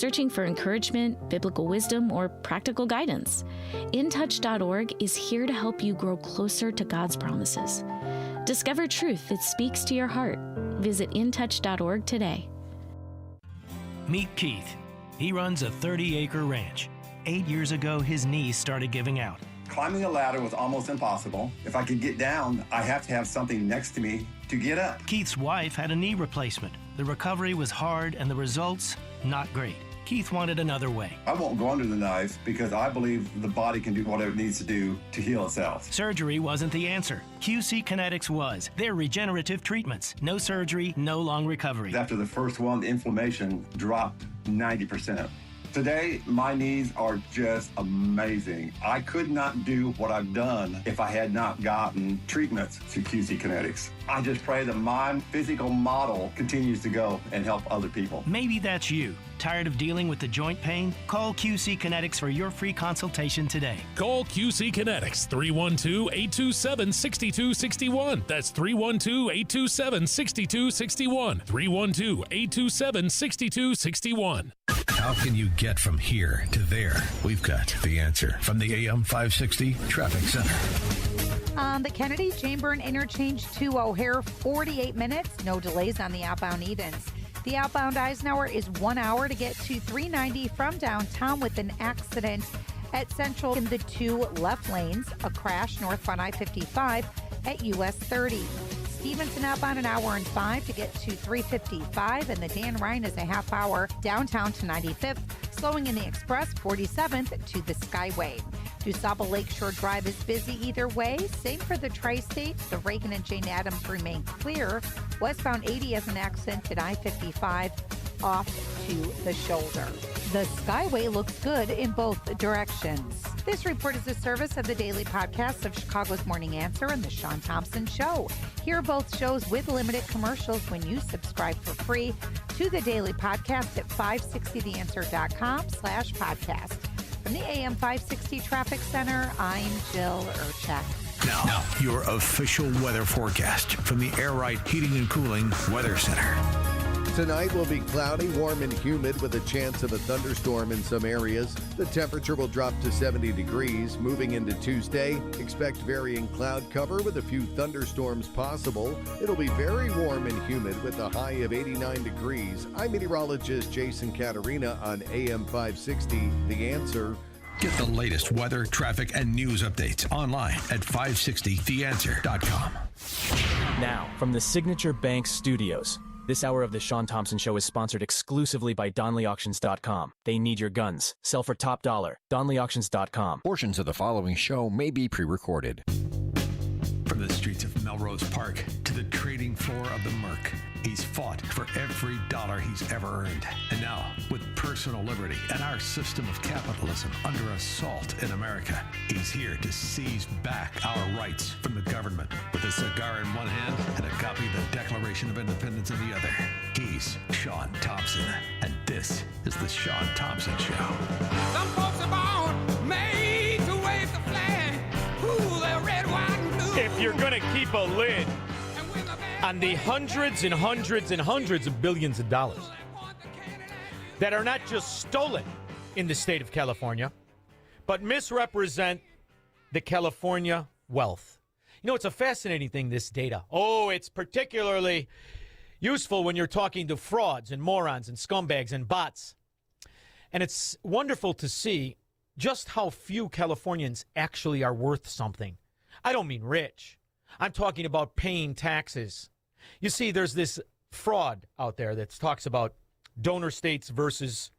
searching for encouragement, biblical wisdom, or practical guidance. InTouch.org is here to help you grow closer to God's promises. Discover truth that speaks to your heart. Visit InTouch.org today. Meet Keith. He runs a 30-acre ranch. 8 years ago, his knees started giving out. Climbing a ladder was almost impossible. If I could get down, I have to have something next to me to get up. Keith's wife had a knee replacement. The recovery was hard and the results, not great. Keith wanted another way. I won't go under the knife because I believe the body can do whatever it needs to do to heal itself. Surgery wasn't the answer. QC Kinetics was. They're regenerative treatments. No surgery, no long recovery. After the first one, the inflammation dropped 90%. Today, my knees are just amazing. I could not do what I've done if I had not gotten treatments through QC Kinetics. I just pray that my physical model continues to go and help other people. Maybe that's you. Tired of dealing with the joint pain? Call QC Kinetics for your free consultation today. Call QC Kinetics, 312-827-6261. That's 312-827-6261. 312-827-6261. How can you get from here to there? We've got the answer from the AM 560 Traffic Center. On the Kennedy Chamburn interchange to O'Hare, 48 minutes. No delays on the outbound Edens. The outbound Eisenhower is 1 hour to get to 390 from downtown with an accident at Central in the two left lanes. A crash northbound I-55 at US 30. Stevenson outbound an hour and 5 to get to 355, and the Dan Ryan is a half hour downtown to 95th, slowing in the Express 47th to the Skyway. DuSable Lakeshore Drive is busy either way. Same for the Tri-State. The Reagan and Jane Addams remain clear. Westbound 80 has an accident at I-55 off to the shoulder. The Skyway looks good in both directions. This report is a service of the daily podcast of Chicago's Morning Answer and the Shaun Thompson Show. Hear both shows with limited commercials when you subscribe for free to the daily podcast at 560theanswer.com/podcast. From the AM 560 Traffic Center, I'm Jill Urchak. Now, your official weather forecast from the Air Right Heating and Cooling Weather Center. Tonight will be cloudy, warm, and humid with a chance of a thunderstorm in some areas. The temperature will drop to 70 degrees. Moving into Tuesday, expect varying cloud cover with a few thunderstorms possible. It'll be very warm and humid with a high of 89 degrees. I'm meteorologist Jason Caterina on AM 560, The Answer. Get the latest weather, traffic, and news updates online at 560theanswer.com. Now, from the Signature Bank Studios. This hour of the Shaun Thompson Show is sponsored exclusively by DonleyAuctions.com. They need your guns. Sell for top dollar. DonleyAuctions.com. Portions of the following show may be pre-recorded. From the streets of Melrose Park to the trading floor of the Merc, he's fought for every dollar he's ever earned. And now, with personal liberty and our system of capitalism under assault in America, he's here to seize back our rights from the government. With a cigar in one hand and a copy of the Declaration of Independence in the other, he's Shaun Thompson. And this is the Shaun Thompson Show. Some folks are born made to wave the flag. Ooh, they're red, white, and blue. If you're going to keep a lid on the hundreds and hundreds and hundreds of billions of dollars that are not just stolen in the state of California, but misrepresent the California wealth. You know, it's a fascinating thing, this data. Oh, it's particularly useful when you're talking to frauds and morons and scumbags and bots. And it's wonderful to see just how few Californians actually are worth something. I don't mean rich. I'm talking about paying taxes. You see, there's this fraud out there that talks about donor states versus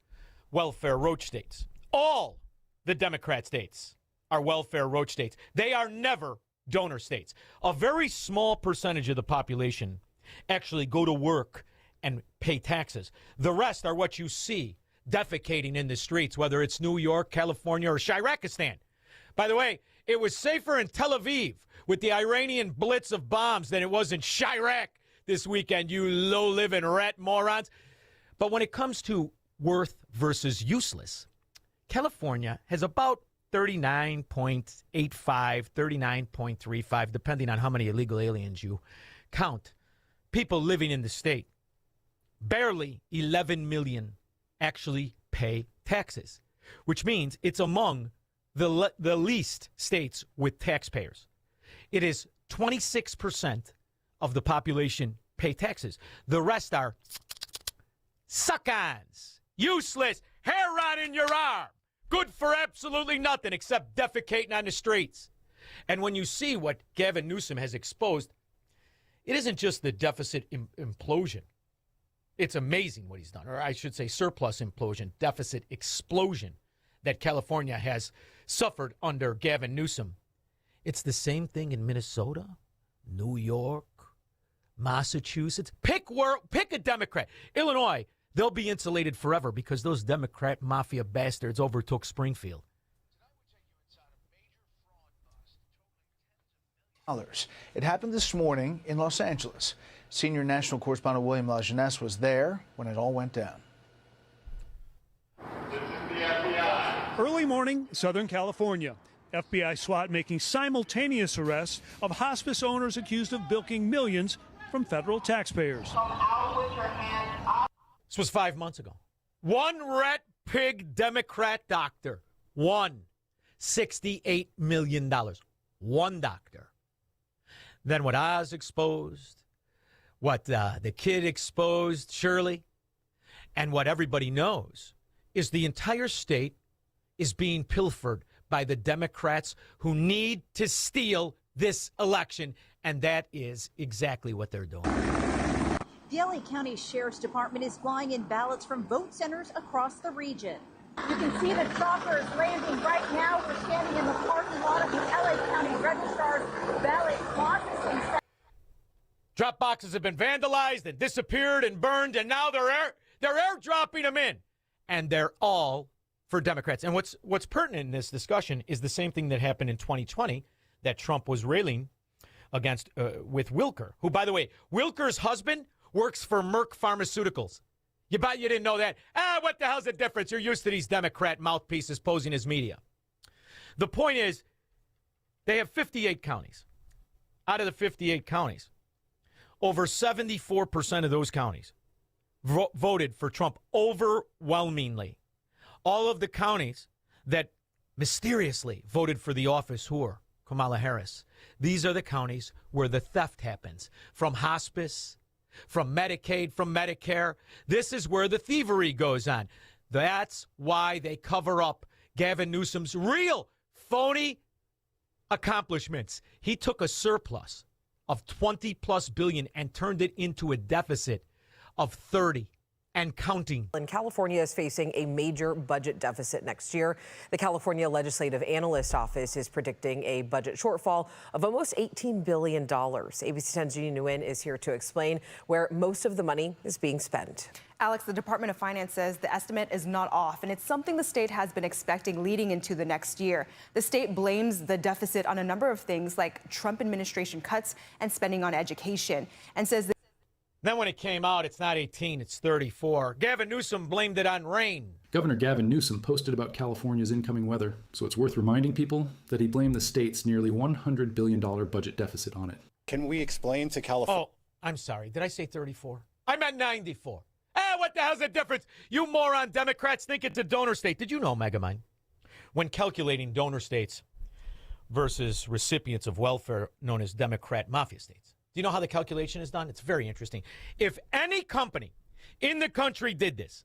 welfare roach states. All the Democrat states are welfare roach states. They are never donor states. A very small percentage of the population actually go to work and pay taxes. The rest are what you see defecating in the streets, whether it's New York, California, or Shirakistan. By the way, it was safer in Tel Aviv with the Iranian blitz of bombs than it was in Chirac this weekend, you low-living rat morons. But when it comes to worth versus useless, California has about 39.85, 39.35, depending on how many illegal aliens you count, people living in the state. Barely 11 million actually pay taxes, which means it's among the least states with taxpayers. It is 26% of the population pay taxes. The rest are suck-ons, useless, hair rot in your arm, good for absolutely nothing except defecating on the streets. And when you see what Gavin Newsom has exposed, it isn't just the deficit implosion. It's amazing what he's done, or I should say surplus implosion, deficit explosion that California has suffered under Gavin Newsom. It's the same thing in Minnesota, New York, Massachusetts. Pick a Democrat. Illinois, they'll be insulated forever because those Democrat mafia bastards overtook Springfield. It happened this morning in Los Angeles. Senior national correspondent William LaJeunesse was there when it all went down. Early morning, Southern California. FBI SWAT making simultaneous arrests of hospice owners accused of bilking millions from federal taxpayers. This was 5 months ago. One rat pig Democrat doctor. $68 million. One doctor. Then what Oz exposed, what the kid exposed, Shirley, and what everybody knows is the entire state is being pilfered by the Democrats who need to steal this election, and that is exactly what they're doing. The LA County Sheriff's Department is flying in ballots from vote centers across the region. You can see the choppers landing right now. We're standing in the parking lot of the LA County Registrar's ballot processing. Drop boxes have been vandalized and disappeared and burned, and now they're airdropping them in, and they're all for Democrats. And what's pertinent in this discussion is the same thing that happened in 2020 that Trump was railing against with Wilker, who, by the way, Wilker's husband works for Merck Pharmaceuticals. You bet you didn't know that. What the hell's the difference? You're used to these Democrat mouthpieces posing as media. The point is, they have 58 counties. Out of the 58 counties, over 74% of those counties voted for Trump overwhelmingly. All of the counties that mysteriously voted for the office whore, Kamala Harris, these are the counties where the theft happens. From hospice, from Medicaid, from Medicare. This is where the thievery goes on. That's why they cover up Gavin Newsom's real phony accomplishments. He took a surplus of 20+ billion and turned it into a deficit of 30 and counting. And California is facing a major budget deficit next year. The California Legislative Analyst Office is predicting a budget shortfall of almost $18 billion. ABC 10's Jeannie Nguyen is here to explain where most of the money is being spent. Alex, the Department of Finance says the estimate is not off, and it's something the state has been expecting leading into the next year. The state blames the deficit on a number of things like Trump administration cuts and spending on education, and says that then when it came out, it's not 18, it's 34. Gavin Newsom blamed it on rain. Governor Gavin Newsom posted about California's incoming weather, so it's worth reminding people that he blamed the state's nearly $100 billion budget deficit on it. Can we explain to California? Oh, I'm sorry. Did I say 34? I meant 94. What the hell's the difference? You moron Democrats think it's a donor state. Did you know, Megamind, when calculating donor states versus recipients of welfare known as Democrat mafia states, do you know how the calculation is done? It's very interesting. If any company in the country did this,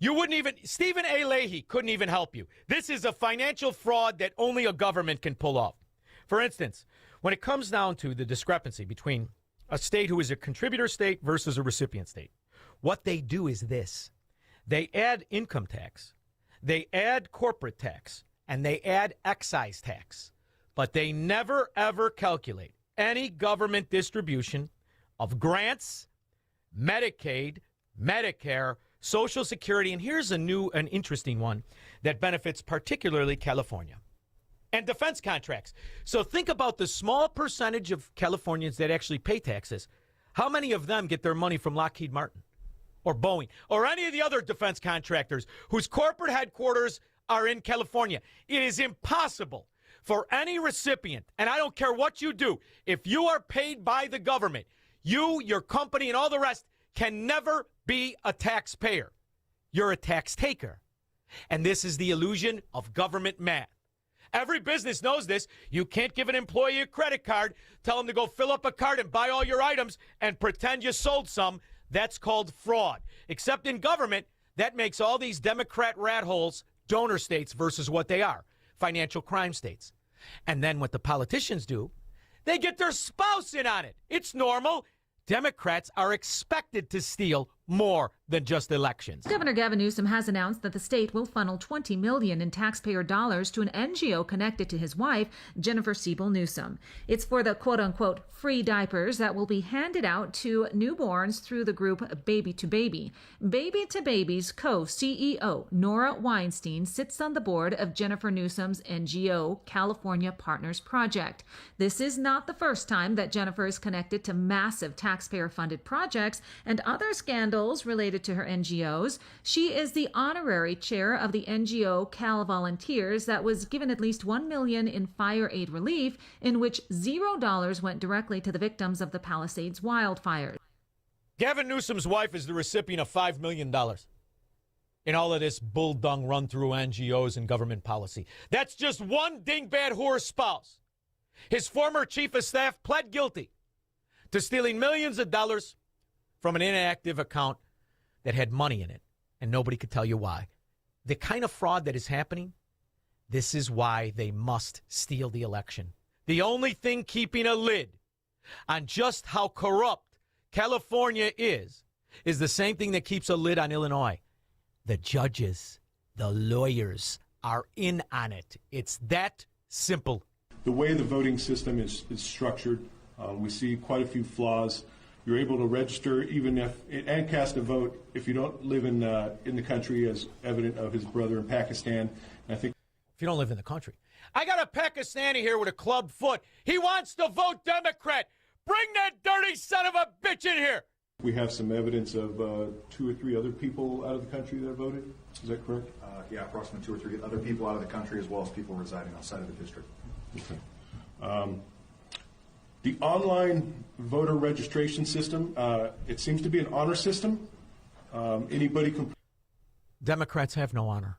you wouldn't even, Stephen A. Leahy couldn't even help you. This is a financial fraud that only a government can pull off. For instance, when it comes down to the discrepancy between a state who is a contributor state versus a recipient state, what they do is this. They add income tax, they add corporate tax, and they add excise tax. But they never, ever calculate any government distribution of grants, Medicaid, Medicare, Social Security, and here's an interesting one that benefits particularly California, and defense contracts. So think about the small percentage of Californians that actually pay taxes. How many of them get their money from Lockheed Martin or Boeing or any of the other defense contractors whose corporate headquarters are in California? It is impossible for any recipient, and I don't care what you do, if you are paid by the government, you, your company, and all the rest can never be a taxpayer. you're a tax taker. And this is the illusion of government math. Every business knows this. You can't give an employee a credit card, tell them to go fill up a cart and buy all your items and pretend you sold some. That's called fraud. Except in government, that makes all these Democrat rat holes donor states versus what they are, financial crime states. And then what the politicians do, they get their spouse in on it. It's normal. Democrats are expected to steal more than just elections. Governor Gavin Newsom has announced that the state will funnel $20 million in taxpayer dollars to an NGO connected to his wife, Jennifer Siebel Newsom. It's for the quote-unquote free diapers that will be handed out to newborns through the group Baby to Baby. Baby to Baby's co-CEO, Nora Weinstein, sits on the board of Jennifer Newsom's NGO, California Partners Project. This is not the first time that Jennifer is connected to massive taxpayer-funded projects and other scandals related to her NGOs. She is the honorary chair of the NGO Cal Volunteers that was given at least $1 million in fire aid relief, in which $0 went directly to the victims of the Palisades wildfires. Gavin Newsom's wife is the recipient of $5 million in all of this bull dung run through NGOs and government policy. That's just one dingbat whore spouse. His former chief of staff pled guilty to stealing millions of dollars from an inactive account that had money in it, and nobody could tell you why. The kind of fraud that is happening, this is why they must steal the election. The only thing keeping a lid on just how corrupt California is the same thing that keeps a lid on Illinois. The judges, the lawyers are in on it. It's that simple. The way the voting system is structured, we see quite a few flaws. You're able to register even if and cast a vote if you don't live in the country, as evident of his brother in Pakistan. And I think if you don't live in the country, I got a Pakistani here with a clubbed foot. He wants to vote Democrat. Bring that dirty son of a bitch in here. we have some evidence of 2 or 3 other people out of the country that voted. Is that correct? Yeah, approximately 2 or 3 other people out of the country, as well as people residing outside of the district. Okay. The online voter registration system, it seems to be an honor system. Anybody can... Democrats have no honor.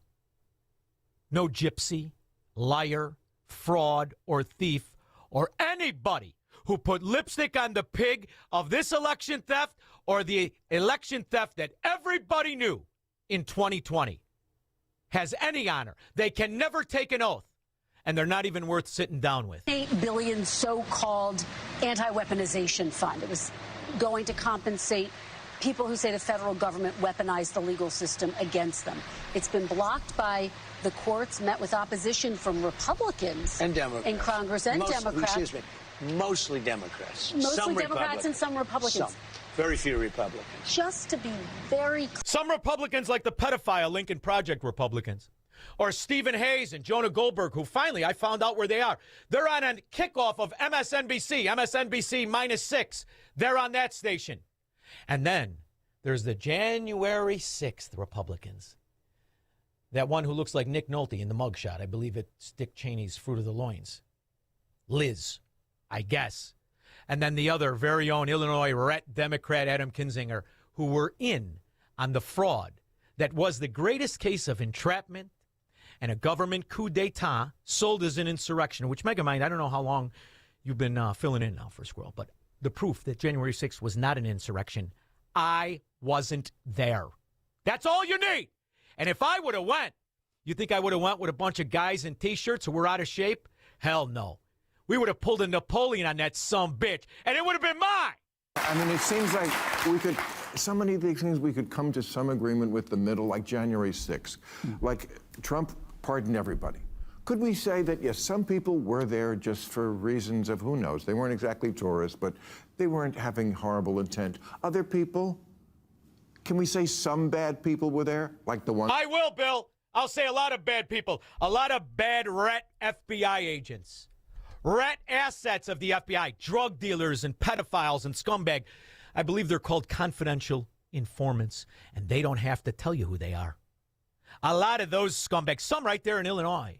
No gypsy, liar, fraud, or thief, or anybody who put lipstick on the pig of this election theft or the election theft that everybody knew in 2020 has any honor. They can never take an oath, and they're not even worth sitting down with. $8 billion so-called anti-weaponization fund. It was going to compensate people who say the federal government weaponized the legal system against them. It's been blocked by the courts, met with opposition from Republicans and Democrats in Congress and Democrats. Excuse me, mostly Democrats. Mostly some Democrats and some Republicans. Some. Very few Republicans. Just to be very... Some Republicans, like the pedophile Lincoln Project Republicans, or Stephen Hayes and Jonah Goldberg, who finally I found out where they are. They're on a kickoff of MSNBC, MSNBC -6. They're on that station. And then there's the January 6th Republicans. That one who looks like Nick Nolte in the mugshot. I believe it's Dick Cheney's Fruit of the Loins. Liz, I guess. And then the other very own Illinois ret Democrat Adam Kinzinger, who were in on the fraud that was the greatest case of entrapment and a government coup d'etat sold as an insurrection, which, Megamind, I don't know how long you've been filling in now for Squirrel, but the proof that January 6th was not an insurrection, I wasn't there. That's all you need. And if I would have went, you think I would have went with a bunch of guys in T-shirts who were out of shape? Hell no. We would have pulled a Napoleon on that sumbitch, and it would have been mine. I mean, it seems like we could, so many of these things we could come to some agreement with the middle, like January 6th. Like Trump pardoned everybody. Could we say that, yes, some people were there just for reasons of who knows? They weren't exactly tourists, but they weren't having horrible intent. Other people, can we say some bad people were there? Like the one... I will, Bill. I'll say a lot of bad people. A lot of bad rat FBI agents. Rat assets of the FBI. Drug dealers and pedophiles and scumbag. I believe they're called confidential informants, and they don't have to tell you who they are. A lot of those scumbags, some right there in Illinois.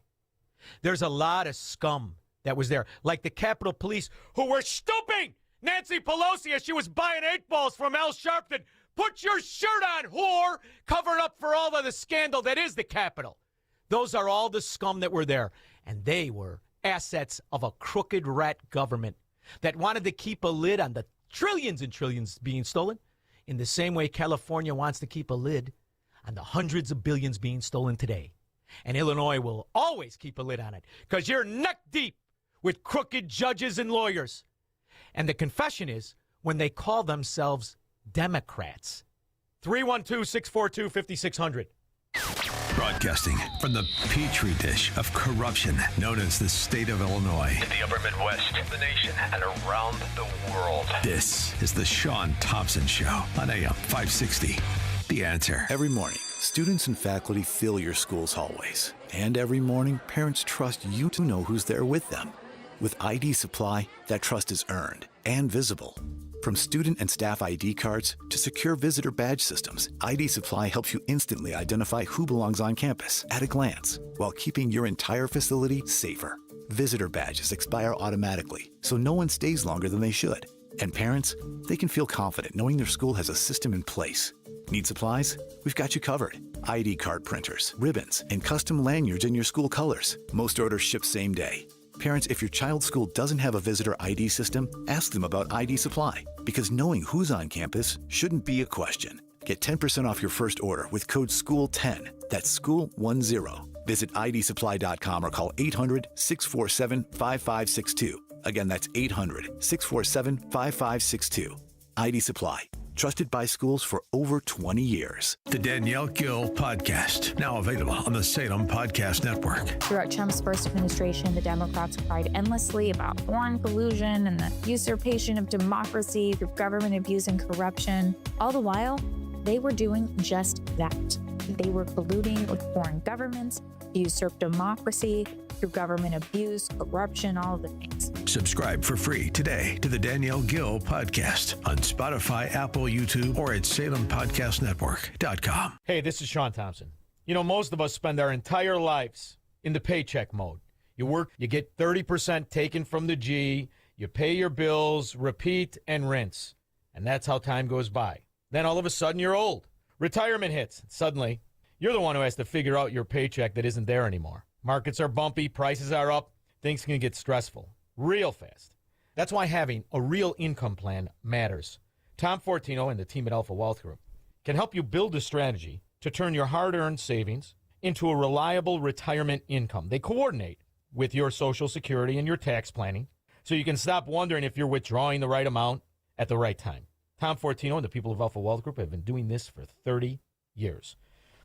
There's a lot of scum that was there, like the Capitol Police, who were stooping Nancy Pelosi as she was buying 8 balls from Al Sharpton, Put your shirt on, whore! Covered up for all of the scandal that is the Capitol. Those are all the scum that were there. And they were assets of a crooked rat government that wanted to keep a lid on the trillions and trillions being stolen in the same way California wants to keep a lid on the hundreds of billions being stolen today. And Illinois will always keep a lid on it because you're neck deep with crooked judges and lawyers. And the confession is when they call themselves Democrats. 312-642-5600. Broadcasting from the petri dish of corruption known as the state of Illinois. In the upper Midwest, the nation, and around the world. This is the Shaun Thompson Show on AM 560. The Answer. Every morning, students and faculty fill your school's hallways. And every morning, parents trust you to know who's there with them. With ID Supply, that trust is earned and visible. From student and staff ID cards to secure visitor badge systems, ID Supply helps you instantly identify who belongs on campus at a glance, while keeping your entire facility safer. Visitor badges expire automatically, so no one stays longer than they should. And parents, they can feel confident knowing their school has a system in place. Need supplies? We've got you covered. ID card printers, ribbons, and custom lanyards in your school colors. Most orders ship same day. Parents, if your child's school doesn't have a visitor ID system, ask them about ID Supply, because knowing who's on campus shouldn't be a question. Get 10% off your first order with code SCHOOL10. That's SCHOOL10. Visit idsupply.com or call 800-647-5562. Again, that's 800-647-5562. ID Supply. Trusted by schools for over 20 years. The Danielle Gill Podcast, now available on the Salem Podcast Network. Throughout Trump's first administration, the Democrats cried endlessly about foreign collusion and the usurpation of democracy through government abuse and corruption. All the while, they were doing just that. They were colluding with foreign governments to usurp democracy through government abuse, corruption, all of the things. Subscribe for free today to the Danielle Gill Podcast on Spotify, Apple, YouTube, or at SalemPodcastNetwork.com. Hey, this is Shaun Thompson. You know, most of us spend our entire lives in the paycheck mode. You work, you get 30% taken from the G, you pay your bills, repeat and rinse. And that's how time goes by. Then all of a sudden you're old. Retirement hits. Suddenly, you're the one who has to figure out your paycheck that isn't there anymore. Markets are bumpy, prices are up, things can get stressful real fast. That's why having a real income plan matters. Tom Fortino and the team at Alpha Wealth Group can help you build a strategy to turn your hard-earned savings into a reliable retirement income. They coordinate with your Social Security and your tax planning so you can stop wondering if you're withdrawing the right amount at the right time. Tom Fortino and the people of Alpha Wealth Group have been doing this for 30 years.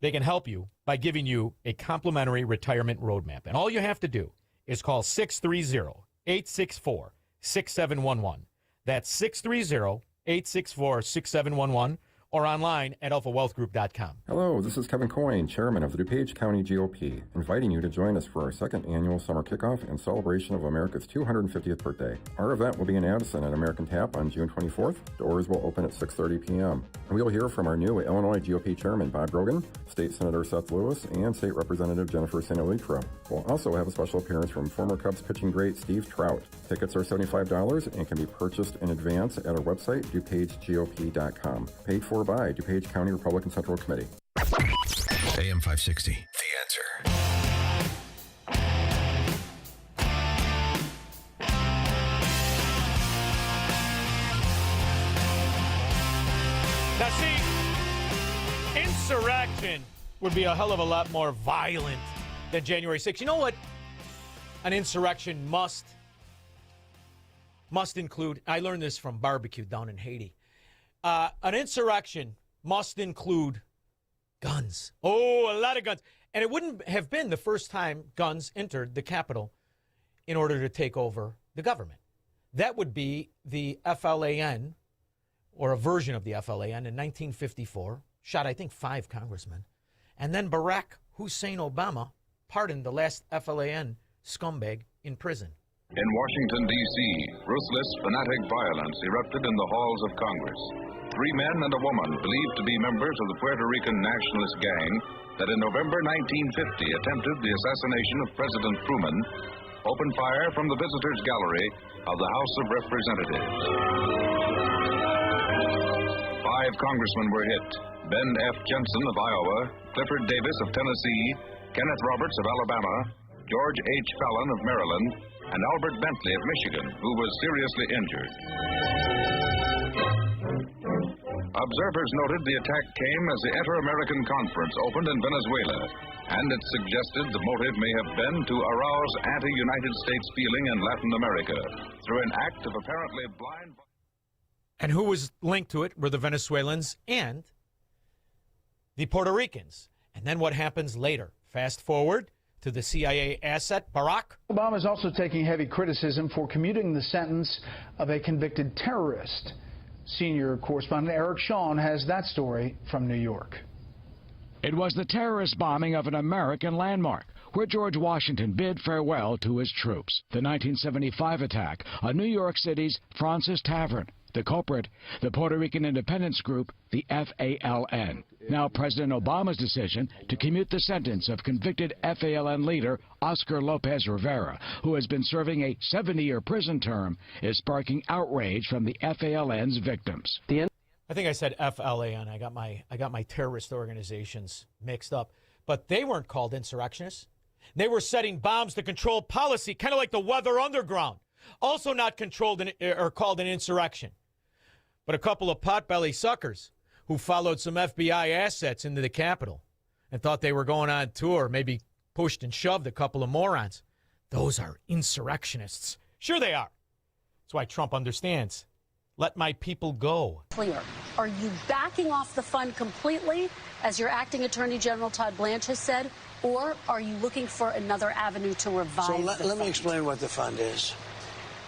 They can help you by giving you a complimentary retirement roadmap. And all you have to do is call 630-864-6711. That's 630-864-6711 or online at alphawealthgroup.com. Hello, this is Kevin Coyne, Chairman of the DuPage County GOP, inviting you to join us for our second annual summer kickoff and celebration of America's 250th birthday. Our event will be in Addison at American Tap on June 24th. Doors will open at 6:30 p.m. And we'll hear from our new Illinois GOP Chairman, Bob Grogan, State Senator Seth Lewis, and State Representative Jennifer St. Olitro. We'll also have a special appearance from former Cubs pitching great Steve Trout. Tickets are $75 and can be purchased in advance at our website, DuPageGOP.com. Paid for by DuPage County Republican Central Committee. AM 560, The Answer. Now, see, insurrection would be a hell of a lot more violent than January 6th. You know what an insurrection must include? I learned this from barbecue down in Haiti. An insurrection must include guns. Oh, a lot of guns. And it wouldn't have been the first time guns entered the Capitol in order to take over the government. That would be the FLAN, or a version of the FLAN, in 1954. Shot, I think, 5 congressmen. And then Barack Hussein Obama pardoned the last FLAN scumbag in prison. In Washington, D.C., ruthless, fanatic violence erupted in the halls of Congress. 3 men and a woman believed to be members of the Puerto Rican nationalist gang that in November 1950 attempted the assassination of President Truman opened fire from the visitors' gallery of the House of Representatives. 5 congressmen were hit. Ben F. Jensen of Iowa, Clifford Davis of Tennessee, Kenneth Roberts of Alabama, George H. Fallon of Maryland, and Albert Bentley of Michigan, who was seriously injured. Observers noted the attack came as the Inter-American Conference opened in Venezuela, and it suggested the motive may have been to arouse anti-United States feeling in Latin America through an act of apparently blind... And who was linked to it were the Venezuelans and the Puerto Ricans. And then what happens later? Fast forward to the CIA asset, Barack. Obama is also taking heavy criticism for commuting the sentence of a convicted terrorist. Senior correspondent Eric Shaun has that story from New York. It was the terrorist bombing of an American landmark, where George Washington bid farewell to his troops. The 1975 attack on New York City's Francis Tavern. The culprit, the Puerto Rican independence group, the FALN. Now President Obama's decision to commute the sentence of convicted FALN leader Oscar Lopez Rivera, who has been serving a 70-year prison term, is sparking outrage from the FALN's victims. I think I said FLAN. I got my terrorist organizations mixed up. But they weren't called insurrectionists. They were setting bombs to control policy, kind of like the Weather Underground. Also not controlled or called an insurrection. But a couple of potbelly suckers who followed some FBI assets into the Capitol and thought they were going on tour, maybe pushed and shoved a couple of morons. Those are insurrectionists. Sure they are. That's why Trump understands. Let my people go. Clear. Are you backing off the fund completely, as your acting Attorney General Todd Blanche has said, or are you looking for another avenue to revive the fund? So let me explain what the fund is.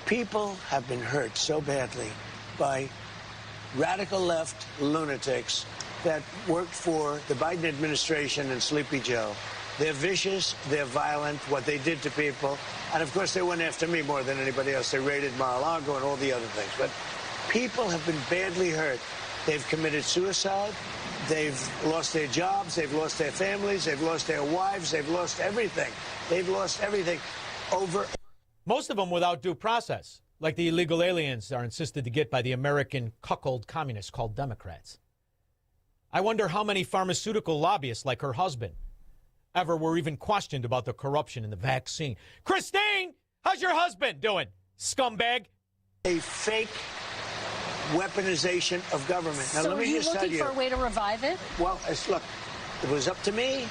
People have been hurt so badly by radical left lunatics that worked for the Biden administration and Sleepy Joe. They're vicious, they're violent, what they did to people. And of course, they went after me more than anybody else. They raided Mar-a-Lago and all the other things. But people have been badly hurt. They've committed suicide. They've lost their jobs. They've lost their families. They've lost their wives. They've lost everything. They've lost everything over. Most of them without due process, like the illegal aliens are insisted to get by the American cuckold communists called Democrats. I wonder how many pharmaceutical lobbyists like her husband ever were even questioned about the corruption in the vaccine. Christine, how's your husband doing, scumbag? A fake weaponization of government. Now, so let me just tell you. Are you looking for a way to revive it? Well, look, if it was up to me,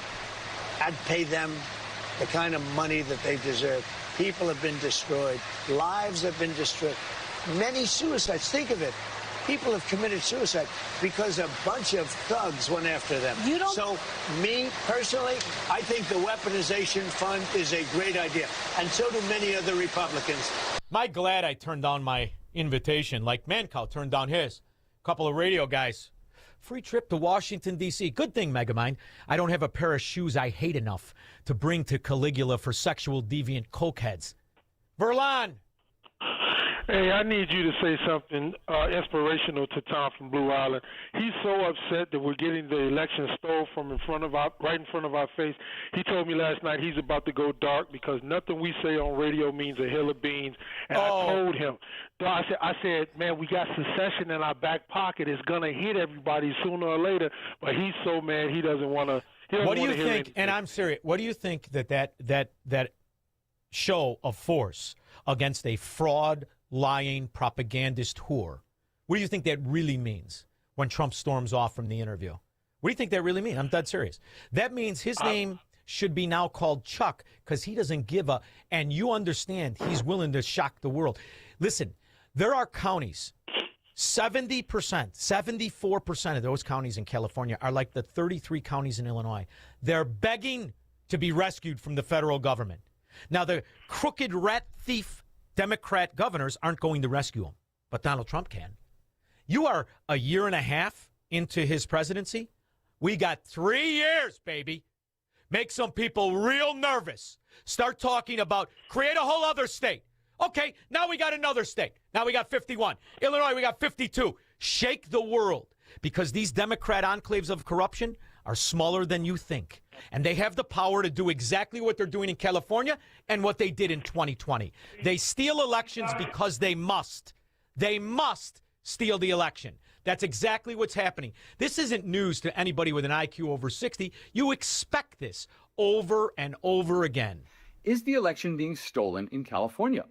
I'd pay them the kind of money that they deserve. People have been destroyed. Lives have been destroyed. Many suicides. Think of it. People have committed suicide because a bunch of thugs went after them. So, me, personally, I think the weaponization fund is a great idea. And so do many other Republicans. My glad I turned down my invitation, like Mancow turned down his. A couple of radio guys. Free trip to Washington, D.C. Good thing, Megamind, I don't have a pair of shoes I hate enough to bring to Caligula for sexual deviant cokeheads. Verlon. Hey, I need you to say something inspirational to Tom from Blue Island. He's so upset that we're getting the election stole from right in front of our face. He told me last night he's about to go dark because nothing we say on radio means a hill of beans. And I told him, I said, man, we got secession in our back pocket. It's gonna hit everybody sooner or later. But he's so mad he doesn't want to. What do you think? And I'm serious. What do you think that show of force against a fraud, lying propagandist whore? What do you think that really means when Trump storms off from the interview? What do you think that really means? I'm dead serious. That means his name should be now called Chuck because he doesn't give a, and you understand he's willing to shock the world. Listen, there are counties, 70%, 74% of those counties in California are like the 33 counties in Illinois. They're begging to be rescued from the federal government. Now, the crooked rat thief Democrat governors aren't going to rescue him, but Donald Trump can. You are a year and a half into his presidency. We got 3 years, baby. Make some people real nervous. Start talking about create a whole other state. Okay, now we got another state. Now we got 51. Illinois, we got 52. Shake the world because these Democrat enclaves of corruption are smaller than you think. And they have the power to do exactly what they're doing in California and what they did in 2020. They steal elections because they must. They must steal the election. That's exactly what's happening. This isn't news to anybody with an IQ over 60. You expect this over and over again. Is the election being stolen in California?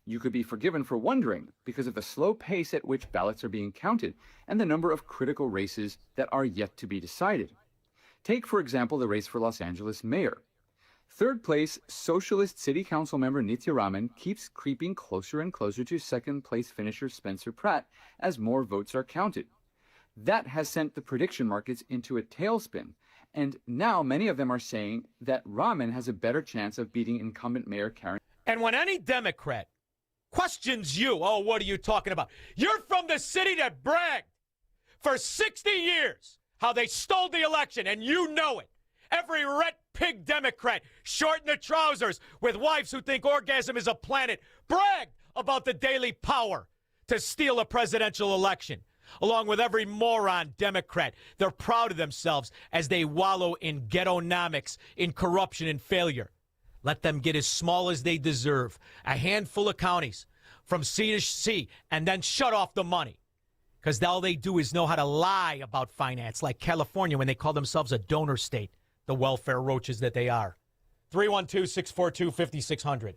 You could be forgiven for wondering because of the slow pace at which ballots are being counted and the number of critical races that are yet to be decided. Take, for example, the race for Los Angeles mayor. Third place, Socialist City Council member Nitya Raman keeps creeping closer and closer to second place finisher Spencer Pratt as more votes are counted. That has sent the prediction markets into a tailspin, and now many of them are saying that Raman has a better chance of beating incumbent Mayor Karen. And when any Democrat questions you, oh, what are you talking about? You're from the city that bragged for 60 years how they stole the election, and you know it. Every ret pig Democrat, short in the trousers, with wives who think orgasm is a planet, bragged about the daily power to steal a presidential election. Along with every moron Democrat, they're proud of themselves as they wallow in ghettonomics, in corruption and failure. Let them get as small as they deserve, a handful of counties from sea to sea, and then shut off the money. Because all they do is know how to lie about finance, like California when they call themselves a donor state, the welfare roaches that they are. 312-642-5600.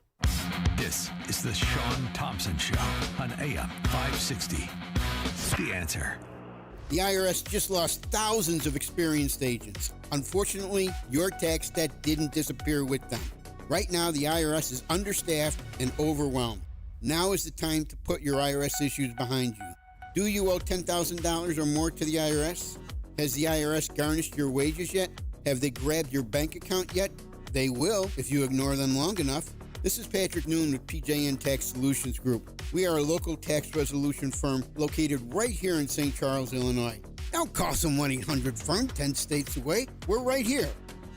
This is the Shaun Thompson Show on AM 560. The Answer. The IRS just lost thousands of experienced agents. Unfortunately, your tax debt didn't disappear with them. Right now, the IRS is understaffed and overwhelmed. Now is the time to put your IRS issues behind you. Do you owe $10,000 or more to the IRS? Has the IRS garnished your wages yet? Have they grabbed your bank account yet? They will if you ignore them long enough. This is Patrick Noon with PJN Tax Solutions Group. We are a local tax resolution firm located right here in St. Charles, Illinois. Don't call some 1-800-FIRM 10 states away. We're right here.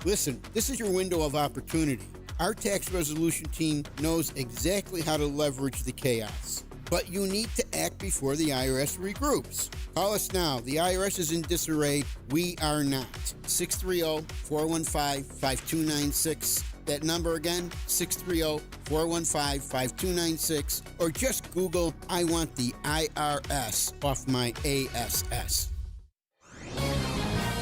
Listen, this is your window of opportunity. Our tax resolution team knows exactly how to leverage the chaos. But you need to act before the IRS regroups. Call us now. The IRS is in disarray. We are not. 630-415-5296. That number again, 630-415-5296. Or just Google, I want the IRS off my ASS.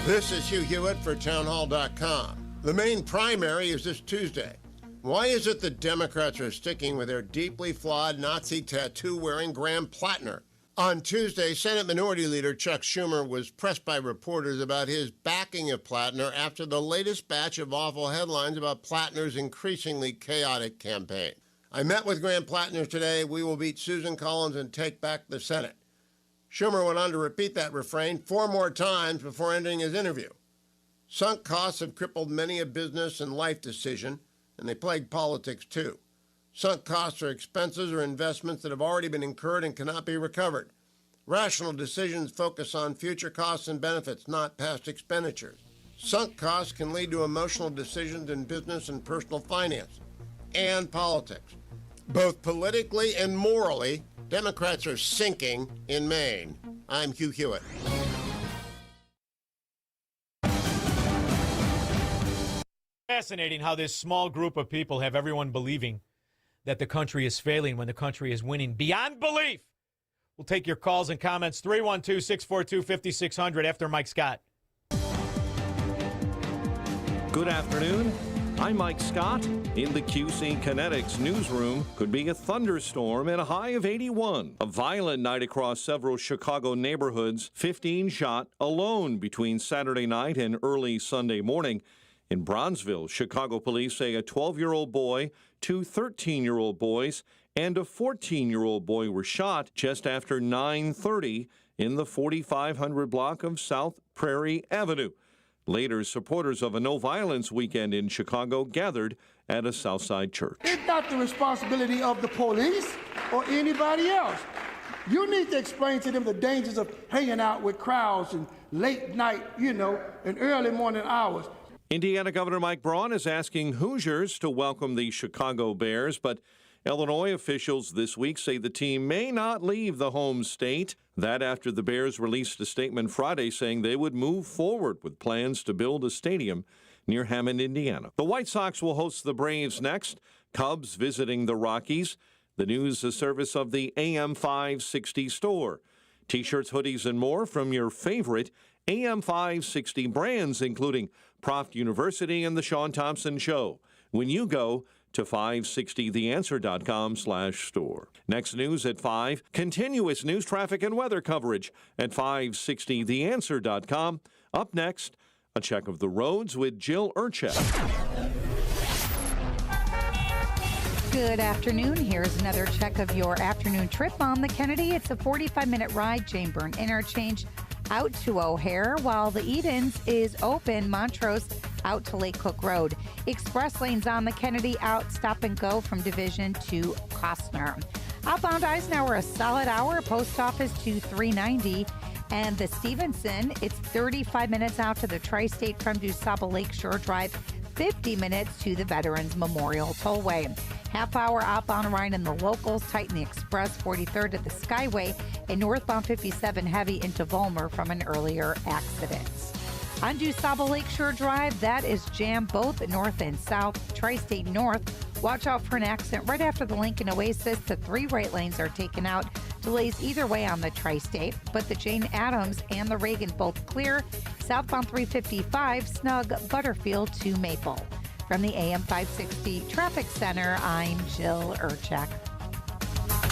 This is Hugh Hewitt for townhall.com. The main primary is this Tuesday. Why is it the Democrats are sticking with their deeply flawed Nazi tattoo-wearing Graham Plattner? On Tuesday, Senate Minority Leader Chuck Schumer was pressed by reporters about his backing of Plattner after the latest batch of awful headlines about Plattner's increasingly chaotic campaign. I met with Graham Plattner today. We will beat Susan Collins and take back the Senate. Schumer went on to repeat that refrain 4 more times before ending his interview. Sunk costs have crippled many a business and life decision, and they plague politics too. Sunk costs are expenses or investments that have already been incurred and cannot be recovered. Rational decisions focus on future costs and benefits, not past expenditures. Sunk costs can lead to emotional decisions in business and personal finance and politics. Both politically and morally, Democrats are sinking in Maine. I'm Hugh Hewitt. Fascinating how this small group of people have everyone believing that the country is failing when the country is winning beyond belief. We'll take your calls and comments, 312-642-5600 after Mike Scott. Good afternoon. I'm Mike Scott. In the QC Kinetics newsroom, could be a thunderstorm at a high of 81. A violent night across several Chicago neighborhoods, 15 shot alone between Saturday night and early Sunday morning. In Bronzeville, Chicago police say a 12-year-old boy, 2 13-year-old boys, and a 14-year-old boy were shot just after 9:30 in the 4500 block of South Prairie Avenue. Later, supporters of a no-violence weekend in Chicago gathered at a Southside church. It's not the responsibility of the police or anybody else. You need to explain to them the dangers of hanging out with crowds and late night, and early morning hours. Indiana Governor Mike Braun is asking Hoosiers to welcome the Chicago Bears, but Illinois officials this week say the team may not leave the home state. That after the Bears released a statement Friday saying they would move forward with plans to build a stadium near Hammond, Indiana. The White Sox will host the Braves next. Cubs visiting the Rockies. The news, a service of the AM 560 store. T-shirts, hoodies, and more from your favorite AM 560 brands, including Proft University and The Shaun Thompson Show, when you go to 560theanswer.com/store. Next news at 5, continuous news, traffic, and weather coverage at 560theanswer.com. Up next, a check of the roads with Jill Urchek. Good afternoon. Here's another check of your afternoon trip on the Kennedy. It's a 45-minute ride, Jane Byrne Interchange out to O'Hare, while the Edens is open, Montrose out to Lake Cook Road. Express lanes on the Kennedy out, stop and go from Division to Costner. Outbound Eisenhower, a solid hour, post office to 390. And the Stevenson, it's 35 minutes out to the Tri-State from DuSable Lakeshore Drive, 50 minutes to the Veterans Memorial Tollway. Half hour outbound ride in the locals, tighten the Express 43rd at the Skyway, and northbound 57 heavy into Volmer from an earlier accident. On DuSable Lakeshore Drive, that is jammed both north and south. Tri-State North, watch out for an accident right after the Lincoln Oasis. The 3 right lanes are taken out. Delays either way on the Tri-State, but the Jane Addams and the Reagan both clear. Southbound 355, snug Butterfield to Maple. From the AM 560 Traffic Center, I'm Jill Urchek.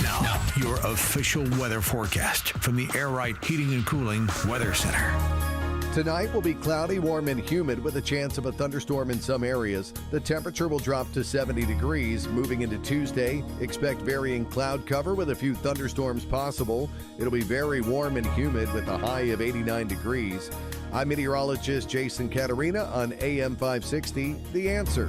Now, your official weather forecast from the Air Right Heating and Cooling Weather Center. Tonight will be cloudy, warm, and humid with a chance of a thunderstorm in some areas. The temperature will drop to 70 degrees. Moving into Tuesday, expect varying cloud cover with a few thunderstorms possible. It'll be very warm and humid with a high of 89 degrees. I'm meteorologist Jason Caterina on AM 560, The Answer.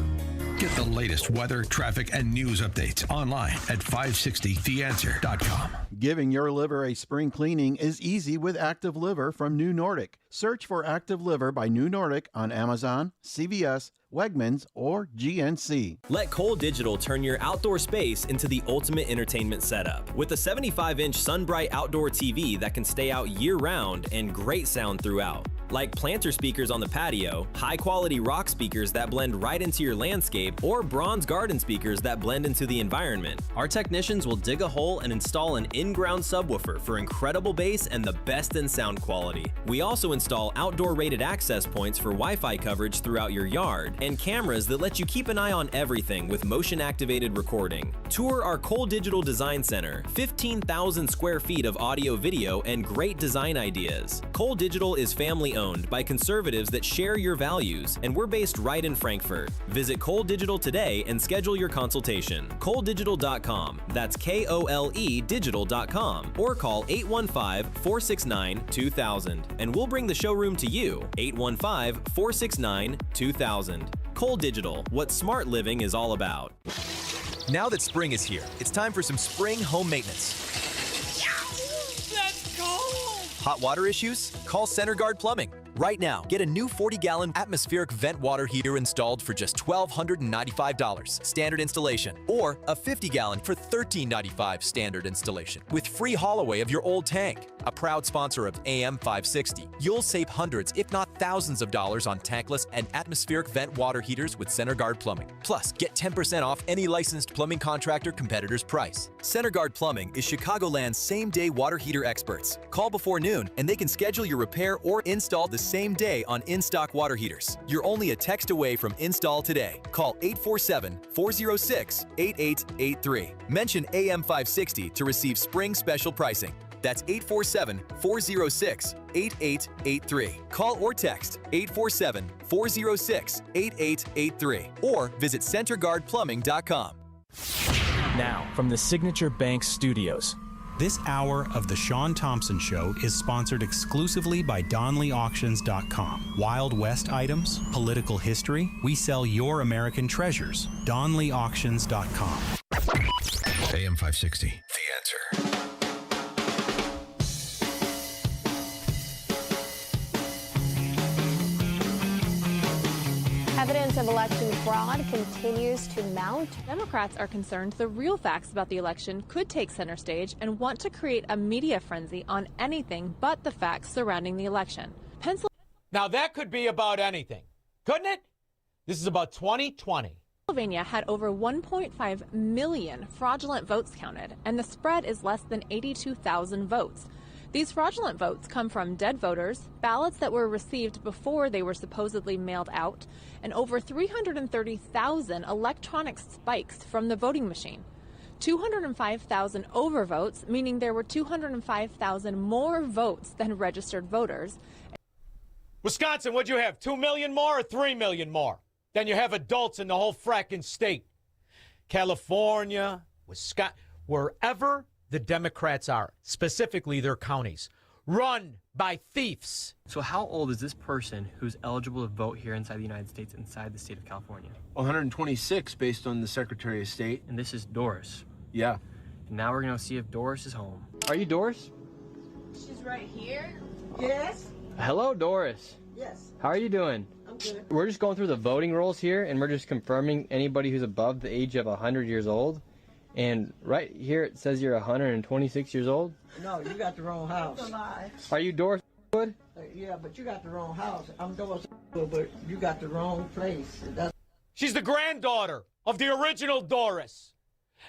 Get the latest weather, traffic, and news updates online at 560theanswer.com. Giving your liver a spring cleaning is easy with Active Liver from New Nordic. Search for Active Liver by New Nordic on Amazon, CVS, Wegmans, or GNC. Let Cole Digital turn your outdoor space into the ultimate entertainment setup. With a 75-inch SunBright outdoor TV that can stay out year-round and great sound throughout. Like planter speakers on the patio, high-quality rock speakers that blend right into your landscape, or bronze garden speakers that blend into the environment. Our technicians will dig a hole and install an in-ground subwoofer for incredible bass and the best in sound quality. We also install outdoor-rated access points for Wi-Fi coverage throughout your yard, and cameras that let you keep an eye on everything with motion-activated recording. Tour our Cole Digital Design Center, 15,000 square feet of audio, video, and great design ideas. Cole Digital is family-owned by conservatives that share your values, and we're based right in Frankfurt. Visit Cole Digital today and schedule your consultation. ColeDigital.com, that's KOLE digital.com, or call 815-469-2000, and we'll bring the showroom to you, 815-469-2000. Cole Digital, what smart living is all about. Now that spring is here, it's time for some spring home maintenance. That's cold! Hot water issues? Call Center Guard Plumbing. Right now, get a new 40-gallon atmospheric vent water heater installed for just $1,295 standard installation, or a 50-gallon for $1,395 standard installation with free haul away of your old tank. A proud sponsor of AM 560, you'll save hundreds, if not thousands of dollars on tankless and atmospheric vent water heaters with Center Guard Plumbing. Plus, get 10% off any licensed plumbing contractor competitor's price. Center Guard Plumbing is Chicagoland's same-day water heater experts. Call before noon and they can schedule your repair or install the same day on in-stock water heaters. You're only a text away from install today. Call 847-406-8883. Mention AM 560 to receive spring special pricing. That's 847-406-8883. Call or text 847-406-8883 or visit centerguardplumbing.com. Now, from the Signature Bank Studios. This hour of The Shaun Thompson Show is sponsored exclusively by DonleyAuctions.com. Wild West items, political history, we sell your American treasures. DonleyAuctions.com. AM 560, The Answer. Evidence of election fraud continues to mount. Democrats are concerned the real facts about the election could take center stage and want to create a media frenzy on anything but the facts surrounding the election. Now that could be about anything, couldn't it? This is about 2020. Pennsylvania had over 1.5 million fraudulent votes counted, and the spread is less than 82,000 votes. These fraudulent votes come from dead voters, ballots that were received before they were supposedly mailed out, and over 330,000 electronic spikes from the voting machine. 205,000 overvotes, meaning there were 205,000 more votes than registered voters. Wisconsin, what'd you have, 2 million more or 3 million more than you have adults in the whole fracking state? California, Wisconsin, wherever the Democrats are, specifically their counties, run by thieves. So how old is this person who's eligible to vote here inside the United States, inside the state of California? 126 based on the Secretary of State. And this is Doris. Yeah. And now we're going to see if Doris is home. Are you Doris? She's right here. Yes. Hello, Doris. Yes. How are you doing? I'm good. We're just going through the voting rolls here, and we're just confirming anybody who's above the age of 100 years old. And right here it says you're 126 years old. No, you got the wrong house. That's a lie. Are you Doris Wood? Yeah, but you got the wrong house. I'm Doris Wood, but you got the wrong place. She's the granddaughter of the original Doris.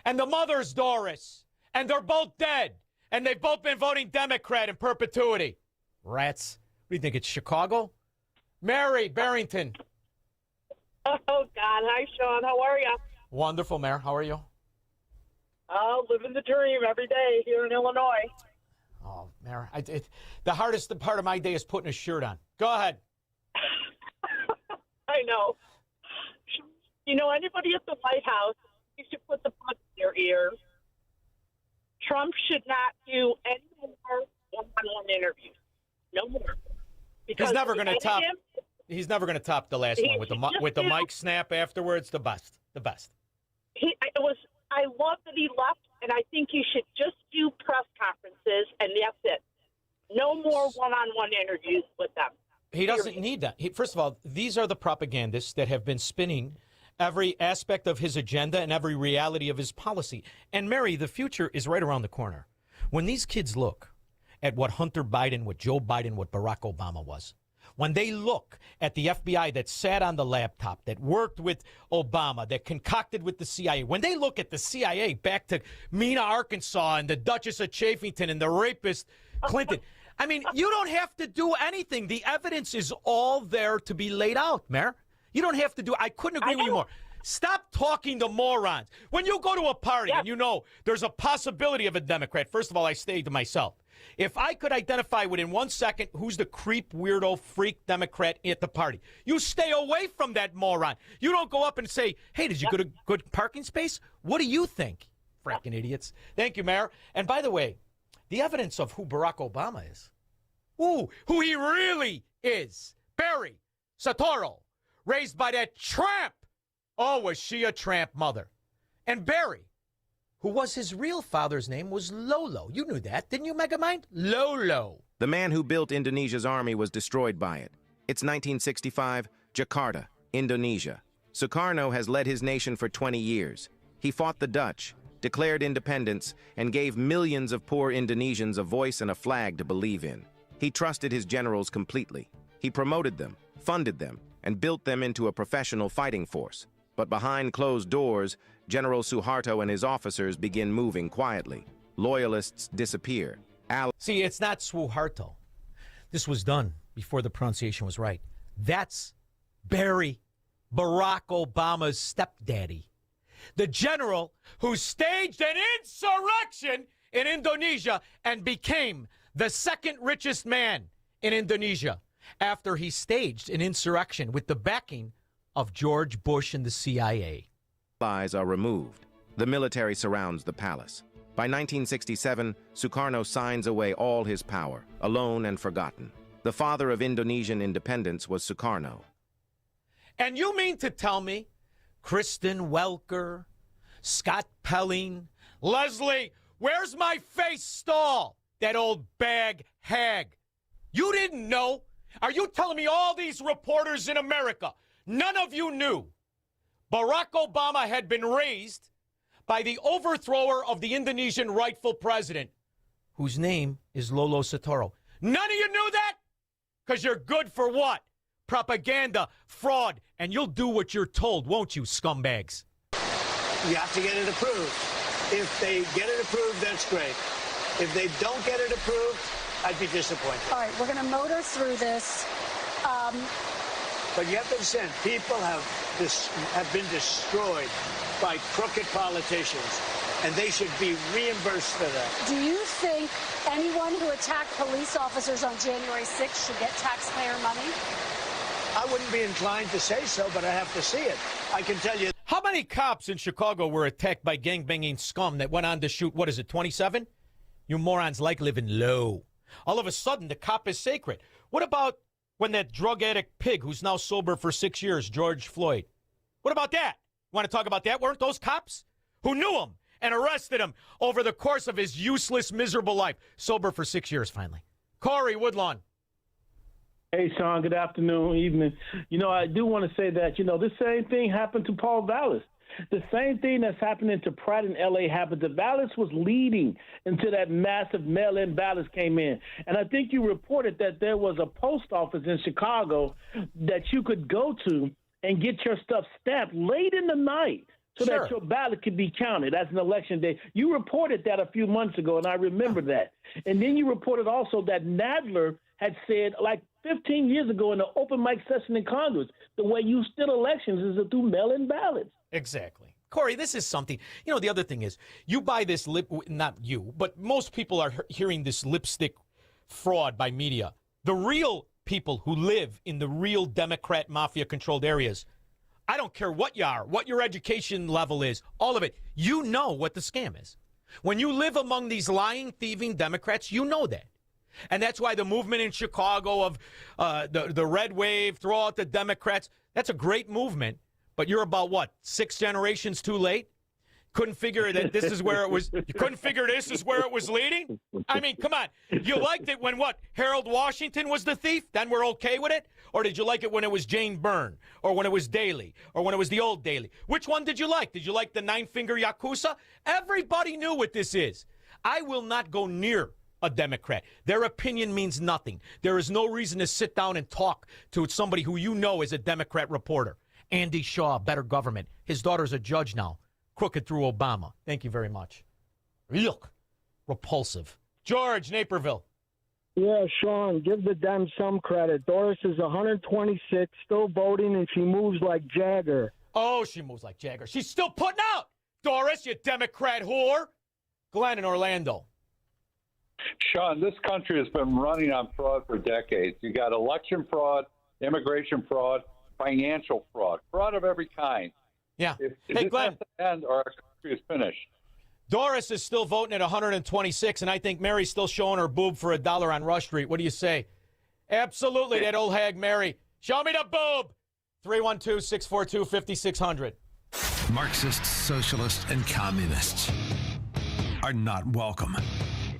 And the mother's Doris. And they're both dead. And they've both been voting Democrat in perpetuity. Rats. What do you think, it's Chicago? Mary Barrington. Oh, God. Hi, Shaun. How are you? Wonderful, Mayor. How are you? Oh, living the dream every day here in Illinois. Oh, Mayor, the hardest part of my day is putting a shirt on. Go ahead. I know. You know, anybody at the White House, you should put the bug in their ear. Trump should not do any more one-on-one interviews. No more. Because he's never going to top. He's never going to top the last one with the mic snap afterwards. The best. The best. I love that he left, and I think he should just do press conferences, and that's it. No more one-on-one interviews with them. He doesn't need that. First of all, these are the propagandists that have been spinning every aspect of his agenda and every reality of his policy. And, Mary, the future is right around the corner. When these kids look at what Hunter Biden, what Joe Biden, what Barack Obama was, when they look at the FBI that sat on the laptop, that worked with Obama, that concocted with the CIA, when they look at the CIA back to Mena, Arkansas, and the Duchess of Chaffington and the rapist Clinton, I mean, you don't have to do anything. The evidence is all there to be laid out, Mayor. You don't have to do. I couldn't agree with you more. Stop talking to morons. When you go to a party and you know there's a possibility of a Democrat, first of all, I stay to myself. If I could identify within 1 second who's the creep, weirdo, freak Democrat at the party, you stay away from that moron. You don't go up and say, hey, did you get a good parking space? What do you think? Fracking idiots. Thank you, Mayor. And by the way, the evidence of who Barack Obama is, who he really is, Barry Soetoro, raised by that tramp. Oh, was she a tramp mother? And Barry, who was his real father's name, was Lolo. You knew that, didn't you, Megamind? Lolo. The man who built Indonesia's army was destroyed by it. It's 1965, Jakarta, Indonesia. Sukarno has led his nation for 20 years. He fought the Dutch, declared independence, and gave millions of poor Indonesians a voice and a flag to believe in. He trusted his generals completely. He promoted them, funded them, and built them into a professional fighting force. But behind closed doors, General Suharto and his officers begin moving quietly. Loyalists disappear. See, it's not Suharto. This was done before the pronunciation was right. That's Barry, Barack Obama's stepdaddy. The general who staged an insurrection in Indonesia and became the second richest man in Indonesia after he staged an insurrection with the backing of George Bush and the CIA. Allies are removed. The military surrounds the palace. By 1967, Sukarno signs away all his power, alone and forgotten. The father of Indonesian independence was Sukarno. And you mean to tell me Kristen Welker, Scott Pelling, Leslie, where's my face stall? That old bag hag. You didn't know? Are you telling me all these reporters in America, none of you knew Barack Obama had been raised by the overthrower of the Indonesian rightful president, whose name is Lolo Soetoro? None of you knew that? Because you're good for what? Propaganda, fraud, and you'll do what you're told, won't you, scumbags? You have to get it approved. If they get it approved, that's great. If they don't get it approved, I'd be disappointed. All right, we're going to motor through this. But you have to understand, people have been destroyed by crooked politicians, and they should be reimbursed for that. Do you think anyone who attacked police officers on January 6th should get taxpayer money? I wouldn't be inclined to say so, but I have to see it. I can tell you. How many cops in Chicago were attacked by gangbanging scum that went on to shoot, 27? You morons like living low. All of a sudden, the cop is sacred. What about when that drug addict pig who's now sober for 6 years, George Floyd? What about that? You want to talk about that? Weren't those cops who knew him and arrested him over the course of his useless, miserable life? Sober for 6 years, finally. Corey Woodlawn. Hey, Shaun, good afternoon, evening. I do want to say that, this same thing happened to Paul Vallis. The same thing that's happening to Pratt in L.A. happened to Vallis was leading until that massive mail-in ballots came in. And I think you reported that there was a post office in Chicago that you could go to and get your stuff stamped late in the night so that your ballot could be counted as an election day. You reported that a few months ago, and I remember that. And then you reported also that Nadler had said, like 15 years ago in the open mic session in Congress, the way you steal elections is through mail-in ballots. Exactly. Corey, this is something. The other thing is, you buy this not you, but most people are hearing this lipstick fraud by media. The real people who live in the real Democrat mafia-controlled areas, I don't care what you are, what your education level is, all of it, you know what the scam is. When you live among these lying, thieving Democrats, you know that. And that's why the movement in Chicago of the red wave, throw out the Democrats, that's a great movement. But you're about, 6 generations too late? Couldn't figure that this is where it was. You couldn't figure this is where it was leading? I mean, come on. You liked it when Harold Washington was the thief? Then we're okay with it? Or did you like it when it was Jane Byrne? Or when it was Daley? Or when it was the old Daley? Which one did you like? Did you like the 9-finger Yakuza? Everybody knew what this is. I will not go near a Democrat. Their opinion means nothing. There is no reason to sit down and talk to somebody who you know is a Democrat reporter. Andy Shaw, better government. His daughter's a judge now. Crooked through Obama. Thank you very much. Look, repulsive. George, Naperville. Yeah, Shaun, give the Dems some credit. Doris is 126, still voting, and she moves like Jagger. Oh, she moves like Jagger. She's still putting out. Doris, you Democrat whore. Glenn in Orlando. Shaun, this country has been running on fraud for decades. You got election fraud, immigration fraud, financial fraud of every kind. Yeah. Hey, Glenn. End or our country is finished. Doris is still voting at 126, and I think Mary's still showing her boob for $1 on Rush Street. What do you say? Absolutely, that old hag Mary. Show me the boob. 312-642-5600. Marxists, socialists, and communists are not welcome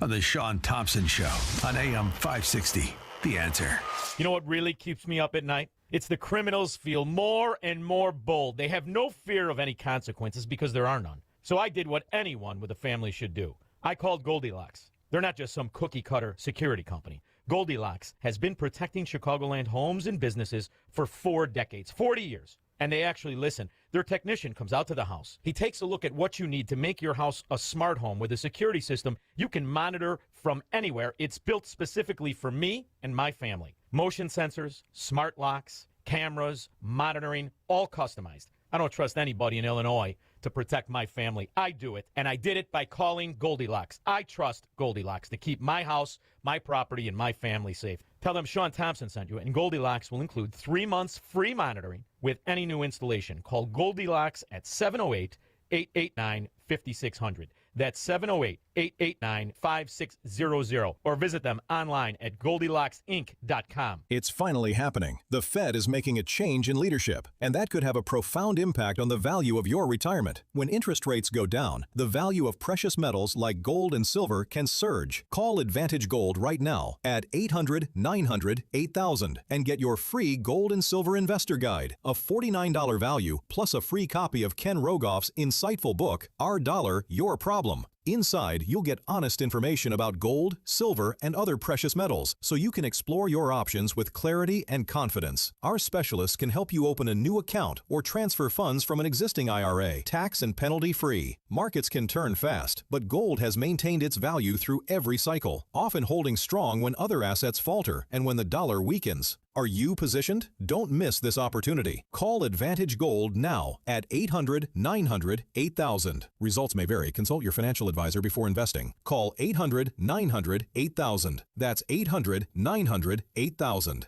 on the Shaun Thompson Show on AM 560. The Answer. You know what really keeps me up at night? It's the criminals feel more and more bold. They have no fear of any consequences because there are none. So I did what anyone with a family should do. I called Goldilocks. They're not just some cookie-cutter security company. Goldilocks has been protecting Chicagoland homes and businesses for 4 decades, 40 years. And they actually listen. Their technician comes out to the house. He takes a look at what you need to make your house a smart home with a security system you can monitor from anywhere. It's built specifically for me and my family. Motion sensors, smart locks, cameras, monitoring, all customized. I don't trust anybody in Illinois to protect my family. I do it, and I did it by calling Goldilocks. I trust Goldilocks to keep my house, my property, and my family safe. Tell them Shaun Thompson sent you, and Goldilocks will include 3 months free monitoring with any new installation. Call Goldilocks at 708-889-5600. That's 708-889-5600. Or visit them online at GoldilocksInc.com. It's finally happening. The Fed is making a change in leadership, and that could have a profound impact on the value of your retirement. When interest rates go down, the value of precious metals like gold and silver can surge. Call Advantage Gold right now at 800-900-8000 and get your free gold and silver investor guide, a $49 value plus a free copy of Ken Rogoff's insightful book, Our Dollar, Your Problem. Inside, you'll get honest information about gold, silver, and other precious metals, so you can explore your options with clarity and confidence. Our specialists can help you open a new account or transfer funds from an existing IRA, tax and penalty free. Markets can turn fast, but gold has maintained its value through every cycle, often holding strong when other assets falter and when the dollar weakens. Are you positioned? Don't miss this opportunity. Call Advantage Gold now at 800-900-8000. Results may vary. Consult your financial advisor before investing. Call 800-900-8000. That's 800-900-8000.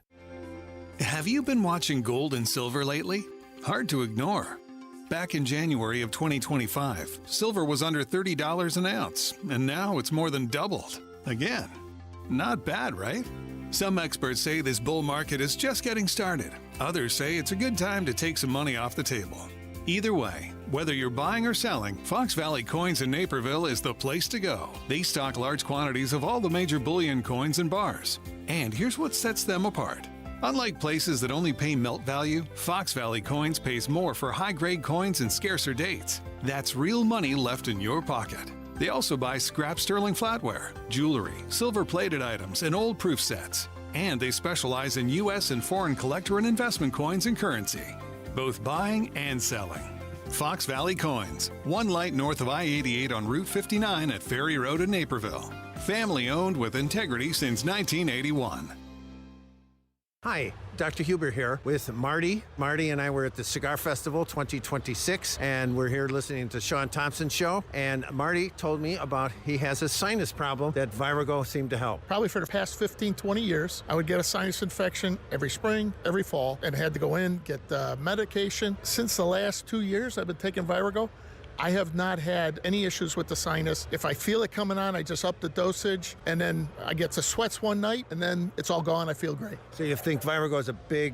Have you been watching gold and silver lately? Hard to ignore. Back in January of 2025, silver was under $30 an ounce, and now it's more than doubled. Again, not bad, right? Some experts say this bull market is just getting started. Others say it's a good time to take some money off the table. Either way, whether you're buying or selling, Fox Valley Coins in Naperville is the place to go. They stock large quantities of all the major bullion coins and bars. And here's what sets them apart. Unlike places that only pay melt value, Fox Valley Coins pays more for high-grade coins and scarcer dates. That's real money left in your pocket. They also buy scrap sterling flatware, jewelry, silver-plated items, and old proof sets. And they specialize in U.S. and foreign collector and investment coins and currency, both buying and selling. Fox Valley Coins, one light north of I-88 on Route 59 at Ferry Road in Naperville. Family-owned with integrity since 1981. Hi, Dr. Huber here with Marty. Marty and I were at the Cigar Festival 2026, and we're here listening to Shaun Thompson Show. And Marty told me about he has a sinus problem that Virago seemed to help. Probably for the past 15, 20 years, I would get a sinus infection every spring, every fall, and had to go in, get medication. Since the last 2 years I've been taking Virago, I have not had any issues with the sinus. If I feel it coming on, I just up the dosage, and then I get the sweats one night, and then it's all gone. I feel great. So you think Virago is a big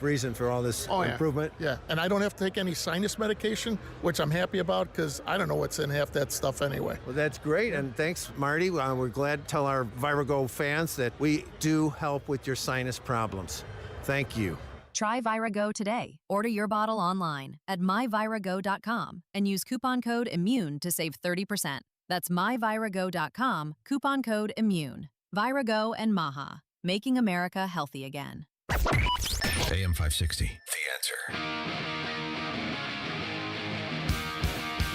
reason for all this improvement? Yeah, and I don't have to take any sinus medication, which I'm happy about because I don't know what's in half that stuff anyway. Well, that's great, and thanks, Marty. We're glad to tell our Virago fans that we do help with your sinus problems. Thank you. Try Virago today. Order your bottle online at myvirago.com and use coupon code IMMUNE to save 30%. That's myvirago.com, coupon code IMMUNE. Virago and Maha, making America healthy again. AM 560, The Answer.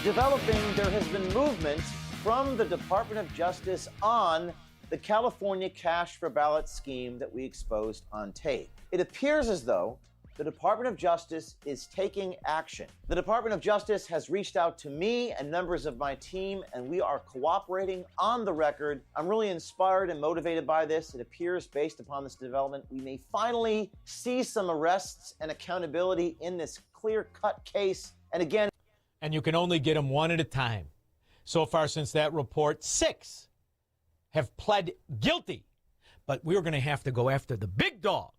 Developing, there has been movement from the Department of Justice on the California cash for ballot scheme that we exposed on tape. It appears as though the Department of Justice is taking action. The Department of Justice has reached out to me and members of my team, and we are cooperating on the record. I'm really inspired and motivated by this. It appears, based upon this development, we may finally see some arrests and accountability in this clear-cut case. And again, and you can only get them one at a time. So far since that report, 6 have pled guilty. But we're going to have to go after the big dog,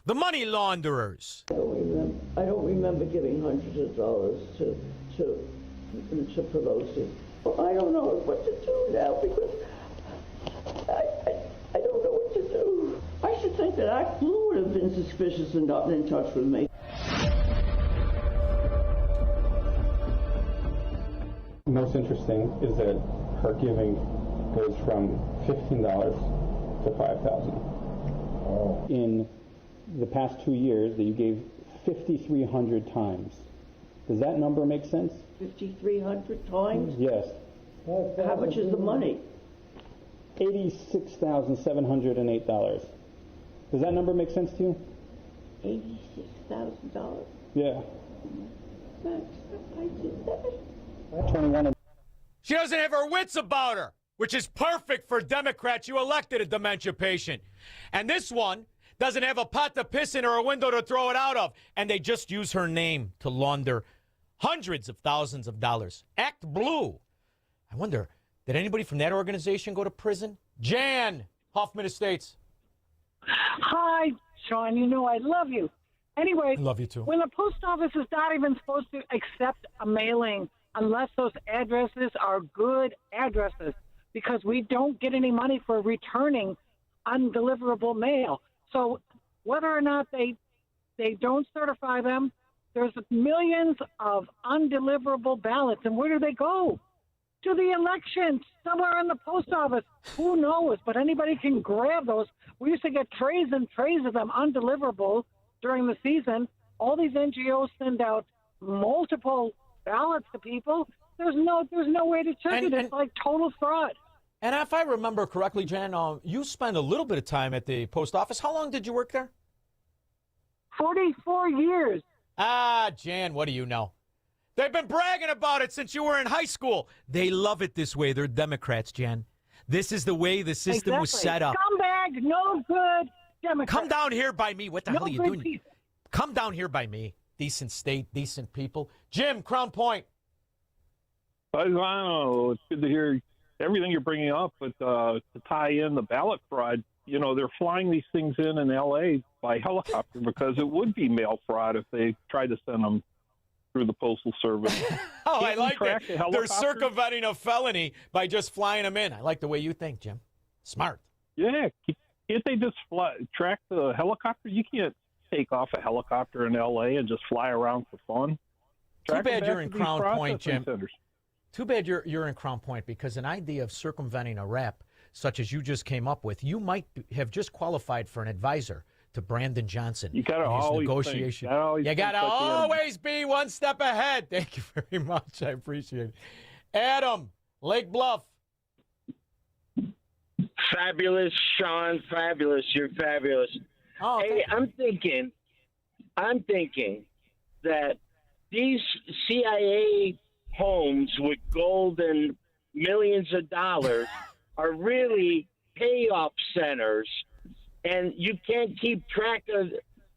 the money launderers. I don't remember giving hundreds of dollars to Pelosi. Well, I don't know what to do now because I don't know what to do. I should think that Blue would have been suspicious and gotten in touch with me. Most interesting is that her giving goes from $15 to $5,000. In the past 2 years, that you gave 5,300 times. Does that number make sense? 5,300 times? Yes. How much is the money? $86,708. Does that number make sense to you? $86,000. Yeah. I did that. 21. She doesn't have her wits about her, which is perfect for Democrats. You elected a dementia patient. And this one doesn't have a pot to piss in or a window to throw it out of. And they just use her name to launder hundreds of thousands of dollars. Act Blue. I wonder, did anybody from that organization go to prison? Jan, Hoffman Estates. Hi, Shaun. You know I love you. Anyway, I love you too. When the post office is not even supposed to accept a mailing unless those addresses are good addresses, because we don't get any money for returning undeliverable mail. So whether or not they don't certify them, there's millions of undeliverable ballots, and where do they go? to the election somewhere in the post office. Who knows? But anybody can grab those. We used to get trays and trays of them undeliverable during the season. All these NGOs send out multiple ballots to people. There's no way to check it. It's like total fraud. And if I remember correctly, Jan, you spent a little bit of time at the post office. How long did you work there? 44 years. Ah, Jan, what do you know? They've been bragging about it since you were in high school. They love it this way. They're Democrats, Jan. This is the way the system was set up. Scumbag, no good Democrats. Come down here by me. What the hell are you doing? People. Come down here by me. Decent state, decent people. Jim, Crown Point. I don't know. It's good to hear everything you're bringing up, but to tie in the ballot fraud, you know, they're flying these things in L.A. by helicopter because it would be mail fraud if they tried to send them through the Postal Service. Oh, I like track it. a helicopter? They're circumventing a felony by just flying them in. I like the way you think, Jim. Smart. Yeah. Can't they just track the helicopter? You can't take off a helicopter in L.A. and just fly around for fun. Too bad you're in Crown Point, Jim. Too bad you're in Crown Point, because an idea of circumventing a rep such as you just came up with, you might have just qualified for an advisor to Brandon Johnson. You got to always negotiation. Think. You got to always be one step ahead. Thank you very much. I appreciate it. Adam, Lake Bluff. Fabulous, Shaun. Fabulous. You're fabulous. Oh, hey, I'm thinking that these CIA homes with gold and millions of dollars are really payoff centers, and you can't keep track of.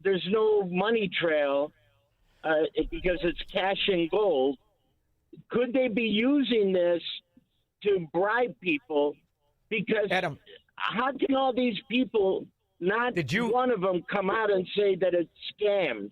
There's no money trail because it's cash and gold. Could they be using this to bribe people? Because Adam, how can all these people, not one of them, come out and say that it's scams?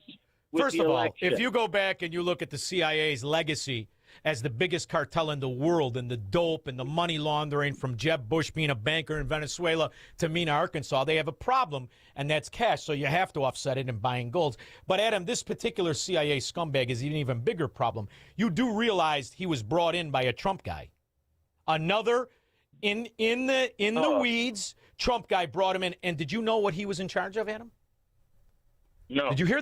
First of all, if you go back and you look at the CIA's legacy as the biggest cartel in the world, and the dope and the money laundering from Jeb Bush being a banker in Venezuela to Mena, Arkansas, they have a problem, and that's cash, so you have to offset it in buying golds. But, Adam, this particular CIA scumbag is an even bigger problem. You do realize he was brought in by a Trump guy. Another in the weeds Trump guy brought him in. And did you know what he was in charge of, Adam? No. Did you hear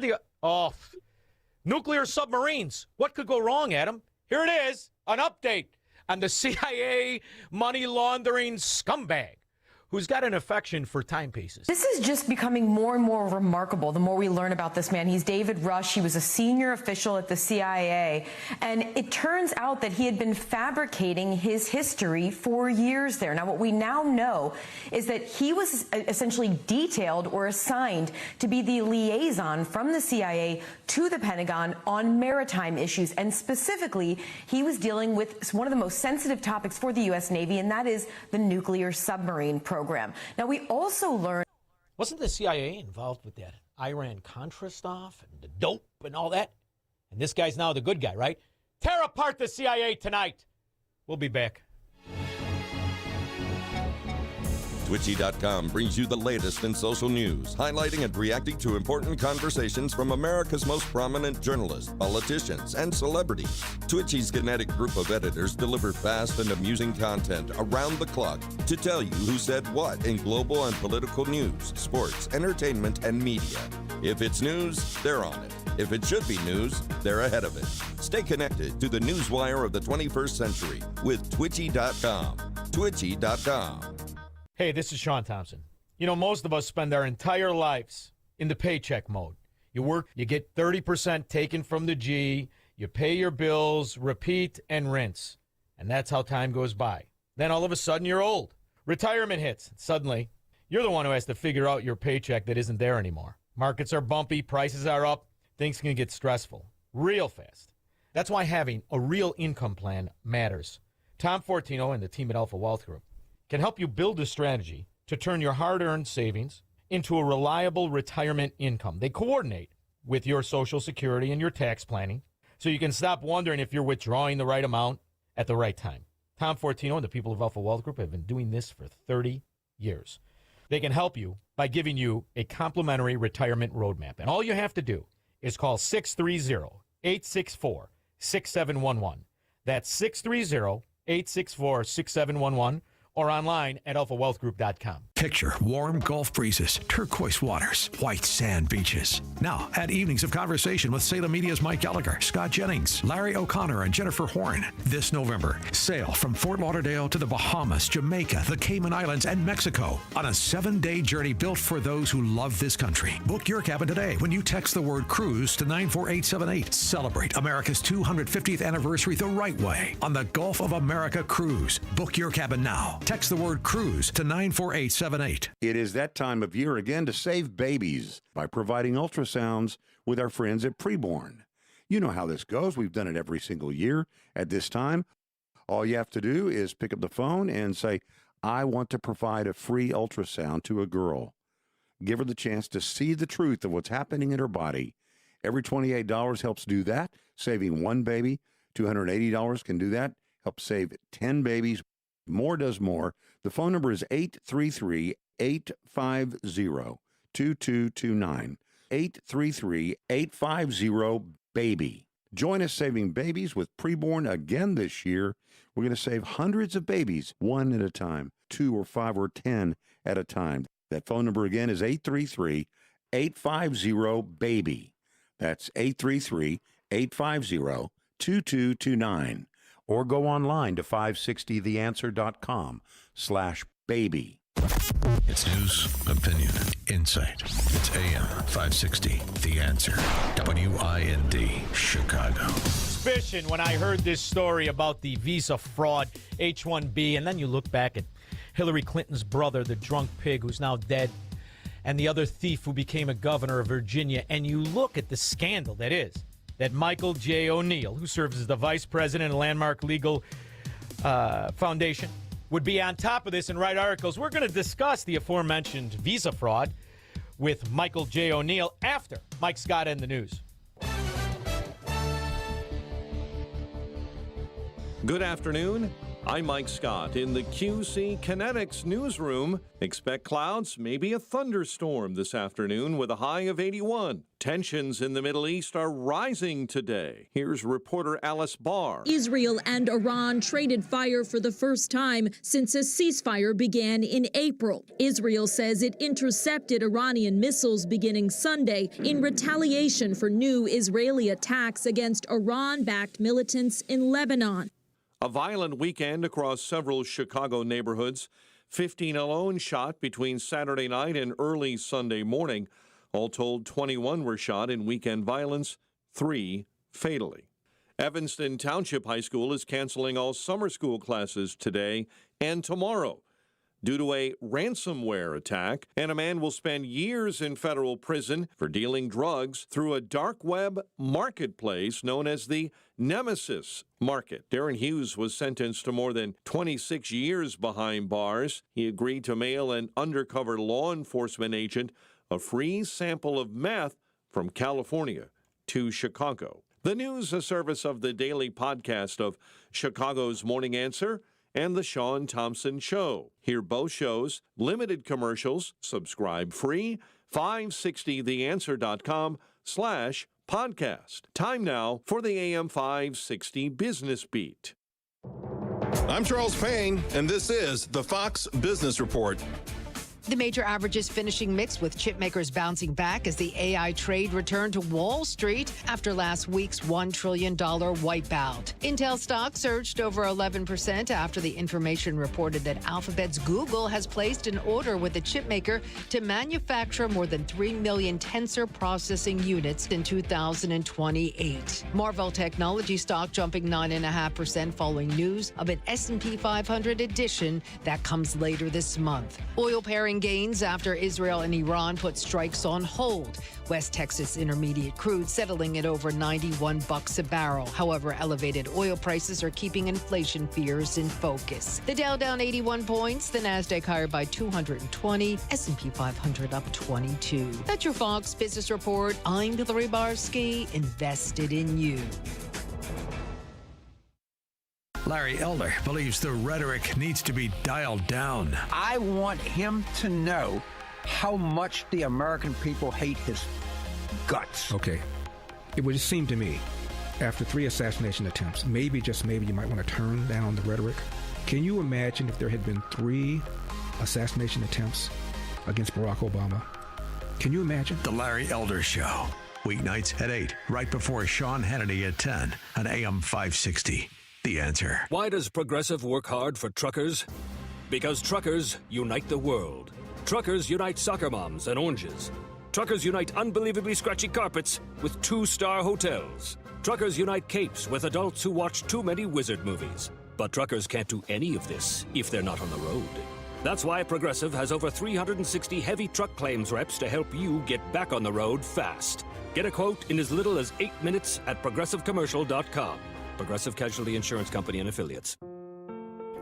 nuclear submarines? What could go wrong, Adam? Here it is, an update on the CIA money laundering scumbag who's got an affection for timepieces. This is just becoming more and more remarkable the more we learn about this man. He's David Rush. He was a senior official at the CIA, and it turns out that he had been fabricating his history for years there. Now, what we now know is that he was essentially detailed or assigned to be the liaison from the CIA to the Pentagon on maritime issues, and specifically, he was dealing with one of the most sensitive topics for the U.S. Navy, and that is the nuclear submarine program. Now, we also learned... Wasn't the CIA involved with that Iran-Contra stuff and the dope and all that? And this guy's now the good guy, right? Tear apart the CIA tonight. We'll be back. Twitchy.com brings you the latest in social news, highlighting and reacting to important conversations from America's most prominent journalists, politicians, and celebrities. Twitchy's kinetic group of editors deliver fast and amusing content around the clock to tell you who said what in global and political news, sports, entertainment, and media. If it's news, they're on it. If it should be news, they're ahead of it. Stay connected to the newswire of the 21st century with Twitchy.com. Twitchy.com. Hey, this is Shaun Thompson. You know, most of us spend our entire lives in the paycheck mode. You work, you get 30% taken from the G, you pay your bills, repeat, and rinse. And that's how time goes by. Then all of a sudden, you're old. Retirement hits. Suddenly, you're the one who has to figure out your paycheck that isn't there anymore. Markets are bumpy, prices are up, things can get stressful real fast. That's why having a real income plan matters. Tom Fortino and the team at Alpha Wealth Group can help you build a strategy to turn your hard-earned savings into a reliable retirement income. They coordinate with your Social Security and your tax planning so you can stop wondering if you're withdrawing the right amount at the right time. Tom Fortino and the people of Alpha Wealth Group have been doing this for 30 years. They can help you by giving you a complimentary retirement roadmap. And all you have to do is call 630-864-6711. That's 864-6711 or online at alphawealthgroup.com. Picture warm Gulf breezes, turquoise waters, white sand beaches. Now, add evenings of conversation with Salem Media's Mike Gallagher, Scott Jennings, Larry O'Connor, and Jennifer Horn. This November, sail from Fort Lauderdale to the Bahamas, Jamaica, the Cayman Islands, and Mexico on a 7-day journey built for those who love this country. Book your cabin today when you text the word cruise to 94878. Celebrate America's 250th anniversary the right way on the Gulf of America Cruise. Book your cabin now. Text the word cruise to 94878. It is that time of year again to save babies by providing ultrasounds with our friends at Preborn. You know how this goes. We've done it every single year at this time. All you have to do is pick up the phone and say, I want to provide a free ultrasound to a girl. Give her the chance to see the truth of what's happening in her body. Every $28 helps do that, saving one baby. $280 can do that, help save 10 babies. More does more. The phone number is 833-850-2229. 833-850-BABY. Join us saving babies with Preborn again this year. We're going to save hundreds of babies, one at a time, 2 or 5 or 10 at a time. That phone number again is 833-850-BABY. That's 833-850-2229. Or go online to 560theanswer.com/baby. It's news, opinion, insight. It's AM 560, The Answer. WIND, Chicago. Suspicion when I heard this story about the visa fraud, H-1B, and then you look back at Hillary Clinton's brother, the drunk pig who's now dead, and the other thief who became a governor of Virginia, and you look at the scandal that is that Michael J. O'Neill, who serves as the vice president of Landmark Legal Foundation, would be on top of this and write articles. We're going to discuss the aforementioned visa fraud with Michael J. O'Neill after Mike Scott and the news. Good afternoon. I'm Mike Scott in the QC Kinetics newsroom. Expect clouds, maybe a thunderstorm this afternoon with a high of 81. Tensions in the Middle East are rising today. Here's reporter Alice Barr. Israel and Iran traded fire for the first time since a ceasefire began in April. Israel says it intercepted Iranian missiles beginning Sunday in retaliation for new Israeli attacks against Iran-backed militants in Lebanon. A violent weekend across several Chicago neighborhoods. 15 alone shot between Saturday night and early Sunday morning. All told, 21 were shot in weekend violence, 3 fatally. Evanston Township High School is canceling all summer school classes today and tomorrow due to a ransomware attack, and a man will spend years in federal prison for dealing drugs through a dark web marketplace known as the Nemesis Market. Darren Hughes was sentenced to more than 26 years behind bars. He agreed to mail an undercover law enforcement agent a free sample of meth from California to Chicago. The news, a service of the daily podcast of Chicago's Morning Answer and the Shaun Thompson Show. Hear both shows, limited commercials, subscribe free, 560theanswer.com/podcast. Time now for the AM 560 Business Beat. I'm Charles Payne, and this is the Fox Business Report. The major averages finishing mixed with chip makers bouncing back as the AI trade returned to Wall Street after last week's $1 trillion wipeout. Intel stock surged over 11% after the information reported that Alphabet's Google has placed an order with the chip maker to manufacture more than 3 million tensor processing units in 2028. Marvell Technology stock jumping 9.5% following news of an S&P 500 addition that comes later this month. Oil pairing gains after Israel and Iran put strikes on hold. West Texas Intermediate crude settling at over $91 a barrel. However, elevated oil prices are keeping inflation fears in focus. The Dow down 81 points, the Nasdaq higher by 220, S&P 500 up 22. That's your Fox Business Report. I'm Hillary Barsky, invested in you. Larry Elder believes the rhetoric needs to be dialed down. I want him to know how much the American people hate his guts. Okay. It would seem to me after 3 assassination attempts, maybe, just maybe, you might want to turn down the rhetoric. Can you imagine if there had been 3 assassination attempts against Barack Obama? Can you imagine? The Larry Elder Show. Weeknights at 8, right before Sean Hannity at 10 on AM 560. The Answer. Why does Progressive work hard for truckers? Because truckers unite the world. Truckers unite soccer moms and oranges. Truckers unite unbelievably scratchy carpets with 2-star hotels. Truckers unite capes with adults who watch too many wizard movies. But truckers can't do any of this if they're not on the road. That's why Progressive has over 360 heavy truck claims reps to help you get back on the road fast. Get a quote in as little as 8 minutes at progressivecommercial.com. Progressive Casualty Insurance Company and Affiliates.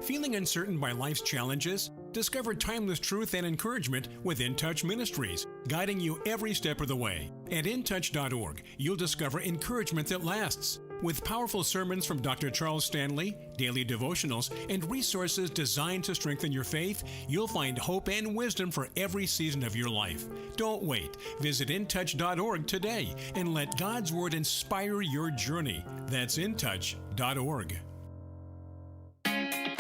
Feeling uncertain by life's challenges? Discover timeless truth and encouragement with In Touch Ministries, guiding you every step of the way. At intouch.org, you'll discover encouragement that lasts. With powerful sermons from Dr. Charles Stanley, daily devotionals, and resources designed to strengthen your faith, you'll find hope and wisdom for every season of your life. Don't wait. Visit intouch.org today and let God's Word inspire your journey. That's intouch.org.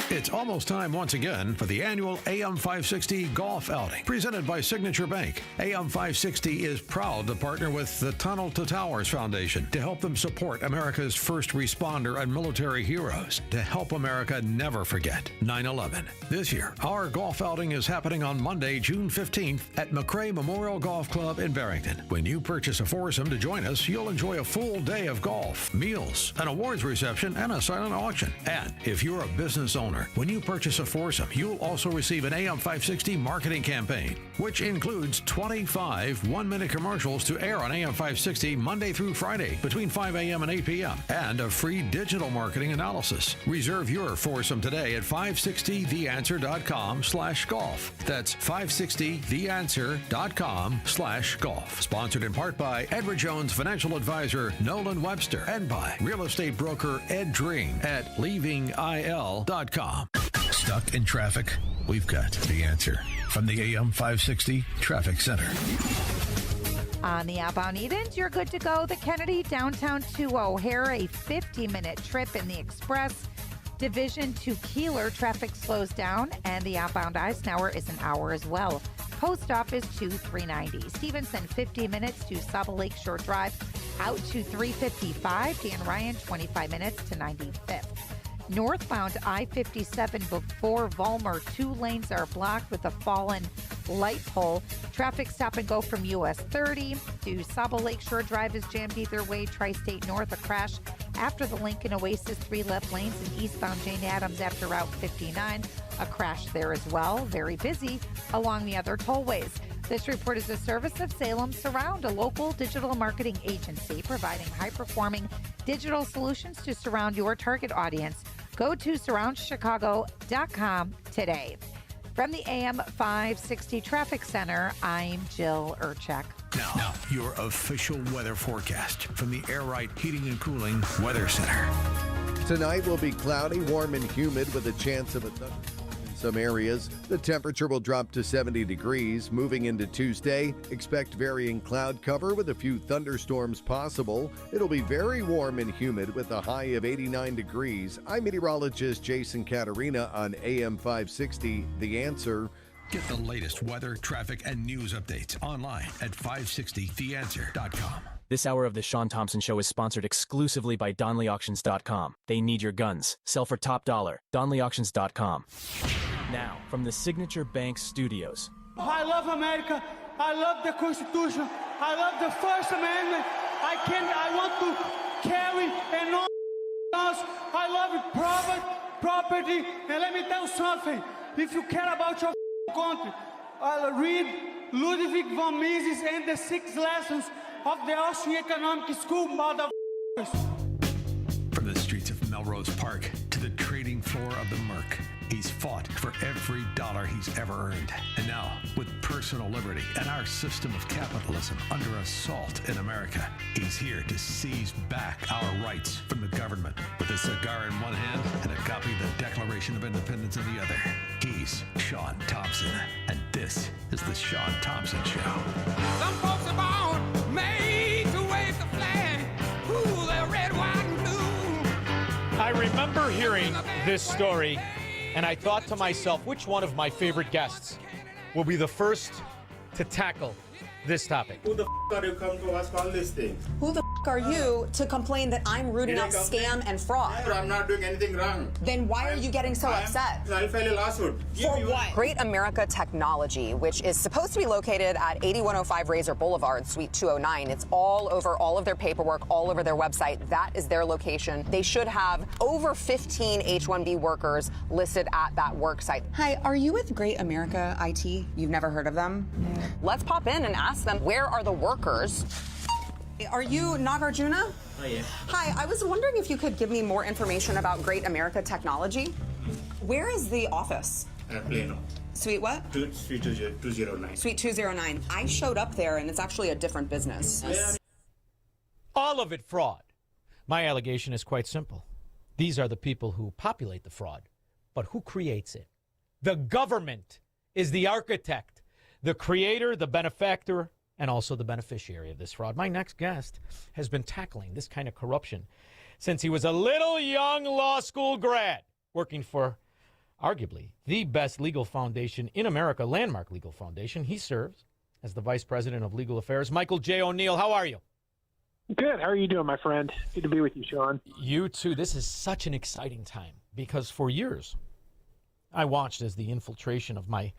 It's almost time once again for the annual AM 560 Golf Outing, presented by Signature Bank. AM 560 is proud to partner with the Tunnel to Towers Foundation to help them support America's first responder and military heroes, to help America never forget 9/11. This year, our golf outing is happening on Monday, June 15th at McRae Memorial Golf Club in Barrington. When you purchase a foursome to join us, you'll enjoy a full day of golf, meals, an awards reception, and a silent auction. And if you're a business owner, when you purchase a foursome, you'll also receive an AM 560 marketing campaign, which includes 25 one-minute commercials to air on AM 560 Monday through Friday between 5 a.m. and 8 p.m. and a free digital marketing analysis. Reserve your foursome today at 560theanswer.com/golf. That's 560theanswer.com/golf. Sponsored in part by Edward Jones Financial Advisor Nolan Webster and by real estate broker Ed Dring at leavingil.com. Stuck in traffic? We've got the answer from the AM 560 Traffic Center. On the outbound Edens, you're good to go. The Kennedy downtown to O'Hare, a 50-minute trip in the express. Division to Keeler, traffic slows down, and the outbound Eisenhower is an hour as well. Post office to 390. Stevenson, 50 minutes to Saba Lakeshore Drive, out to 355. Dan Ryan, 25 minutes to 95th. Northbound I-57 before Vollmer, 2 lanes are blocked with a fallen light pole. Traffic stop and go from US 30 to Saba Lakeshore Drive is jammed either way. Tri-State North, a crash after the Lincoln Oasis, 3 left lanes, and eastbound Jane Addams after Route 59. A crash there as well. Very busy along the other tollways. This report is a service of Salem Surround, a local digital marketing agency providing high-performing digital solutions to surround your target audience. Go to surroundchicago.com today. From the AM 560 Traffic Center, I'm Jill Urchek. Now, your official weather forecast from the Air Right Heating and Cooling Weather Center. Tonight will be cloudy, warm and humid with a chance of a thunderstorm in some areas. The temperature will drop to 70 degrees. Moving into Tuesday, expect varying cloud cover with a few thunderstorms possible. It'll be very warm and humid with a high of 89 degrees. I'm meteorologist Jason Caterina on AM 560, The Answer. Get the latest weather, traffic, and news updates online at 560theanswer.com. This hour of the Shaun Thompson Show is sponsored exclusively by DonleyAuctions.com. They need your guns. Sell for top dollar. DonleyAuctions.com. Now, from the Signature Bank Studios. I love America. I love the Constitution. I love the First Amendment. I want to carry and all laws. I love property. And let me tell you something. If you care about your country, read Ludwig von Mises and the 6 lessons of the Austrian Economic School, motherfuckers. From the streets of Melrose Park to the trading floor of the Merc, he's fought for every dollar he's ever earned. And now, with personal liberty and our system of capitalism under assault in America, he's here to seize back our rights from the government. With a cigar in one hand and a copy of the Declaration of Independence in the other, he's Shaun Thompson. And this is the Shaun Thompson Show. Some folks are born made to wave the flag. Ooh, they're red, white, I remember hearing this story, and I thought to myself, which one of my favorite guests will be the first to tackle this topic? Who the are you come to ask all these things? Who the are you to complain that I'm rooting out scam and fraud? I'm not doing anything wrong. Then why are you getting so upset? I'll file a lawsuit. For what? Great America Technology, which is supposed to be located at 8105 Razor Boulevard, Suite 209. It's all over all of their paperwork, all over their website. That is their location. They should have over 15 H-1B workers listed at that work site. Hi, are you with Great America IT? You've never heard of them? No. Let's pop in and ask them, where are the workers? Are you Nagarjuna? Oh, yeah. Hi, I was wondering if you could give me more information about Great America Technology. Where is the office? Plano. Suite what? Suite 209. Suite 209. I showed up there, and it's actually a different business. Yeah. All of it fraud. My allegation is quite simple. These are the people who populate the fraud. But who creates it? The government is the architect, the creator, the benefactor, and also the beneficiary of this fraud. My next guest has been tackling this kind of corruption since he was a little young law school grad, working for arguably the best legal foundation in America, Landmark Legal Foundation. He serves as the Vice President of Legal Affairs. Michael J. O'Neill, how are you? Good. How are you doing, my friend? Good to be with you, Shaun. You too. This is such an exciting time because for years I watched as the infiltration of my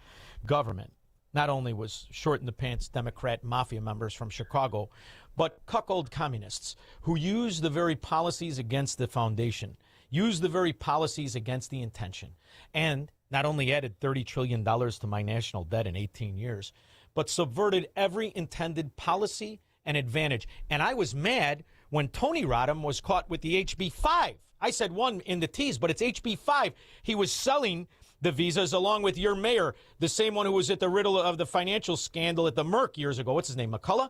government not only was short-in-the-pants Democrat mafia members from Chicago, but cuckold communists who used the very policies against the foundation, used the very policies against the intention, and not only added $30 trillion to my national debt in 18 years, but subverted every intended policy and advantage. And I was mad when Tony Rodham was caught with the HB5. I said one in the tease, but it's HB5. He was selling the visas along with your mayor, the same one who was at the riddle of the financial scandal at the Merck years ago. What's his name, McCullough?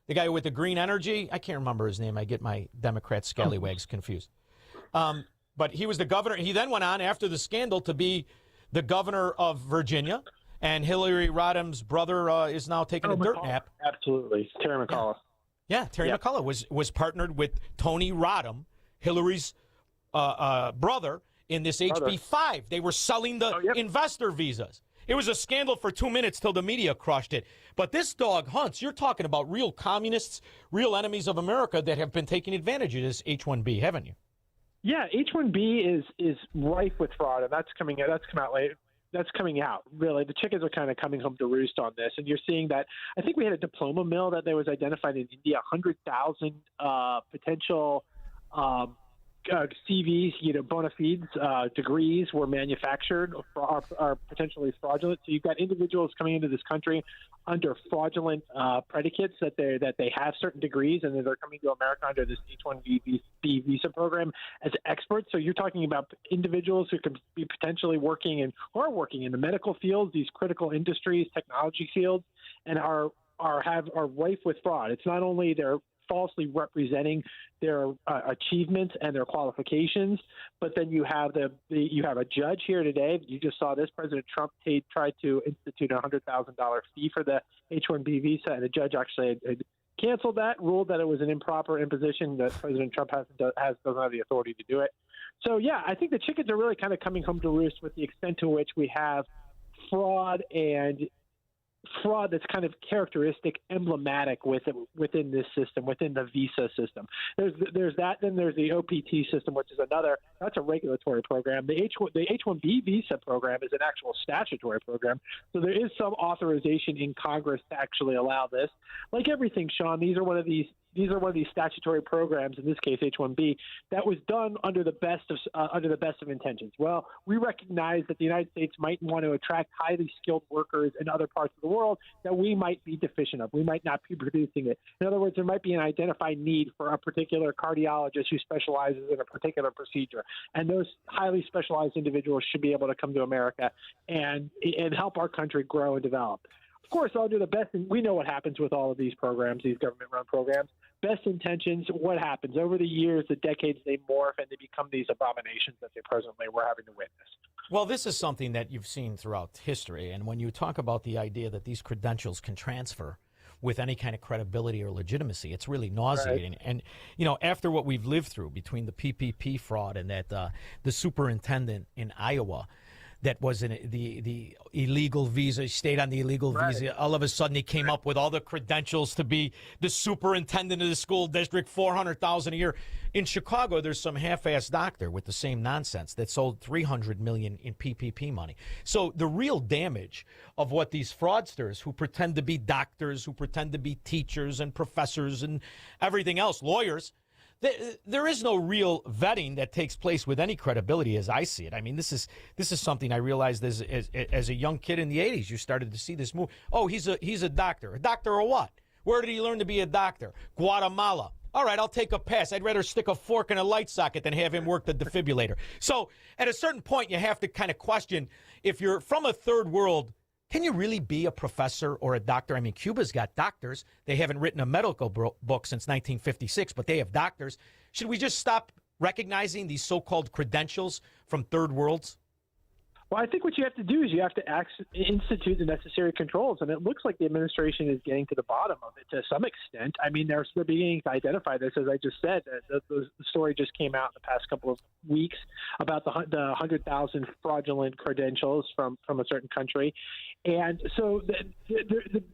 The guy with the green energy? I can't remember his name. I get my Democrat scallywags confused. But he was the governor. He then went on after the scandal to be the governor of Virginia. And Hillary Rodham's brother is now taking a dirt nap. Absolutely. Terry McCullough. Yeah, Terry McCullough was partnered with Tony Rodham, Hillary's brother, in this HB5. They were selling the investor visas. It was a scandal for 2 minutes till the media crushed it. But this dog hunts. You're talking about real communists, real enemies of America that have been taking advantage of this H-1B, haven't you? Yeah, H-1B is rife with fraud, and that's coming out. That's come out late. That's coming out, really. The chickens are kind of coming home to roost on this. And you're seeing that. I think we had a diploma mill that was identified in India, 100,000 potential CVs, bona fides, degrees were manufactured are potentially fraudulent. So you've got individuals coming into this country under fraudulent predicates that they have certain degrees, and then they're coming to America under this H-1B visa program as experts. So you're talking about individuals who could be potentially working in the medical fields, these critical industries, technology fields, and are rife with fraud. It's not only they're falsely representing their achievements and their qualifications, but then you have you have a judge here today. You just saw this. President Trump tried to institute a $100,000 fee for the H-1B visa, and the judge actually had canceled that, ruled that it was an improper imposition, that President Trump doesn't have the authority to do it. So yeah, I think the chickens are really kind of coming home to roost with the extent to which we have fraud that's kind of characteristic, emblematic within this system, within the visa system. There's that. Then there's the OPT system, which is that's a regulatory program. The H-1B visa program is an actual statutory program. So there is some authorization in Congress to actually allow this. Like everything, Shaun, these are one of these statutory programs, in this case H-1B, that was done under the best of intentions. Well, we recognize that the United States might want to attract highly skilled workers in other parts of the world that we might be deficient of. We might not be producing it. In other words, there might be an identified need for a particular cardiologist who specializes in a particular procedure, and those highly specialized individuals should be able to come to America and help our country grow and develop. Of course, I'll do the best. And we know what happens with all of these programs, these government-run programs. Best intentions, what happens? Over the years, the decades, they morph and they become these abominations that they presently we're having to witness. Well, this is something that you've seen throughout history. And when you talk about the idea that these credentials can transfer, with any kind of credibility or legitimacy. It's really nauseating. Right. And, you know, after what we've lived through between the PPP fraud and that the superintendent in Iowa that was the illegal visa, he stayed on the illegal visa. All of a sudden, he came up with all the credentials to be the superintendent of the school district, $400,000 a year. In Chicago, there's some half-assed doctor with the same nonsense that sold $300 million in PPP money. So the real damage of what these fraudsters who pretend to be doctors, who pretend to be teachers and professors and everything else, lawyers, there is no real vetting that takes place with any credibility as I see it. I mean, this is something I realized as a young kid in the 80s. You started to see this move. Oh, he's a doctor. A doctor or what? Where did he learn to be a doctor? Guatemala. All right, I'll take a pass. I'd rather stick a fork in a light socket than have him work the defibrillator. So at a certain point, you have to kind of question, if you're from a third world, can you really be a professor or a doctor? I mean, Cuba's got doctors. They haven't written a medical book since 1956, but they have doctors. Should we just stop recognizing these so-called credentials from third worlds? Well, I think what you have to do is you have to institute the necessary controls, and it looks like the administration is getting to the bottom of it to some extent. I mean, they're beginning to identify this, as I just said. The story just came out in the past couple of weeks about the 100,000 fraudulent credentials from a certain country. And so,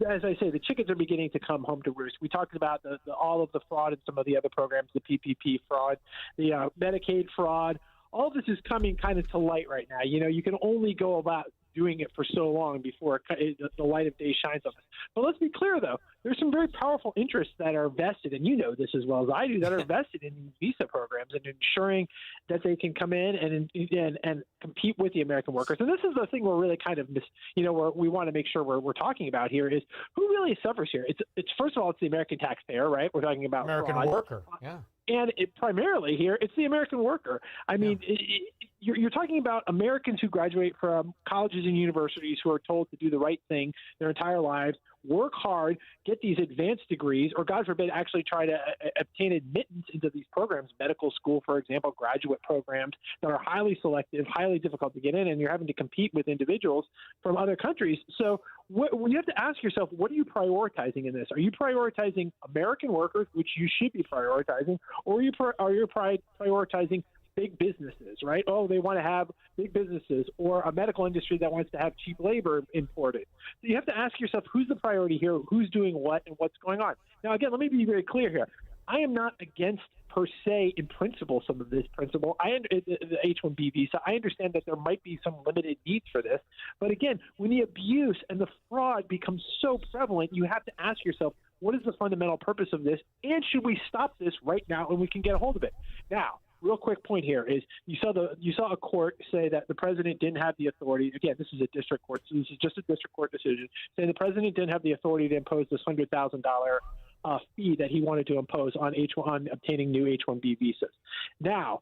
as I say, the chickens are beginning to come home to roost. We talked about all of the fraud in some of the other programs, the PPP fraud, the Medicaid fraud. All of this is coming kind of to light right now. You know, you can only go about doing it for so long before the light of day shines on this. But let's be clear, though. There's some very powerful interests that are vested, and you know this as well as I do, that are vested in these visa programs and ensuring that they can come in and compete with the American workers. And this is the thing we're really kind of we want to make sure we're talking about here is who really suffers here. It's first of all, it's the American taxpayer, right? We're talking about American fraud. worker, yeah. And primarily here, it's the American worker. I mean, you're talking about Americans who graduate from colleges and universities who are told to do the right thing their entire lives, work hard, get these advanced degrees, or God forbid, actually try to obtain admittance into these programs, medical school, for example, graduate programs that are highly selective, highly difficult to get in, and you're having to compete with individuals from other countries. So you have to ask yourself, what are you prioritizing in this? Are you prioritizing American workers, which you should be prioritizing, or are you prioritizing big businesses, right? Oh, they want to have big businesses, or a medical industry that wants to have cheap labor imported. So you have to ask yourself, who's the priority here, who's doing what, and what's going on. Now, again, let me be very clear here. I am not against, per se, in principle, some of this principle. The H-1B visa, I understand that there might be some limited needs for this. But again, when the abuse and the fraud becomes so prevalent, you have to ask yourself, what is the fundamental purpose of this? And should we stop this right now and we can get a hold of it? Now, real quick point here is you saw a court say that the president didn't have the authority. Again, this is a district court, so this is just a district court decision, saying the president didn't have the authority to impose this $100,000 fee that he wanted to impose on obtaining new H-1B visas. Now,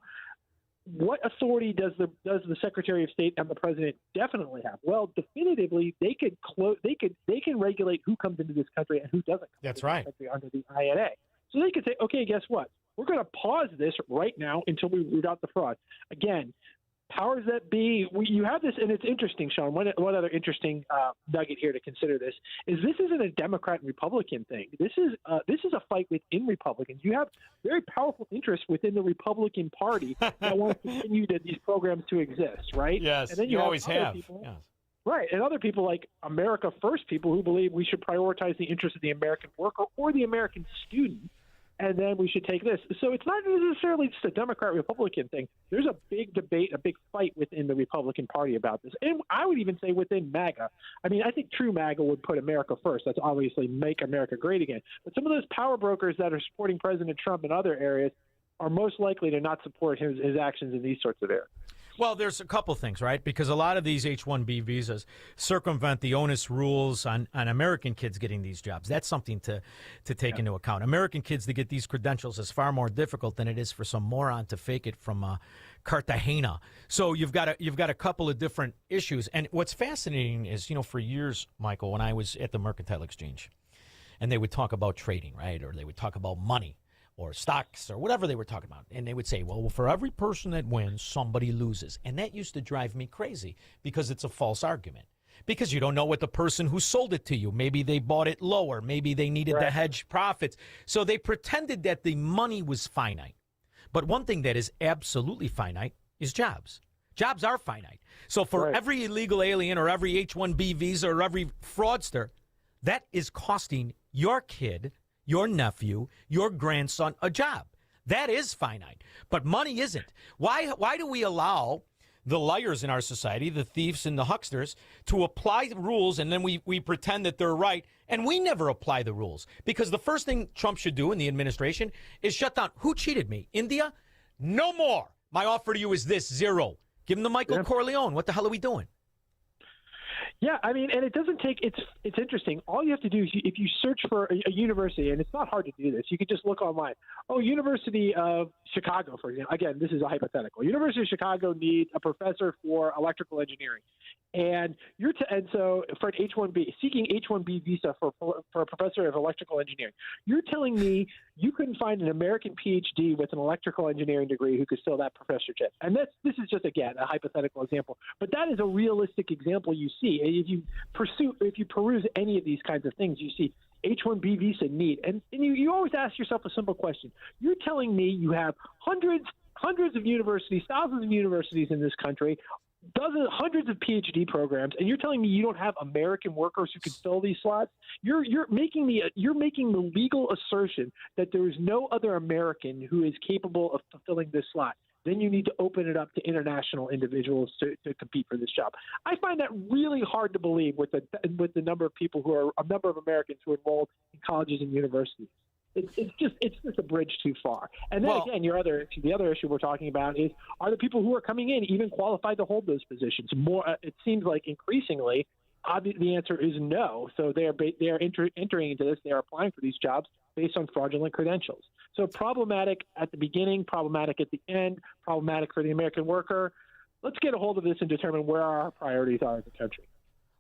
what authority does the Secretary of State and the president definitely have? Well, definitively, they can regulate who comes into this country and who doesn't come That's into right. this country under the INA. So they could say, okay, guess what? We're going to pause this right now until we root out the fraud. Again, powers that be, you have this, and it's interesting, Shaun. One other interesting nugget here to consider this isn't a Democrat and Republican thing. This is a fight within Republicans. You have very powerful interests within the Republican Party that want to continue these programs to exist, right? Yes, and then you have always other have. people, Yes. Right, and other people like America First people who believe we should prioritize the interests of the American worker or the American student, and then we should take this. So it's not necessarily just a Democrat-Republican thing. There's a big debate, a big fight within the Republican Party about this. And I would even say within MAGA. I mean, I think true MAGA would put America first. That's obviously make America great again. But some of those power brokers that are supporting President Trump in other areas are most likely to not support his actions in these sorts of areas. Well, there's a couple things, right? Because a lot of these H-1B visas circumvent the onus rules on American kids getting these jobs. That's something to take into account. American kids to get these credentials is far more difficult than it is for some moron to fake it from Cartagena. So you've got a couple of different issues. And what's fascinating is, for years, Michael, when I was at the Mercantile Exchange, and they would talk about trading, right? Or they would talk about money, or stocks, or whatever they were talking about. And they would say, well, for every person that wins, somebody loses. And that used to drive me crazy because it's a false argument. because you don't know what the person who sold it to you, maybe they bought it lower, maybe they needed to hedge profits. So they pretended that the money was finite. But one thing that is absolutely finite is jobs. Jobs are finite. So for every illegal alien or every H-1B visa or every fraudster, that is costing your kid, your nephew, your grandson a job. That is finite. But money isn't. Why do we allow the liars in our society, the thieves and the hucksters, to apply the rules, and then we pretend that they're right, and we never apply the rules? Because the first thing Trump should do in the administration is shut down. Who cheated me? India? No more. My offer to you is this, 0. Give him the Michael Corleone. What the hell are we doing? Yeah, I mean, and it doesn't take. It's interesting. All you have to do is if you search for a university, and it's not hard to do this. You could just look online. Oh, University of Chicago, for example. Again, this is a hypothetical. University of Chicago needs a professor for electrical engineering, and and so for an H-1B, seeking H-1B visa for a professor of electrical engineering. You're telling me you couldn't find an American PhD with an electrical engineering degree who could fill that professorship? And this is just, again, a hypothetical example, but that is a realistic example you see. If you peruse any of these kinds of things, you see H-1B visa need. And you always ask yourself a simple question. You're telling me you have hundreds of universities, thousands of universities in this country, hundreds of PhD programs, and you're telling me you don't have American workers who can fill these slots? You're making the legal assertion that there is no other American who is capable of fulfilling this slot. Then you need to open it up to international individuals to compete for this job. I find that really hard to believe with the number of people a number of Americans who are enrolled in colleges and universities. It's just a bridge too far. And then again, the other issue we're talking about is, are the people who are coming in even qualified to hold those positions? It seems like increasingly, the answer is no. So they are entering into this. They are applying for these jobs based on fraudulent credentials. So problematic at the beginning, problematic at the end, problematic for the American worker. Let's get a hold of this and determine where our priorities are as a country.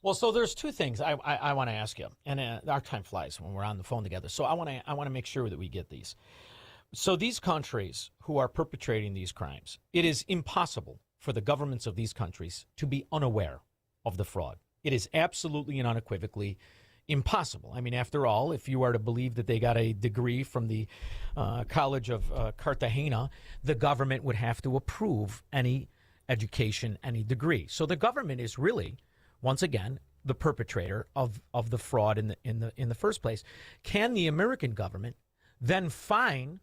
Well, so there's two things I want to ask you, and our time flies when we're on the phone together. So I want to make sure that we get these. So these countries who are perpetrating these crimes, it is impossible for the governments of these countries to be unaware of the fraud. It is absolutely and unequivocally impossible. I mean, after all, if you are to believe that they got a degree from the College of Cartagena, the government would have to approve any education, any degree. So the government is really, once again, the perpetrator of the fraud in the first place. Can the American government then fine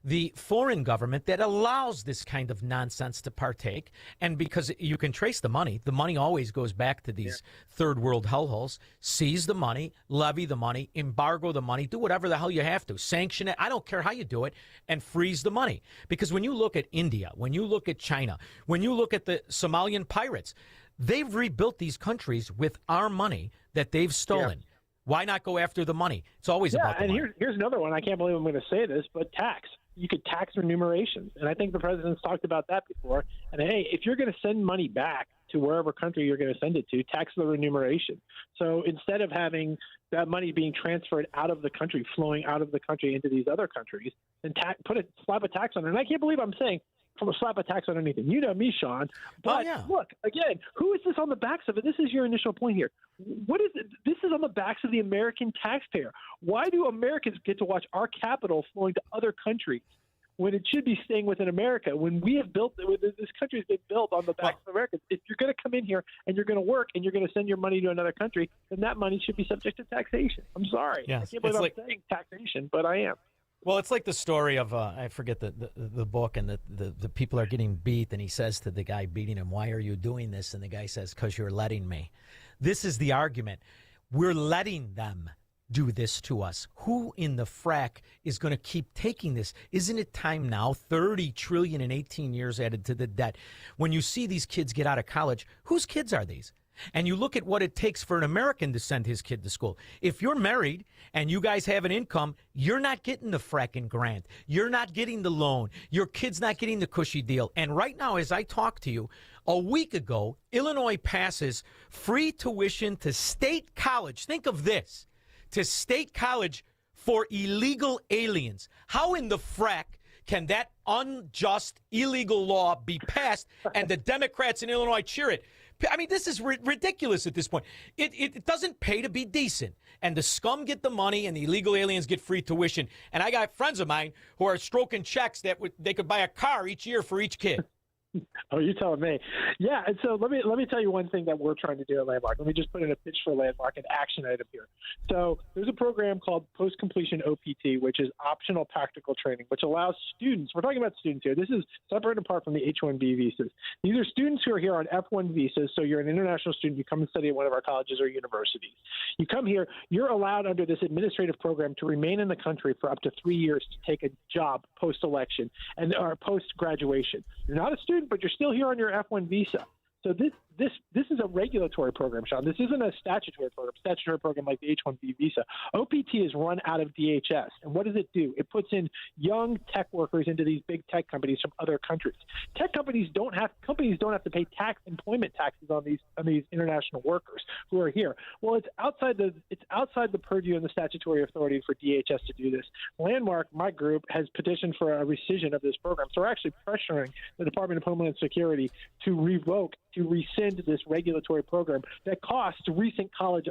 the foreign government that allows this kind of nonsense to partake? And because you can trace the money always goes back to these third world hellholes. Seize the money, levy the money, embargo the money, do whatever the hell you have to, sanction it. I don't care how you do it, and freeze the money. Because when you look at India, when you look at China, when you look at the Somalian pirates, they've rebuilt these countries with our money that they've stolen. Yeah. Why not go after the money? It's always about the money. And here's another one. I can't believe I'm going to say this, but tax. You could tax remunerations. And I think the president's talked about that before. And, hey, if you're going to send money back to wherever country you're going to send it to, tax the remuneration. So instead of having that money being transferred out of the country, flowing out of the country into these other countries, then slap a tax on it. And I can't believe I'm saying slap a tax on anything. You know me, Shaun. But look, again, who is this on the backs of it? This is your initial point here. What is it? This is on the backs of the American taxpayer. Why do Americans get to watch our capital flowing to other countries when it should be staying within America? When we have this country has been built on the backs of Americans. If you're going to come in here and you're going to work and you're going to send your money to another country, then that money should be subject to taxation. I'm sorry. Yes. I can't believe I'm saying taxation, but I am. Well, it's like the story of, I forget the book, and the people are getting beat, and he says to the guy beating him, "Why are you doing this?" And the guy says, "'Cause you're letting me." This is the argument. We're letting them do this to us. Who in the frack is going to keep taking this? Isn't it time now? $30 trillion in 18 years added to the debt. When you see these kids get out of college, whose kids are these? And you look at what it takes for an American to send his kid to school. If you're married and you guys have an income, you're not getting the fracking grant. You're not getting the loan. Your kid's not getting the cushy deal. And right now, as I talk to you, a week ago, Illinois passes free tuition to state college. Think of this, to state college for illegal aliens. How in the frack can that unjust, illegal law be passed and the Democrats in Illinois cheer it? I mean, this is ridiculous at this point. It doesn't pay to be decent. And the scum get the money and the illegal aliens get free tuition. And I got friends of mine who are stroking checks that they could buy a car each year for each kid. Oh, you're telling me. Yeah, and so let me tell you one thing that we're trying to do at Landmark. Let me just put in a pitch for Landmark, an action item here. So there's a program called Post-Completion OPT, which is optional practical training, which allows students, we're talking about students here, this is separate and apart from the H-1B visas. These are students who are here on F-1 visas, so you're an international student, you come and study at one of our colleges or universities. You come here, you're allowed under this administrative program to remain in the country for up to 3 years to take a job post-election or post-graduation. You're not a student, but you're still here on your F-1 visa. So this is a regulatory program, Shaun. This isn't a statutory program like the H-1B visa. OPT is run out of DHS. And what does it do? It puts in young tech workers into these big tech companies from other countries. Tech companies don't have to pay employment taxes on these international workers who are here. Well, it's outside the purview and the statutory authority for DHS to do this. Landmark, my group, has petitioned for a rescission of this program. So we're actually pressuring the Department of Homeland Security to rescind this regulatory program that costs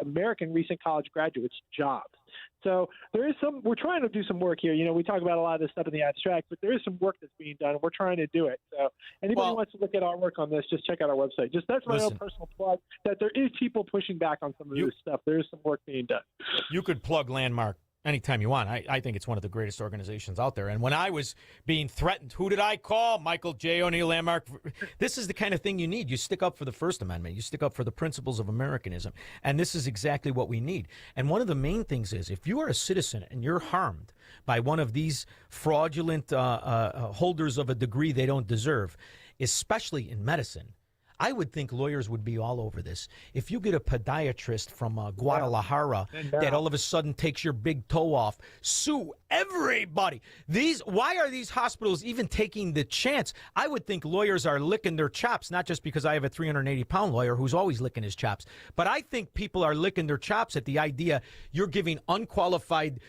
American recent college graduates jobs. So we're trying to do some work here. You know, we talk about a lot of this stuff in the abstract, but there is some work that's being done, and we're trying to do it. So anybody who wants to look at our work on this, just check out our website. That's my own personal plug, that there is people pushing back on some of this stuff. There is some work being done. You could plug Landmark anytime you want. I think it's one of the greatest organizations out there. And when I was being threatened, who did I call? Michael J. O'Neill, Landmark. This is the kind of thing you need. You stick up for the First Amendment. You stick up for the principles of Americanism. And this is exactly what we need. And one of the main things is, if you are a citizen and you're harmed by one of these fraudulent holders of a degree they don't deserve, especially in medicine, I would think lawyers would be all over this. If you get a podiatrist from Guadalajara that all of a sudden takes your big toe off, sue everybody. Why are these hospitals even taking the chance? I would think lawyers are licking their chops, not just because I have a 380-pound lawyer who's always licking his chops, but I think people are licking their chops at the idea you're giving unqualified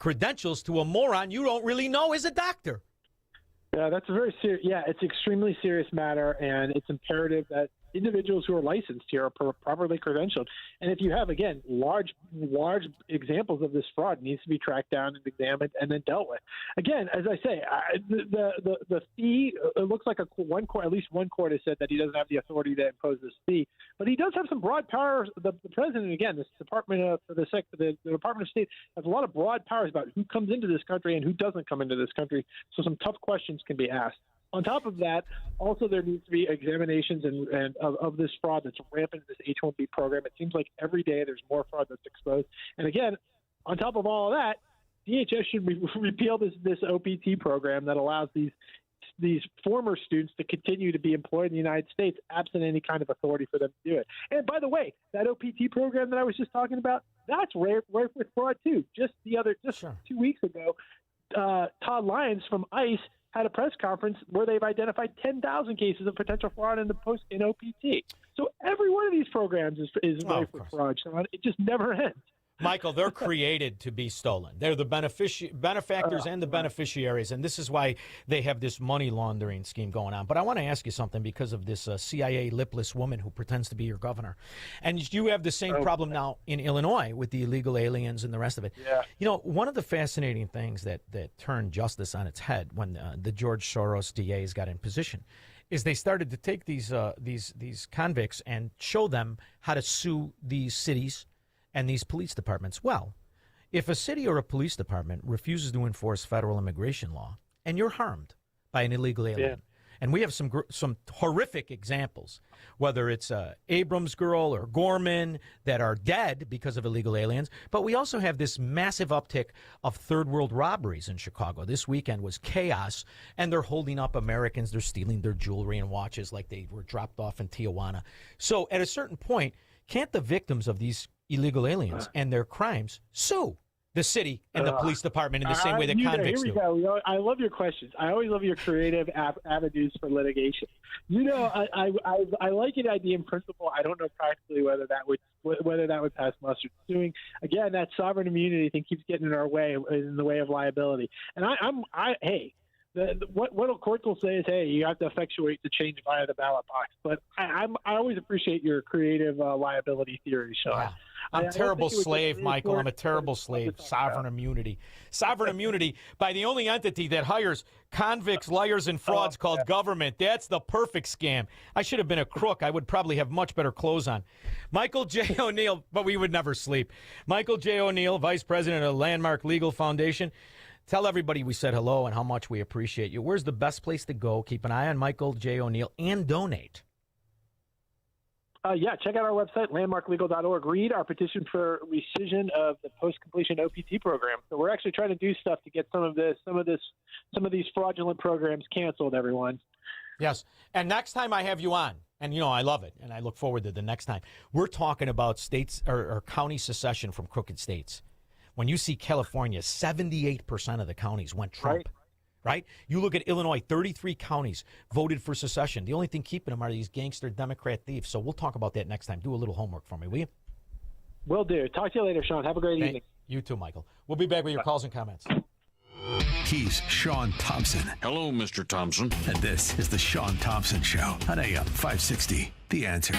credentials to a moron you don't really know is a doctor. Yeah, that's a very serious. Yeah, it's an extremely serious matter, and it's imperative that individuals who are licensed here are properly credentialed. And if you have, again, large examples of this fraud, it needs to be tracked down and examined and then dealt with. Again, as I say, the fee, it looks like at least one court has said that he doesn't have the authority to impose this fee, but he does have some broad powers. The president, again, this Department of the Department of State has a lot of broad powers about who comes into this country and who doesn't come into this country. So some tough questions can be asked. On top of that, also there needs to be examinations and of this fraud that's rampant in this H-1B program. It seems like every day there's more fraud that's exposed. And again, on top of all of that, DHS should repeal this OPT program that allows these former students to continue to be employed in the United States absent any kind of authority for them to do it. And by the way, that OPT program that I was just talking about, that's rife with fraud too. Just 2 weeks ago, Todd Lyons from ICE had a press conference where they've identified 10,000 cases of potential fraud in OPT. So every one of these programs is rife with fraud, Shaun. It just never ends. Michael, they're created to be stolen. They're the benefactors and the beneficiaries, and this is why they have this money laundering scheme going on. But I want to ask you something because of this CIA lipless woman who pretends to be your governor. And you have the same problem now in Illinois with the illegal aliens and the rest of it. Yeah. You know, one of the fascinating things that turned justice on its head when the George Soros DAs got in position is they started to take these convicts and show them how to sue these cities and these police departments. Well, if a city or a police department refuses to enforce federal immigration law and you're harmed by an illegal alien, and we have some horrific examples, whether it's Abrams girl or Gorman that are dead because of illegal aliens, but we also have this massive uptick of third world robberies in Chicago. This weekend was chaos, and they're holding up Americans. They're stealing their jewelry and watches like they were dropped off in Tijuana. So at a certain point, can't the victims of these illegal aliens and their crimes sue the city and the police department in the same way that convicts do? Here we go. I love your questions. I always love your creative avenues for litigation. You know, I like an idea in principle. I don't know practically whether that would pass muster. Suing again, that sovereign immunity thing keeps getting in our way, in the way of liability. And hey, What courts will say is, hey, you have to effectuate the change via the ballot box. But I always appreciate your creative liability theory, Shaun. Yeah. I'm a terrible slave, Michael. I'm a terrible slave. Sovereign immunity. Sovereign immunity by the only entity that hires convicts, liars, and frauds called government. That's the perfect scam. I should have been a crook. I would probably have much better clothes on. Michael J. O'Neill, but we would never sleep. Michael J. O'Neill, Vice President of Landmark Legal Foundation. Tell everybody we said hello and how much we appreciate you. Where's the best place to go? Keep an eye on Michael J. O'Neill and donate. Check out our website, landmarklegal.org. Read our petition for rescission of the post-completion OPT program. So we're actually trying to do stuff to get some of these fraudulent programs canceled, everyone. Yes. And next time I have you on, and I love it, and I look forward to the next time, we're talking about states or county secession from crooked states. When you see California, 78% of the counties went Trump, right? You look at Illinois, 33 counties voted for secession. The only thing keeping them are these gangster Democrat thieves. So we'll talk about that next time. Do a little homework for me, will you? Will do. Talk to you later, Shaun. Have a great evening. You too, Michael. We'll be back with your calls and comments. He's Shaun Thompson. Hello, Mr. Thompson. And this is the Shaun Thompson Show on AM 560, The Answer.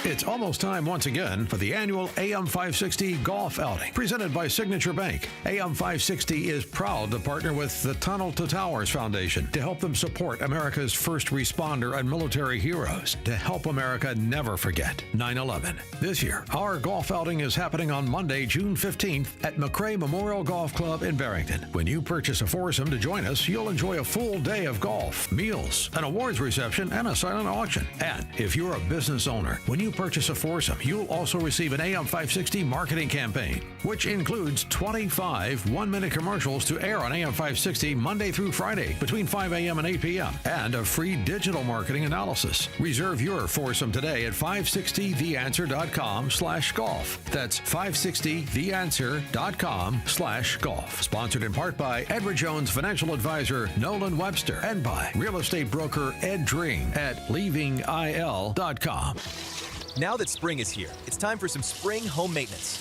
It's almost time once again for the annual AM 560 Golf Outing, presented by Signature Bank. AM 560 is proud to partner with the Tunnel to Towers Foundation to help them support America's first responder and military heroes, to help America never forget 9/11. This year, our golf outing is happening on Monday, June 15th at McRae Memorial Golf Club in Barrington. When you purchase a foursome to join us, you'll enjoy a full day of golf, meals, an awards reception, and a silent auction. And if you're a business owner, when you purchase a foursome, you'll also receive an AM 560 marketing campaign, which includes 25 one-minute commercials to air on AM 560 Monday through Friday between 5 a.m. and 8 p.m. and a free digital marketing analysis. Reserve your foursome today at 560theanswer.com/golf. That's 560theanswer.com/golf. Sponsored in part by Edward Jones Financial Advisor Nolan Webster and by real estate broker Ed Dring at leavingil.com. Now that spring is here, it's time for some spring home maintenance.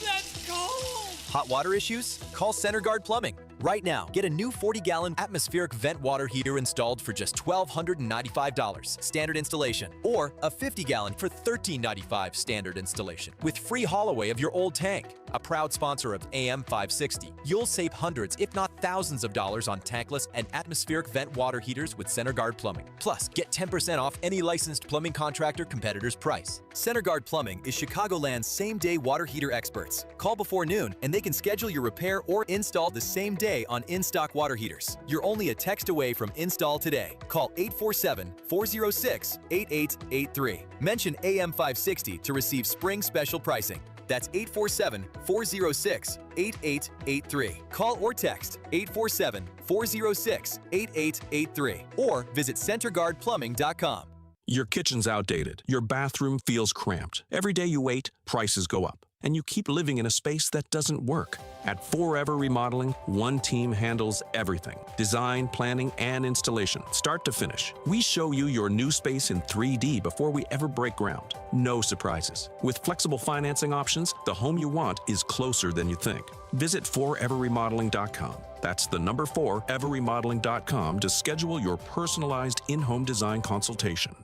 That's cold! Hot water issues? Call CenterGuard Plumbing. Right now, get a new 40-gallon atmospheric vent water heater installed for just $1,295 standard installation, or a 50-gallon for $1,395 standard installation, with free haul away of your old tank. A proud sponsor of AM 560, you'll save hundreds, if not thousands of dollars on tankless and atmospheric vent water heaters with CenterGuard Plumbing. Plus, get 10% off any licensed plumbing contractor competitor's price. CenterGuard Plumbing is Chicagoland's same-day water heater experts. Call before noon, and they can schedule your repair or install the same day on in-stock water heaters. You're only a text away from install today. Call 847-406-8883. Mention AM 560 to receive spring special pricing. That's 847-406-8883. Call or text 847-406-8883 or visit centerguardplumbing.com. Your kitchen's outdated. Your bathroom feels cramped. Every day you wait, prices go up. And you keep living in a space that doesn't work. At Forever Remodeling, one team handles everything. Design, planning, and installation, start to finish. We show you your new space in 3D before we ever break ground. No surprises. With flexible financing options, the home you want is closer than you think. Visit foreverremodeling.com. That's the number 4, everremodeling.com to schedule your personalized in-home design consultation.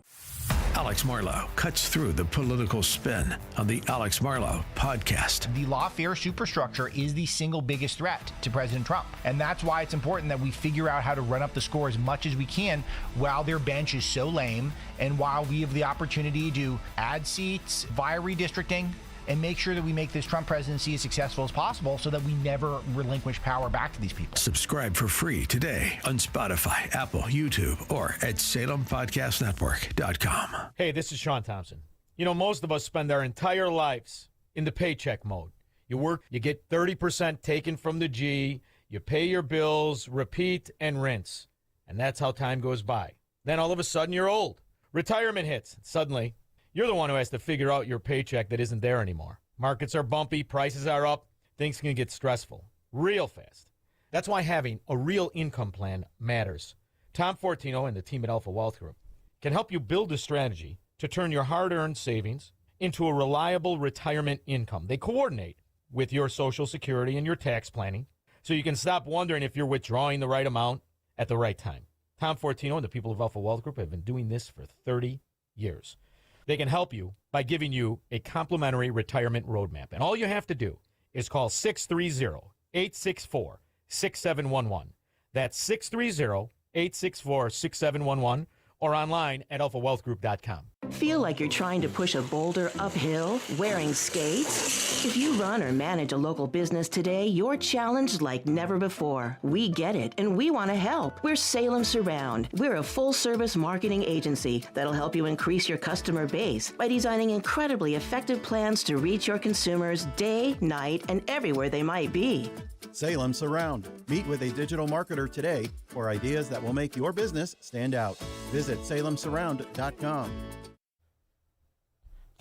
Alex Marlow cuts through the political spin on the Alex Marlow podcast. The lawfare superstructure is the single biggest threat to President Trump. And that's why it's important that we figure out how to run up the score as much as we can while their bench is so lame and while we have the opportunity to add seats via redistricting and make sure that we make this Trump presidency as successful as possible so that we never relinquish power back to these people. Subscribe for free today on Spotify, Apple, YouTube, or at SalemPodcastNetwork.com. Hey, this is Shaun Thompson. You know, most of us spend our entire lives in the paycheck mode. You work, you get 30% taken from the G, you pay your bills, repeat, and rinse. And that's how time goes by. Then all of a sudden, you're old. Retirement hits. Suddenly, you're the one who has to figure out your paycheck that isn't there anymore. Markets are bumpy, prices are up, things can get stressful real fast. That's why having a real income plan matters. Tom Fortino and the team at Alpha Wealth Group can help you build a strategy to turn your hard-earned savings into a reliable retirement income. They coordinate with your Social Security and your tax planning so you can stop wondering if you're withdrawing the right amount at the right time. Tom Fortino and the people of Alpha Wealth Group have been doing this for 30 years. They can help you by giving you a complimentary retirement roadmap. And all you have to do is call 630-864-6711. That's 630-864-6711 or online at alphawealthgroup.com. Feel like you're trying to push a boulder uphill wearing skates? If you run or manage a local business today, you're challenged like never before. We get it, and we want to help. We're Salem Surround. We're a full-service marketing agency that'll help you increase your customer base by designing incredibly effective plans to reach your consumers day, night, and everywhere they might be. Salem Surround. Meet with a digital marketer today for ideas that will make your business stand out. Visit salemsurround.com.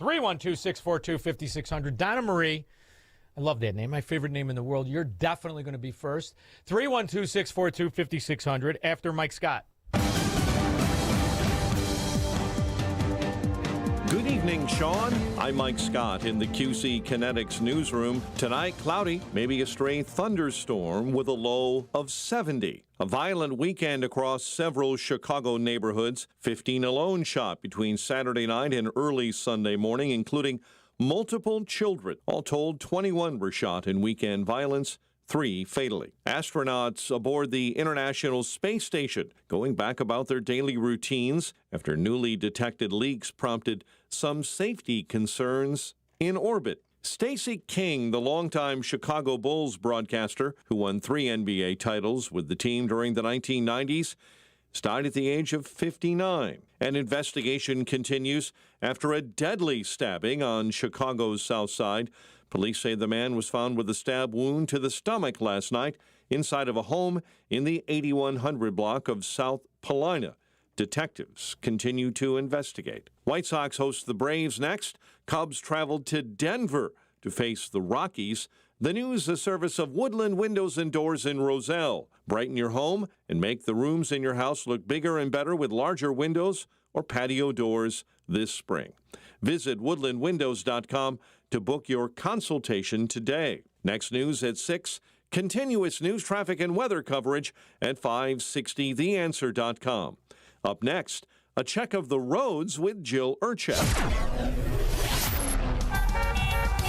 312-642-5600. Donna Marie. I love that name. My favorite name in the world. You're definitely going to be first. 312-642-5600 after Mike Scott. Good evening, Shaun. I'm Mike Scott in the QC Kinetics newsroom. Tonight, cloudy, maybe a stray thunderstorm with a low of 70. A violent weekend across several Chicago neighborhoods. 15 alone shot between Saturday night and early Sunday morning, including multiple children. All told, 21 were shot in weekend violence, 3 fatally. Astronauts aboard the International Space Station going back about their daily routines after newly detected leaks prompted some safety concerns in orbit. Stacey King, the longtime Chicago Bulls broadcaster who won 3 NBA titles with the team during the 1990s, died at the age of 59. An investigation continues after a deadly stabbing on Chicago's South Side. Police say the man was found with a stab wound to the stomach last night inside of a home in the 8100 block of South Paulina. Detectives continue to investigate. White Sox host the Braves next. Cubs traveled to Denver to face the Rockies. The news, a service of Woodland Windows and Doors in Roselle. Brighten your home and make the rooms in your house look bigger and better with larger windows or patio doors this spring. Visit woodlandwindows.com to book your consultation today. Next news at 6. Continuous news, traffic, and weather coverage at 560theanswer.com. Up next, a check of the roads with Jill Urchek.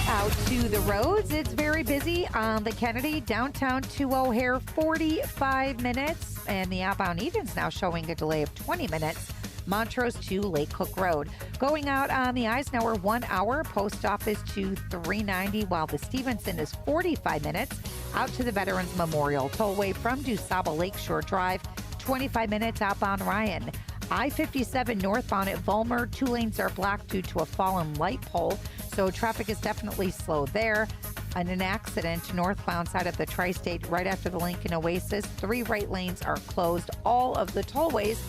Out to the roads, it's very busy on the Kennedy downtown to O'Hare, 45 minutes, and the outbound Eden's now showing a delay of 20 minutes. Montrose to Lake Cook Road. Going out on the Eisenhower, 1 hour, post office to 390, while the Stevenson is 45 minutes. Out to the Veterans Memorial Tollway from DuSable Lakeshore Drive, 25 minutes outbound Ryan. I-57 northbound at Vollmer, 2 lanes are blocked due to a fallen light pole, so traffic is definitely slow there. And an accident northbound side of the Tri-State right after the Lincoln Oasis. 3 right lanes are closed. All of the tollways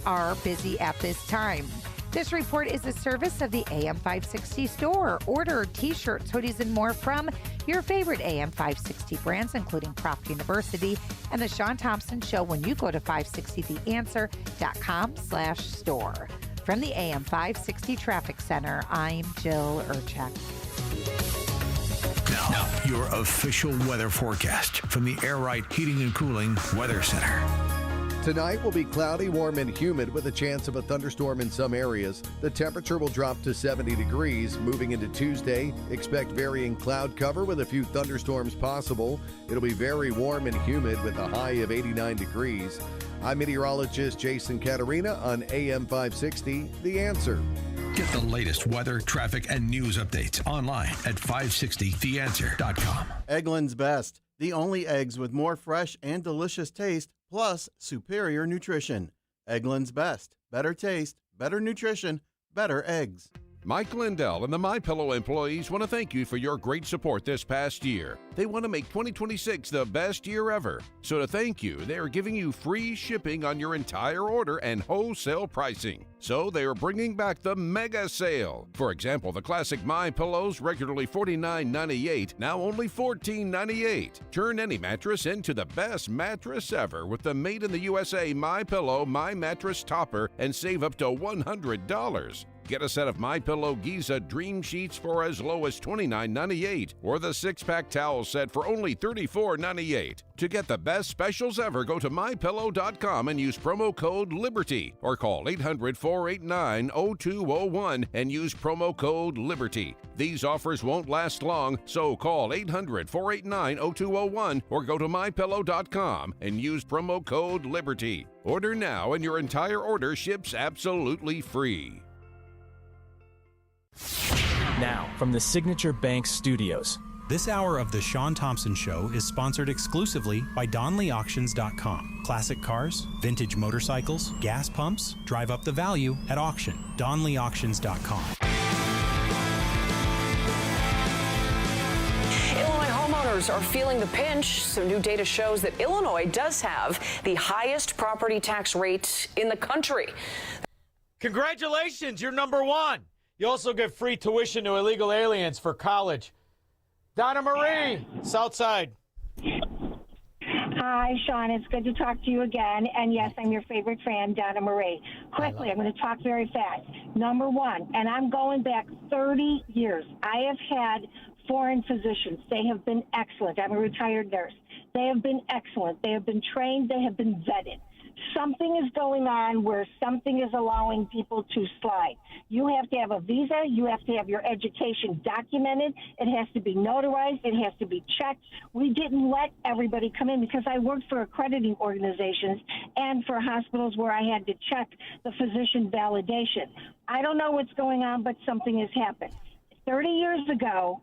are busy at this time. This report is a service of the AM 560 store. Order t-shirts, hoodies, and more from your favorite AM 560 brands, including Croft University and the Shaun Thompson Show when you go to 560theanswer.com/store. From the AM 560 Traffic Center, I'm Jill Urchek. Now, your official weather forecast from the Air Right Heating and Cooling Weather Center. Tonight will be cloudy, warm, and humid with a chance of a thunderstorm in some areas. The temperature will drop to 70 degrees. Moving into Tuesday, expect varying cloud cover with a few thunderstorms possible. It'll be very warm and humid with a high of 89 degrees. I'm meteorologist Jason Caterina on AM 560, The Answer. Get the latest weather, traffic, and news updates online at 560theanswer.com. Eggland's Best, the only eggs with more fresh and delicious taste, plus superior nutrition. Eggland's Best. Better taste, better nutrition, better eggs. Mike Lindell and the MyPillow employees want to thank you for your great support this past year. They want to make 2026 the best year ever. So to thank you, they are giving you free shipping on your entire order and wholesale pricing. So they are bringing back the mega sale. For example, the classic MyPillows, regularly $49.98, now only $14.98. Turn any mattress into the best mattress ever with the Made in the USA MyPillow My Mattress Topper and save up to $100. Get a set of MyPillow Giza Dream Sheets for as low as $29.98 or the 6-pack towel set for only $34.98. To get the best specials ever, go to MyPillow.com and use promo code LIBERTY or call 800-489-0201 and use promo code LIBERTY. These offers won't last long, so call 800-489-0201 or go to MyPillow.com and use promo code LIBERTY. Order now and your entire order ships absolutely free. Now, from the Signature Bank Studios. This hour of The Shaun Thompson Show is sponsored exclusively by DonleyAuctions.com. Classic cars, vintage motorcycles, gas pumps, drive up the value at auction. DonleyAuctions.com. Illinois homeowners are feeling the pinch. Some new data shows that Illinois does have the highest property tax rate in the country. Congratulations, you're number one. You also get free tuition to illegal aliens for college. Donna Marie, Southside. Hi, Shaun. It's good to talk to you again. And yes, I'm your favorite fan, Donna Marie. Quickly, I'm going to talk very fast. Number one, and I'm going back 30 years. I have had foreign physicians. They have been excellent. I'm a retired nurse. They have been excellent. They have been trained. They have been vetted. Something is going on where something is allowing people to slide. You have to have a visa. You have to have your education documented. It has to be notarized. It has to be checked. We didn't let everybody come in because I worked for accrediting organizations and for hospitals where I had to check the physician validation. I don't know what's going on, but something has happened. 30 years ago,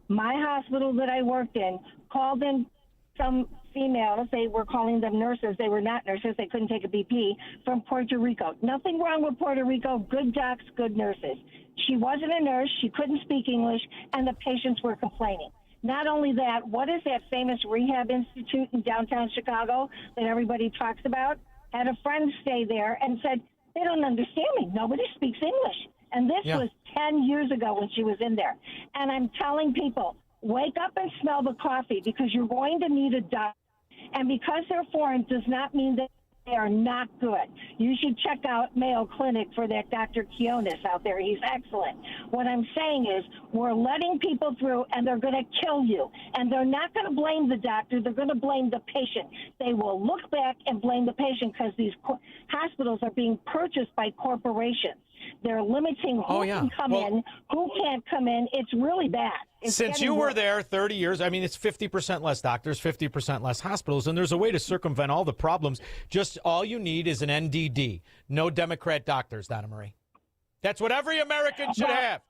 my hospital that I worked in called in some females. They were calling them nurses. They were not nurses. They couldn't take a BP from Puerto Rico. Nothing wrong with Puerto Rico. Good docs, good nurses. She wasn't a nurse. She couldn't speak English, and the patients were complaining. Not only that, what is that famous rehab institute in downtown Chicago that everybody talks about? Had a friend stay there and said, they don't understand me. Nobody speaks English. And this was 10 years ago when she was in there. And I'm telling people, wake up and smell the coffee because you're going to need a doctor. And because they're foreign does not mean that they are not good. You should check out Mayo Clinic for that Dr. Kionis out there. He's excellent. What I'm saying is we're letting people through, and they're going to kill you. And they're not going to blame the doctor. They're going to blame the patient. They will look back and blame the patient because these hospitals are being purchased by corporations. They're limiting who can come in, who can't come in. It's really bad. Since you were there 30 years, I mean, it's 50% less doctors, 50% less hospitals, and there's a way to circumvent all the problems. Just all you need is an NDD. No Democrat doctors, Donna Marie. That's what every American should have.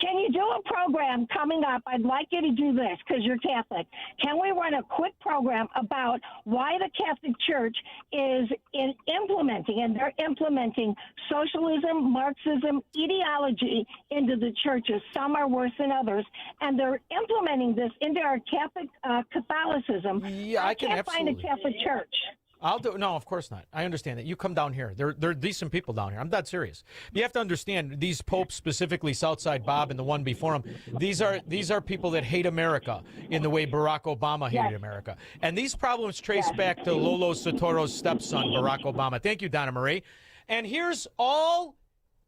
Can you do a program coming up? I'd like you to do this because you're Catholic. Can we run a quick program about why the Catholic Church is they're implementing socialism, Marxism, ideology into the churches. Some are worse than others, and they're implementing this into our Catholic Catholicism. Yeah, I can't find a Catholic church. I'll do. No, of course not. I understand that. You come down here. They're decent people down here. I'm dead serious. You have to understand these popes, specifically Southside Bob and the one before him. These are people that hate America in the way Barack Obama hated America. And these problems trace back to Lolo Soetoro's stepson, Barack Obama. Thank you, Donna Marie. And here's all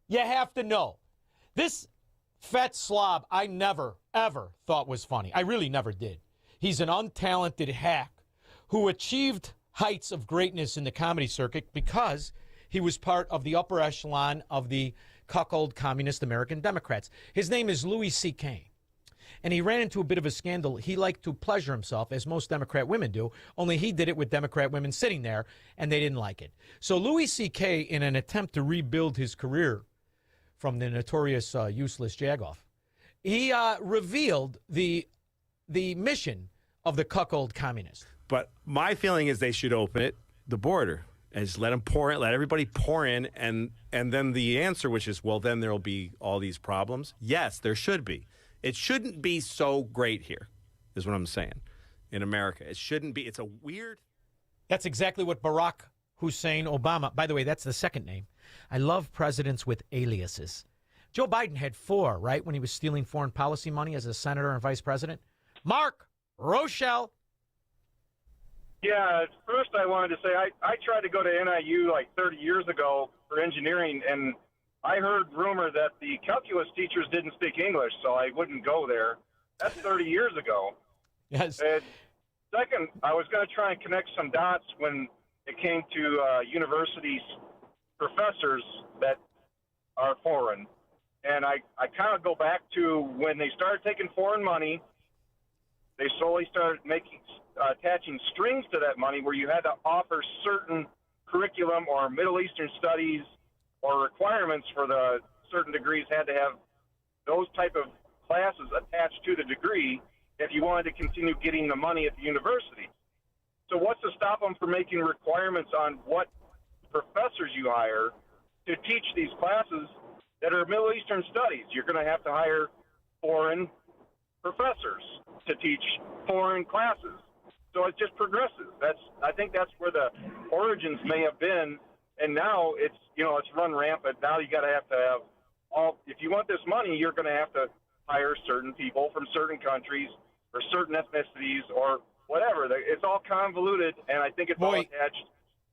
you have to know. This fat slob I never, ever thought was funny. I really never did. He's an untalented hack who achieved heights of greatness in the comedy circuit because he was part of the upper echelon of the cuckold communist American Democrats. His name is Louis C.K., and he ran into a bit of a scandal. He liked to pleasure himself, as most Democrat women do, only he did it with Democrat women sitting there, and they didn't like it. So Louis C.K., in an attempt to rebuild his career from the notorious useless Jagoff, he revealed the mission of the cuckold communist. But my feeling is they should open it, the border, and just let them pour in, let everybody pour in, and then the answer, which is, well, then there'll be all these problems. Yes, there should be. It shouldn't be so great here, is what I'm saying, in America. It shouldn't be. It's a weird. That's exactly what Barack Hussein Obama, by the way, that's the second name. I love presidents with aliases. Joe Biden had 4, right, when he was stealing foreign policy money as a senator and vice president. Mark Rochelle. Yeah, first I wanted to say I tried to go to NIU like 30 years ago for engineering, and I heard rumor that the calculus teachers didn't speak English, so I wouldn't go there. That's 30 years ago. Yes. And second, I was going to try and connect some dots when it came to universities professors that are foreign. And I kind of go back to when they started taking foreign money, they slowly started attaching strings to that money where you had to offer certain curriculum or Middle Eastern studies or requirements for the certain degrees had to have those type of classes attached to the degree if you wanted to continue getting the money at the university. So what's to stop them from making requirements on what professors you hire to teach these classes that are Middle Eastern studies? You're going to have to hire foreign professors to teach foreign classes. So it just progresses. I think that's where the origins may have been, and now it's run rampant. Now you got to have all. If you want this money, you're going to have to hire certain people from certain countries or certain ethnicities or whatever. It's all convoluted, and I think it's all attached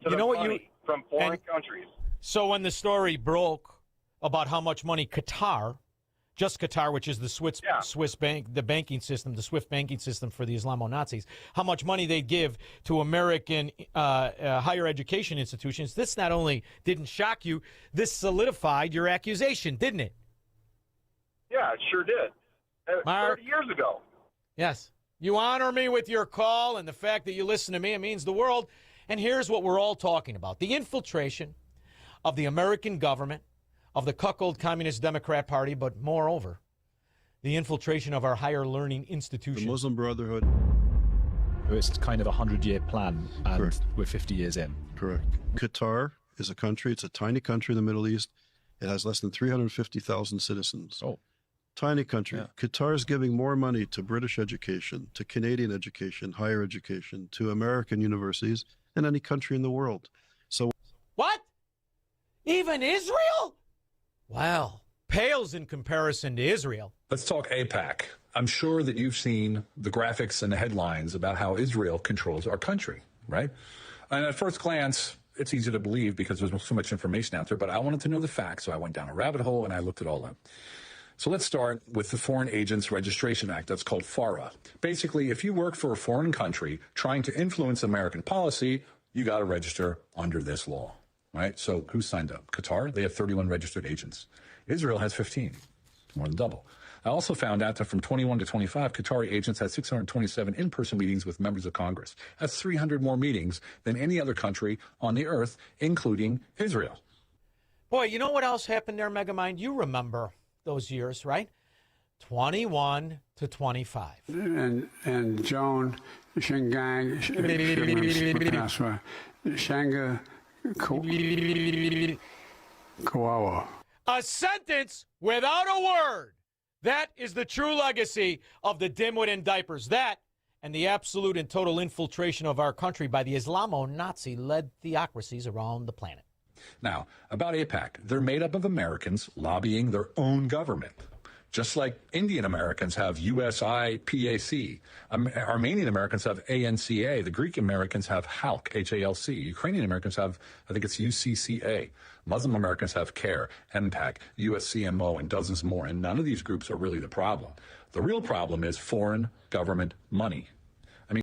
to the money from foreign countries. So when the story broke about how much money Qatar, which is the Swiss bank, the banking system, the SWIFT banking system for the Islamo-Nazis, how much money they give to American higher education institutions, this not only didn't shock you, this solidified your accusation, didn't it? Yeah, it sure did. Mark, 30 years ago. Yes. You honor me with your call, and the fact that you listen to me, it means the world. And here's what we're all talking about. The infiltration of the American government, of the cuckold Communist Democrat Party, but moreover, the infiltration of our higher learning institutions. The Muslim Brotherhood. It's kind of a 100-year plan, and Correct. We're 50 years in. Correct. Qatar is a country. It's a tiny country in the Middle East. It has less than 350,000 citizens. Oh. Tiny country. Yeah. Qatar is giving more money to British education, to Canadian education, higher education, to American universities than any country in the world. So What? Even Israel? Wow. Pales in comparison to Israel. Let's talk AIPAC. I'm sure that you've seen the graphics and the headlines about how Israel controls our country, right? And at first glance, it's easy to believe because there's so much information out there, but I wanted to know the facts, so I went down a rabbit hole and I looked it all up. So let's start with the Foreign Agents Registration Act. That's called FARA. Basically, if you work for a foreign country trying to influence American policy, you got to register under this law, right? So who signed up? Qatar, they have 31 registered agents. Israel has 15, more than double. I also found out that from 21 to 25, Qatari agents had 627 in-person meetings with members of Congress. That's 300 more meetings than any other country on the earth, including Israel. Boy, you know what else happened there, Megamind? You remember those years, right? 21 to 25. And Joan, Shingang, Shanga, Kawawa. A sentence without a word. That is the true legacy of the dimwit in diapers. That and the absolute and total infiltration of our country by the Islamo-Nazi-led theocracies around the planet. Now, about AIPAC, they're made up of Americans lobbying their own government. Just like Indian Americans have USIPAC, Armenian Americans have ANCA, the Greek Americans have HALC, H-A-L-C, Ukrainian Americans have, I think it's UCCA, Muslim Americans have CARE, MPAC, USCMO, and dozens more, and none of these groups are really the problem. The real problem is foreign government money. I mean,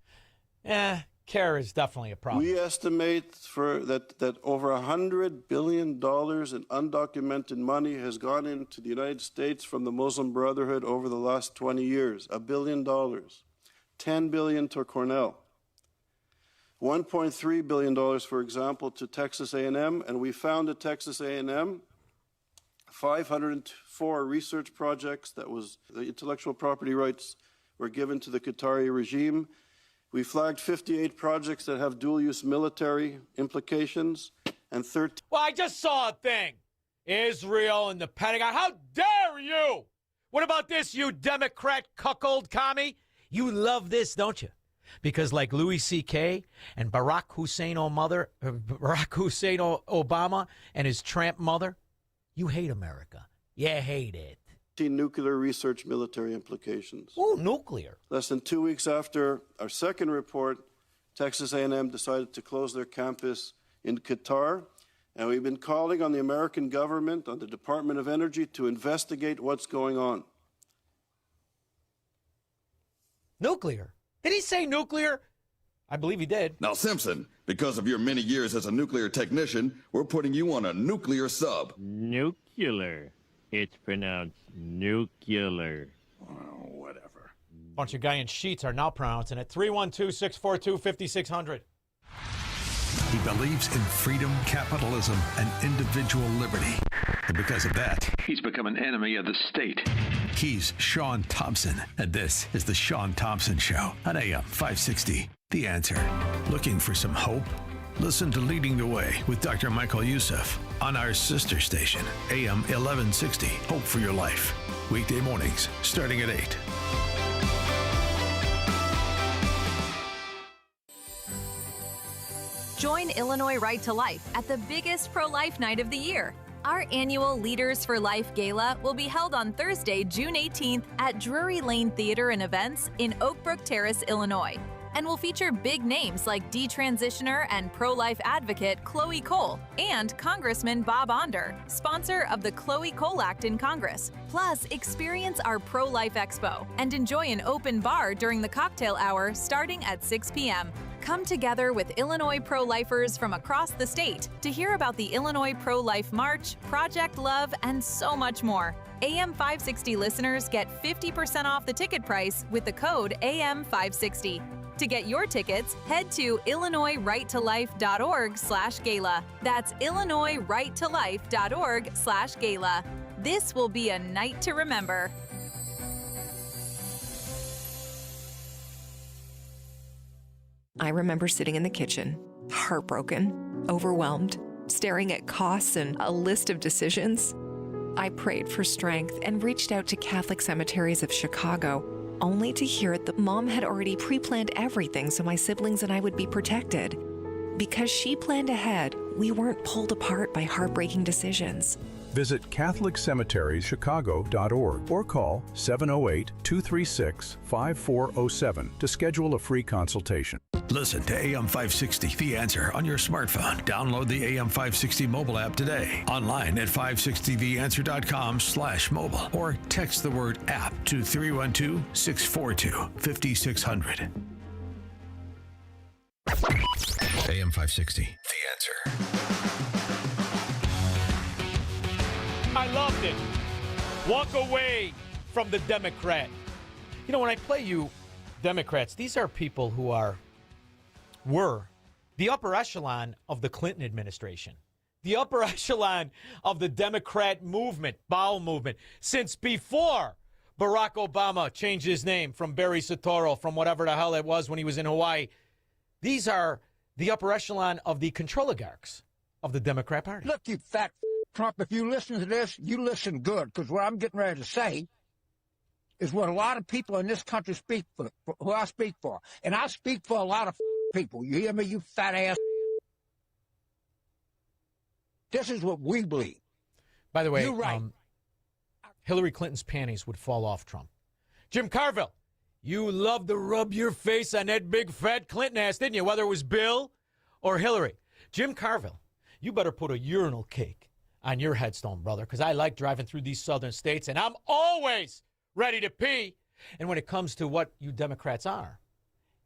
CARE is definitely a problem. we estimate that over $100 billion in undocumented money has gone into the United States from the Muslim Brotherhood over the last 20 years. $1 billion. $10 billion to Cornell. $1.3 billion, for example, to Texas A&M, and we found at Texas A&M 504 research projects that was the intellectual property rights were given to the Qatari regime. We flagged 58 projects that have dual-use military implications and 13... Well, I just saw a thing. Israel and the Pentagon. How dare you? What about this, you Democrat cuckold commie? You love this, don't you? Because like Louis C.K. and Barack Hussein Obama and his tramp mother, you hate America. You hate it. nuclear research military implications. Ooh, nuclear. Less than 2 weeks after our second report, Texas A&M decided to close their campus in Qatar And we've been calling on the American government, on the Department of Energy, to investigate what's going on. Nuclear. Did he say nuclear? I believe he did. Now, Simpson, because of your many years as a nuclear technician, we're putting you on a nuclear sub. Nuclear. It's pronounced nuclear. Whatever. Bunch of guy in sheets are now pronouncing it. 312-642-5600. He believes in freedom, capitalism, and individual liberty. And because of that, he's become an enemy of the state. He's Shaun Thompson, and this is the Shaun Thompson Show on AM 560. The Answer. Looking for some hope? Listen to Leading the Way with Dr. Michael Youssef on our sister station, AM 1160. Hope for your life. Weekday mornings starting at 8. Join Illinois Right to Life at the biggest pro-life night of the year. Our annual Leaders for Life Gala will be held on Thursday, June 18th at Drury Lane Theater and Events in Oak Brook Terrace, Illinois, and will feature big names like detransitioner and pro-life advocate Chloe Cole and Congressman Bob Onder, sponsor of the Chloe Cole Act in Congress. Plus, experience our Pro-Life Expo and enjoy an open bar during the cocktail hour starting at 6 p.m. Come together with Illinois pro-lifers from across the state to hear about the Illinois Pro-Life March, Project Love, and so much more. AM 560 listeners get 50% off the ticket price with the code AM 560. To get your tickets, head to IllinoisRightToLife.org/gala. That's IllinoisRightToLife.org/gala. This will be a night to remember. I remember sitting in the kitchen, heartbroken, overwhelmed, staring at costs and a list of decisions. I prayed for strength and reached out to Catholic Cemeteries of Chicago, only to hear that Mom had already pre-planned everything so my siblings and I would be protected. Because she planned ahead, we weren't pulled apart by heartbreaking decisions. Visit CatholicCemeteriesChicago.org or call 708-236-5407 to schedule a free consultation. Listen to AM 560, The Answer, on your smartphone. Download the AM 560 mobile app today. Online at 560theanswer.com/mobile or text the word app to 312-642-5600. AM 560, The Answer. I loved it. Walk away from the Democrat. You know, when I play you Democrats, these are people who were the upper echelon of the Clinton administration, the upper echelon of the Democrat movement, bowel movement, since before Barack Obama changed his name from Barry Soetoro, from whatever the hell it was when he was in Hawaii. These are the upper echelon of the control oligarchs of the Democrat Party. Look, you fat Trump, if you listen to this, you listen good, because what I'm getting ready to say is what a lot of people in this country speak for, who I speak for. And I speak for a lot of people. You hear me, you fat ass? This is what we believe. By the way, you're right. Hillary Clinton's panties would fall off Trump. Jim Carville, you love to rub your face on that big fat Clinton ass, didn't you? Whether it was Bill or Hillary. Jim Carville, you better put a urinal cake on your headstone, brother, because I like driving through these southern states, and I'm always ready to pee. And when it comes to what you Democrats are,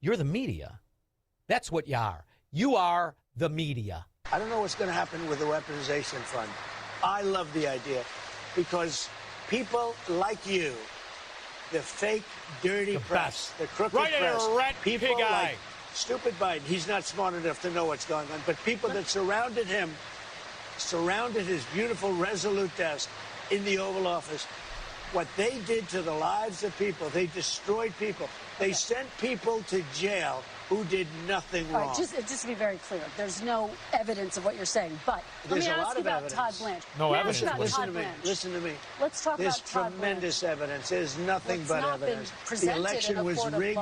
you're the media. That's what you are. You are the media. I don't know what's going to happen with the weaponization fund. I love the idea because people like you, the fake, dirty press, the crooked press, people like stupid Biden, he's not smart enough to know what's going on, but people that surrounded him, surrounded his beautiful, resolute desk in the Oval Office. What they did to the lives of people, they destroyed people. They sent people to jail who did nothing wrong. All right, just to be very clear, there's no evidence of what you're saying, but let me ask you about Todd Blanche. No evidence. Listen to me. Let's talk about Todd Blanche. There's tremendous evidence. There's nothing but evidence. The election was rigged.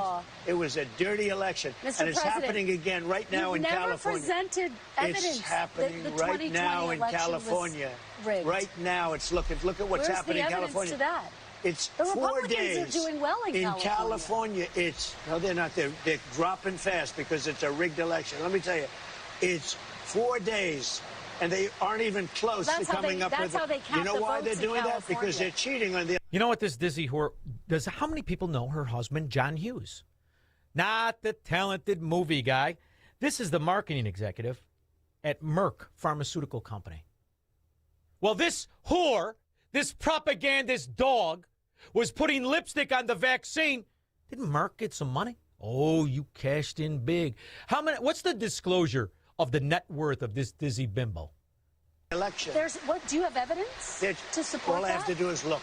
It was a dirty election. And it's happening again right now in California. You've never presented evidence. It's happening right now in California. Right now, it's look at what's happening in California. To that? It's the 4 Republicans days. are doing well in California. No, they're not. They're dropping fast because it's a rigged election. Let me tell you, it's 4 days and they aren't even close to coming up with it. You know why they're doing that? Because they're cheating on the... You know what this dizzy whore does? How many people know her husband, John Hughes? Not the talented movie guy. This is the marketing executive at Merck Pharmaceutical Company. Well, this whore, this propagandist dog, was putting lipstick on the vaccine. Didn't Merck get some money? Oh, you cashed in big. How many? What's the disclosure of the net worth of this dizzy bimbo? Election. What? Do you have evidence to support All I have to do is look.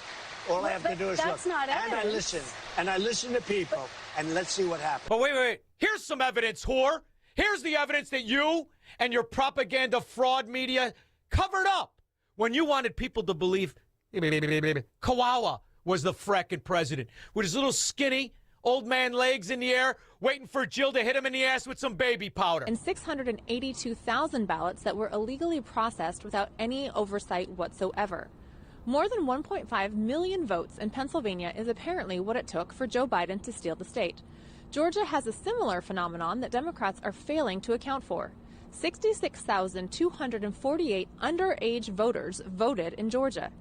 All I have to do is look. That's not evidence. And I listen. And I listen to people. And let's see what happens. But wait. Here's some evidence, whore. Here's the evidence that you and your propaganda fraud media covered up when you wanted people to believe Kawawa was the fracking president with his little skinny old man legs in the air, waiting for Jill to hit him in the ass with some baby powder. And 682,000 ballots that were illegally processed without any oversight whatsoever. More than 1.5 million votes in Pennsylvania is apparently what it took for Joe Biden to steal the state. Georgia has a similar phenomenon that Democrats are failing to account for. 66,248 underage voters voted in Georgia.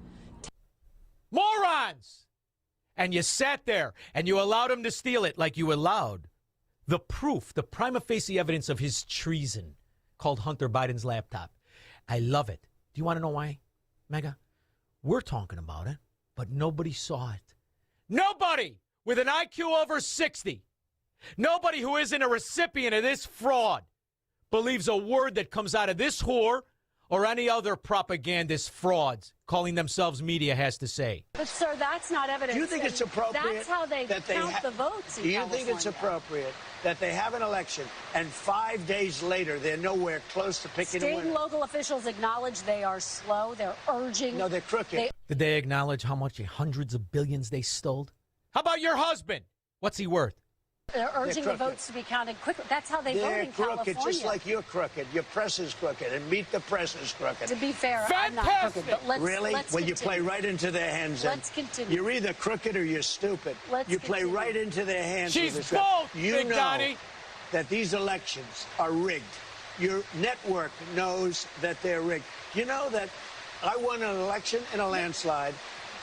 Morons! And you sat there and you allowed him to steal it like you allowed the proof, the prima facie evidence of his treason called Hunter Biden's laptop. I love it. Do you want to know why, Mega? We're talking about it, but nobody saw it. Nobody with an IQ over 60, nobody who isn't a recipient of this fraud believes a word that comes out of this whore or any other propagandist frauds calling themselves media has to say. But, sir, that's not evidence. Do you think it's appropriate? That's how they count the votes in California. Do you think it's appropriate that they have an election and 5 days later they're nowhere close to picking a winner? State and local officials acknowledge they are slow. They're urging. No, they're crooked. Did they acknowledge how much hundreds of billions they stole? How about your husband? What's he worth? They're urging the votes to be counted quickly. That's how they vote in California. They're crooked, just like you're crooked. Your press is crooked, and Meet the Press is crooked. To be fair, I'm not crooked, but let's Really? Let's Well, you continue. play right into their hands. Let's continue. You're either crooked or you're stupid. You play right into their hands. She's with this crap. both, You Big know Donnie. that these elections are rigged. Your network knows that they're rigged. You know that I won an election in a landslide,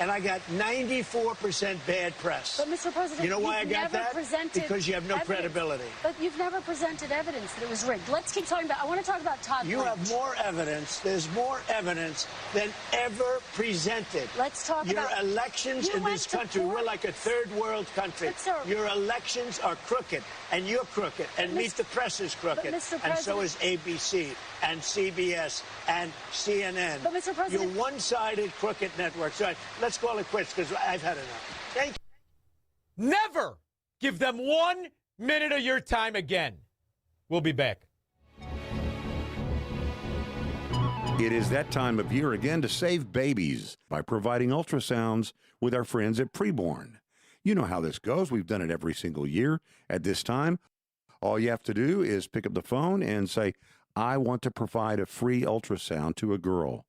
and I got 94% bad press. But, Mr. President, you know why I you've got never that? presented Because you have no evidence. credibility. But you've never presented evidence that it was rigged. Let's keep talking about. I want to talk about Todd You Blanche. have more evidence. There's more evidence than ever presented. Let's talk Your about elections in this country. We're like a third world country. But, sir, your elections are crooked, and you're crooked, and Meet the Press is crooked, Mr. and so President- is ABC and CBS and CNN. But, Mr. President- You're one-sided crooked networks. All right, let's call it quits because I've had enough. Thank you. Never give them 1 minute of your time again. We'll be back. It is that time of year again to save babies by providing ultrasounds with our friends at Preborn. You know how this goes. We've done it every single year at this time. All you have to do is pick up the phone and say, I want to provide a free ultrasound to a girl.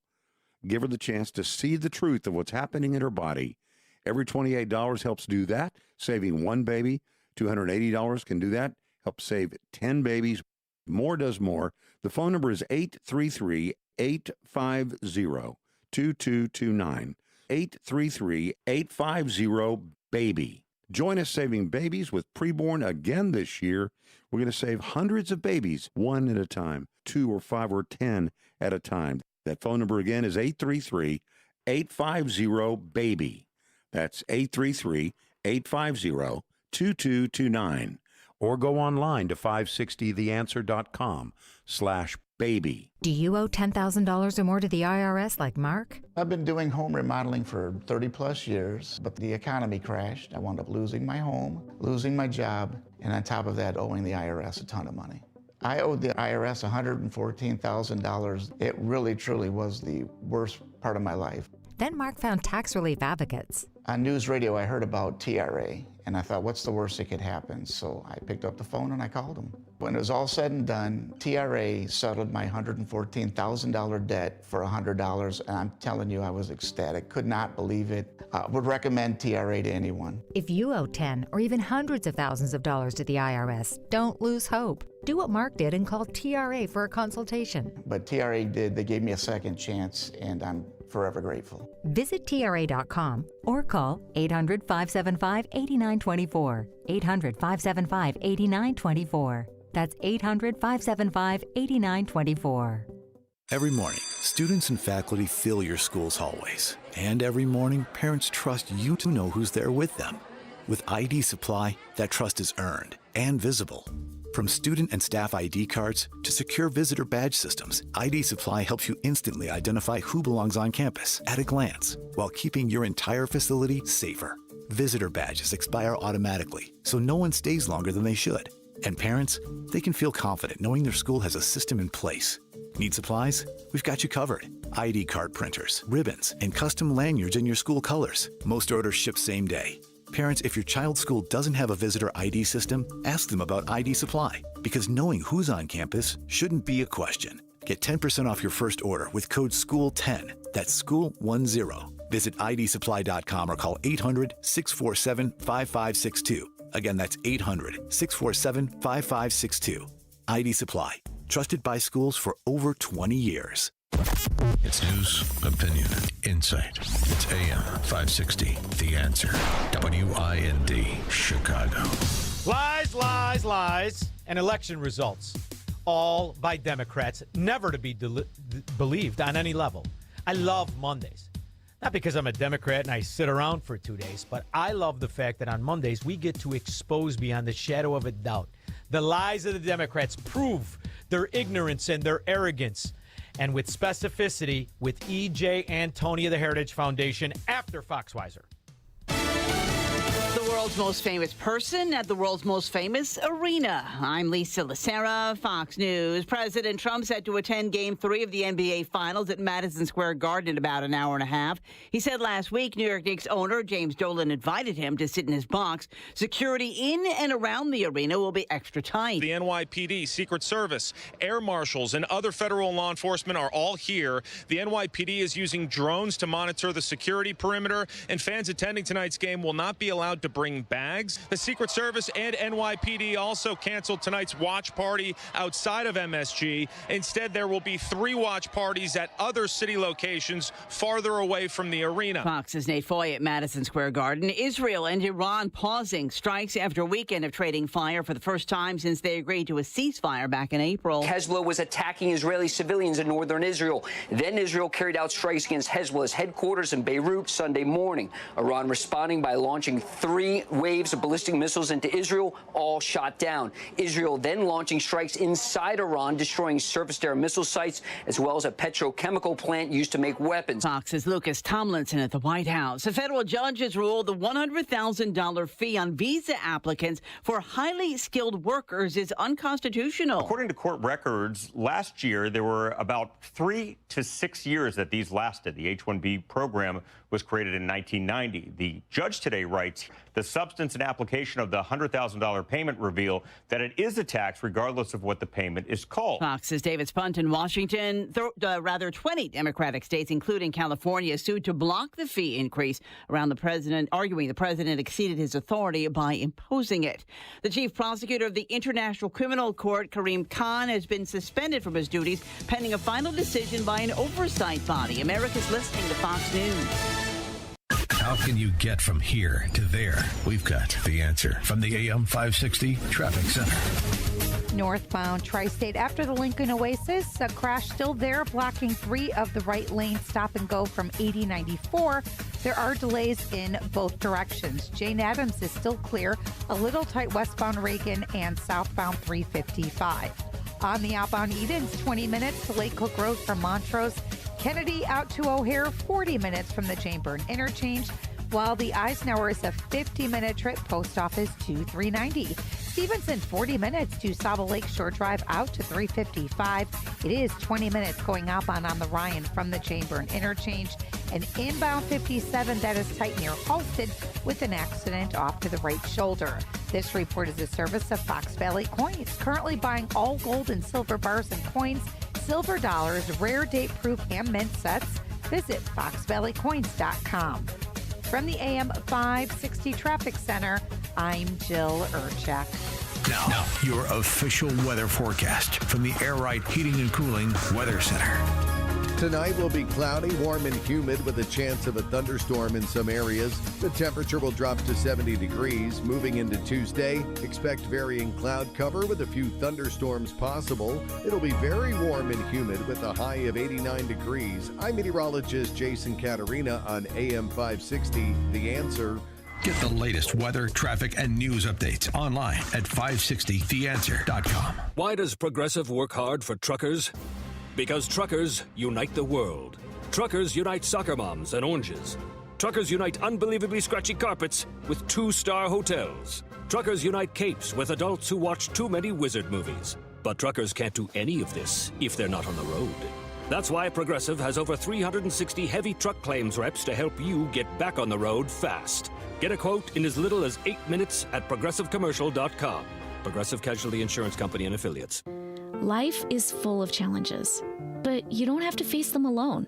Give her the chance to see the truth of what's happening in her body. Every $28 helps do that, saving one baby. $280 can do that, help save 10 babies. More does more. The phone number is 833-850-2229. 833-850-BABY. Join us saving babies with Preborn again this year. We're going to save hundreds of babies, one at a time, 2 or 5 or 10 at a time. That phone number again is 833-850-BABY. That's 833-850-2229. Or go online to 560theanswer.com/baby. Do you owe $10,000 or more to the IRS like Mark? I've been doing home remodeling for 30 plus years, but the economy crashed. I wound up losing my home, losing my job, and on top of that, owing the IRS a ton of money. I owed the IRS $114,000. It really, truly was the worst part of my life. Then Mark found tax relief advocates. On news radio, I heard about TRA, and I thought, what's the worst that could happen? So I picked up the phone and I called them. When it was all said and done, TRA settled my $114,000 debt for $100, and I'm telling you, I was ecstatic. Could not believe it. Would recommend TRA to anyone. If you owe 10 or even hundreds of thousands of dollars to the IRS, don't lose hope. Do what Mark did and call TRA for a consultation. But TRA did. They gave me a second chance, and I'm forever grateful. Visit TRA.com or call 800-575-8924. 800-575-8924. That's 800-575-8924. Every morning, students and faculty fill your school's hallways. And every morning, parents trust you to know who's there with them. With ID Supply, that trust is earned and visible. From student and staff ID cards to secure visitor badge systems, ID Supply helps you instantly identify who belongs on campus at a glance, while keeping your entire facility safer. Visitor badges expire automatically, so no one stays longer than they should. And parents, they can feel confident knowing their school has a system in place. Need supplies? We've got you covered. ID card printers, ribbons, and custom lanyards in your school colors. Most orders ship same day. Parents, if your child's school doesn't have a visitor ID system, ask them about ID Supply, because knowing who's on campus shouldn't be a question. Get 10% off your first order with code SCHOOL10. That's SCHOOL10. Visit idsupply.com or call 800-647-5562. Again, that's 800-647-5562. ID Supply. Trusted by schools for over 20 years. It's news, opinion, insight. It's AM 560, The Answer. WIND, Chicago. Lies, lies, lies, and election results. All by Democrats, never to be believed on any level. I love Mondays. Not because I'm a Democrat and I sit around for 2 days, but I love the fact that on Mondays we get to expose beyond the shadow of a doubt the lies of the Democrats, prove their ignorance and their arrogance, and with specificity with E.J. Antonia, the Heritage Foundation, after Foxweiser. The world's most famous person at the world's most famous arena. I'm Lisa Lacera, Fox News. President Trump set to attend Game 3 of the NBA Finals at Madison Square Garden in about an hour and a half. He said last week New York Knicks owner James Dolan invited him to sit in his box. Security in and around the arena will be extra tight. The NYPD, Secret Service, air marshals, and other federal law enforcement are all here. The NYPD is using drones to monitor the security perimeter, and fans attending tonight's game will not be allowed to bring bags. The Secret Service and NYPD also canceled tonight's watch party outside of MSG. Instead, there will be 3 watch parties at other city locations farther away from the arena. Fox's Nate Foy at Madison Square Garden. Israel and Iran pausing strikes after a weekend of trading fire for the first time since they agreed to a ceasefire back in April. Hezbollah was attacking Israeli civilians in northern Israel. Then Israel carried out strikes against Hezbollah's headquarters in Beirut Sunday morning. Iran responding by launching 3 waves of ballistic missiles into Israel, all shot down. Israel then launching strikes inside Iran, destroying surface-to-air missile sites, as well as a petrochemical plant used to make weapons. Fox's Lucas Tomlinson at the White House. A federal judge has ruled the $100,000 fee on visa applicants for highly skilled workers is unconstitutional. According to court records, last year there were about 3 to 6 years that these lasted. The H-1B program was created in 1990. The judge today writes, the substance and application of the $100,000 payment reveal that it is a tax regardless of what the payment is called. Fox's David Spunt in Washington. 20 Democratic states, including California, sued to block the fee increase around the president, arguing the president exceeded his authority by imposing it. The chief prosecutor of the International Criminal Court, Karim Khan, has been suspended from his duties pending a final decision by an oversight body. America's listening to Fox News. How can you get from here to there? We've got the answer from the AM 560 Traffic Center. Northbound Tri-State after the Lincoln Oasis, a crash still there, blocking 3 of the right lanes, stop and go from 80-94. There are delays in both directions. Jane Addams is still clear, a little tight westbound Reagan and southbound 355. On the outbound Edens, 20 minutes to Lake Cook Road from Montrose. Kennedy out to O'Hare, 40 minutes from the Chamber interchange, while the Eisenhower is a 50-minute trip, Post Office to 390. Stevenson, 40 minutes to Saba Lake Shore Drive out to 355. It is 20 minutes going outbound on the Ryan from the Chamber interchange. and inbound 57 that is tight near Halsted with an accident off to the right shoulder. This report is a service of Fox Valley Coins, currently buying all gold and silver bars and coins, silver dollars, rare date proof, and mint sets. Visit foxvalleycoins.com. From the AM 560 Traffic Center, I'm Jill Urchak. Now, your official weather forecast from the Air Right Heating and Cooling Weather Center. Tonight will be cloudy, warm, and humid with a chance of a thunderstorm in some areas. The temperature will drop to 70 degrees. Moving into Tuesday, expect varying cloud cover with a few thunderstorms possible. It'll be very warm and humid with a high of 89 degrees. I'm meteorologist Jason Caterina on AM 560, The Answer. Get the latest weather, traffic, and news updates online at 560theanswer.com. Why does Progressive work hard for truckers? Because truckers unite the world. Truckers unite soccer moms and oranges. Truckers unite unbelievably scratchy carpets with 2-star hotels. Truckers unite capes with adults who watch too many wizard movies. But truckers can't do any of this if they're not on the road. That's why Progressive has over 360 heavy truck claims reps to help you get back on the road fast. Get a quote in as little as 8 minutes at progressivecommercial.com. Progressive Casualty Insurance Company and Affiliates. Life is full of challenges, but you don't have to face them alone.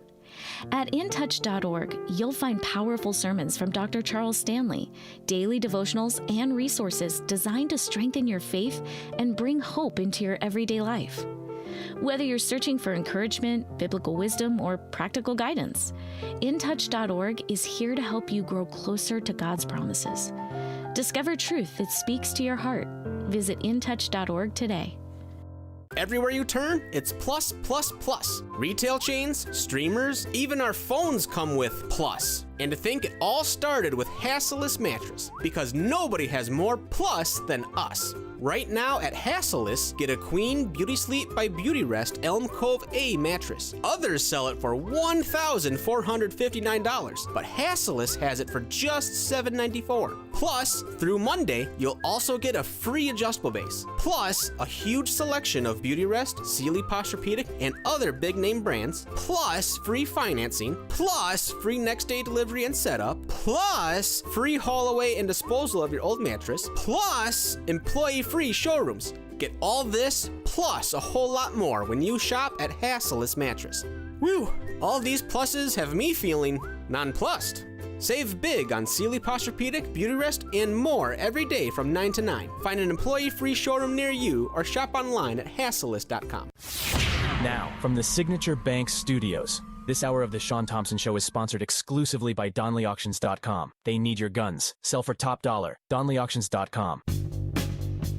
At intouch.org, you'll find powerful sermons from Dr. Charles Stanley, daily devotionals, and resources designed to strengthen your faith and bring hope into your everyday life. Whether you're searching for encouragement, biblical wisdom, or practical guidance, intouch.org is here to help you grow closer to God's promises. Discover truth that speaks to your heart. Visit intouch.org today. Everywhere you turn, it's plus, plus, plus. Retail chains, streamers, even our phones come with plus. And to think it all started with Hasselus mattress, because nobody has more plus than us. Right now at Hasselus, get a Queen Beauty Sleep by Beautyrest Elm Cove A mattress. Others sell it for $1,459, but Hasselus has it for just $794. Plus, through Monday, you'll also get a free adjustable base. Plus, a huge selection of Beautyrest, Sealy Posturepedic, and other big name brands. Plus, free financing. Plus, free next day delivery and setup. Plus, free haul away and disposal of your old mattress. Plus, employee-free showrooms. Get all this, plus a whole lot more when you shop at Hasselus Mattress. Whew, all these pluses have me feeling nonplussed. Save big on Sealy Posturepedic, Beautyrest, and more every day from 9 to 9. Find an employee-free showroom near you or shop online at Hasselus.com. Now, from the Signature Bank Studios, this hour of the Shaun Thompson Show is sponsored exclusively by DonleyAuctions.com. They need your guns. Sell for top dollar. DonleyAuctions.com.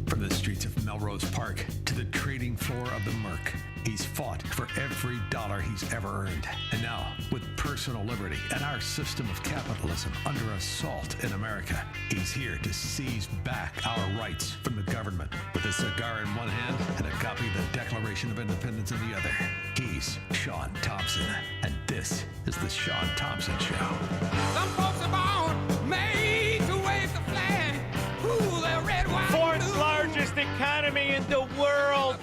From the streets of Melrose Park to the trading floor of the Merc, he's fought for every dollar he's ever earned. And now, with personal liberty and our system of capitalism under assault in America, he's here to seize back our rights from the government. With a cigar in one hand and a copy of the Declaration of Independence in the other, he's Shaun Thompson. And this is the Shaun Thompson Show. Some folks are born made to wave the flag. Ooh, they're red, white, Fourth largest economy in the world.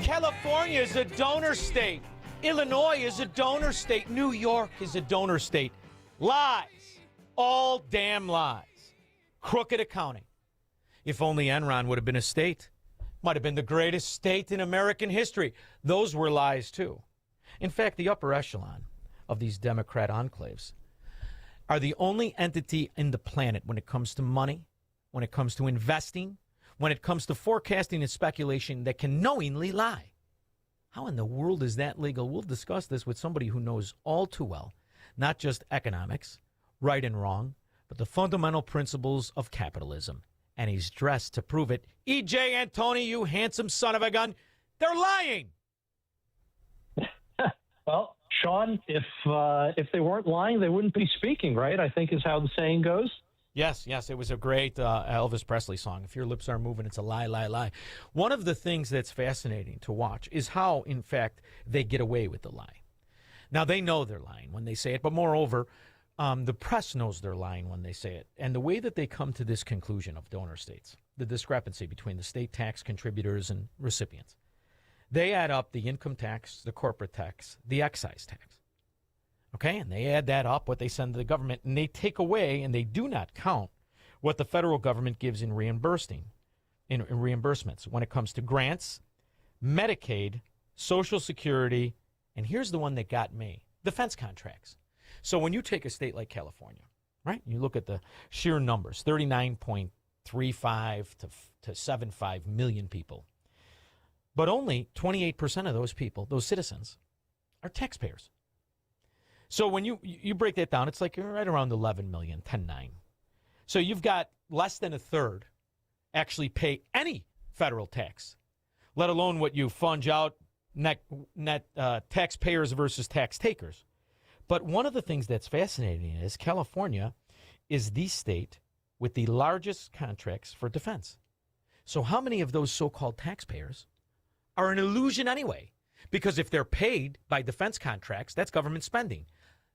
California is a donor state. Illinois is a donor state. New York is a donor state. Lies. All damn lies. Crooked accounting. If only Enron would have been a state. Might have been the greatest state in American history. Those were lies, too. In fact, the upper echelon of these Democrat enclaves are the only entity in the planet when it comes to money, when it comes to investing, when it comes to forecasting and speculation that can knowingly lie. How in the world is that legal? We'll discuss this with somebody who knows all too well, not just economics, right and wrong, but the fundamental principles of capitalism. And he's dressed to prove it. E.J. Antoni, you handsome son of a gun. They're lying. Well, Shaun, if they weren't lying, they wouldn't be speaking, right? I think is how the saying goes. Yes, it was a great Elvis Presley song. If your lips are moving, it's a lie, lie, lie. One of the things that's fascinating to watch is how, in fact, they get away with the lie. Now, they know they're lying when they say it, but moreover, the press knows they're lying when they say it. And the way that they come to this conclusion of donor states, the discrepancy between the state tax contributors and recipients, they add up the income tax, the corporate tax, the excise tax. Okay, and they add that up, what they send to the government, and they take away and they do not count what the federal government gives in reimbursements when it comes to grants, Medicaid, Social Security, and here's the one that got me, defense contracts. So when you take a state like California, right, you look at the sheer numbers, 39.35 to 75 million people, but only 28% of those people, those citizens, are taxpayers. So when you break that down, it's like right around 11 million, 10.9. So you've got less than a third actually pay any federal tax, let alone what you funge out net taxpayers versus tax takers. But one of the things that's fascinating is California is the state with the largest contracts for defense. So how many of those so-called taxpayers are an illusion anyway? Because if they're paid by defense contracts, that's government spending.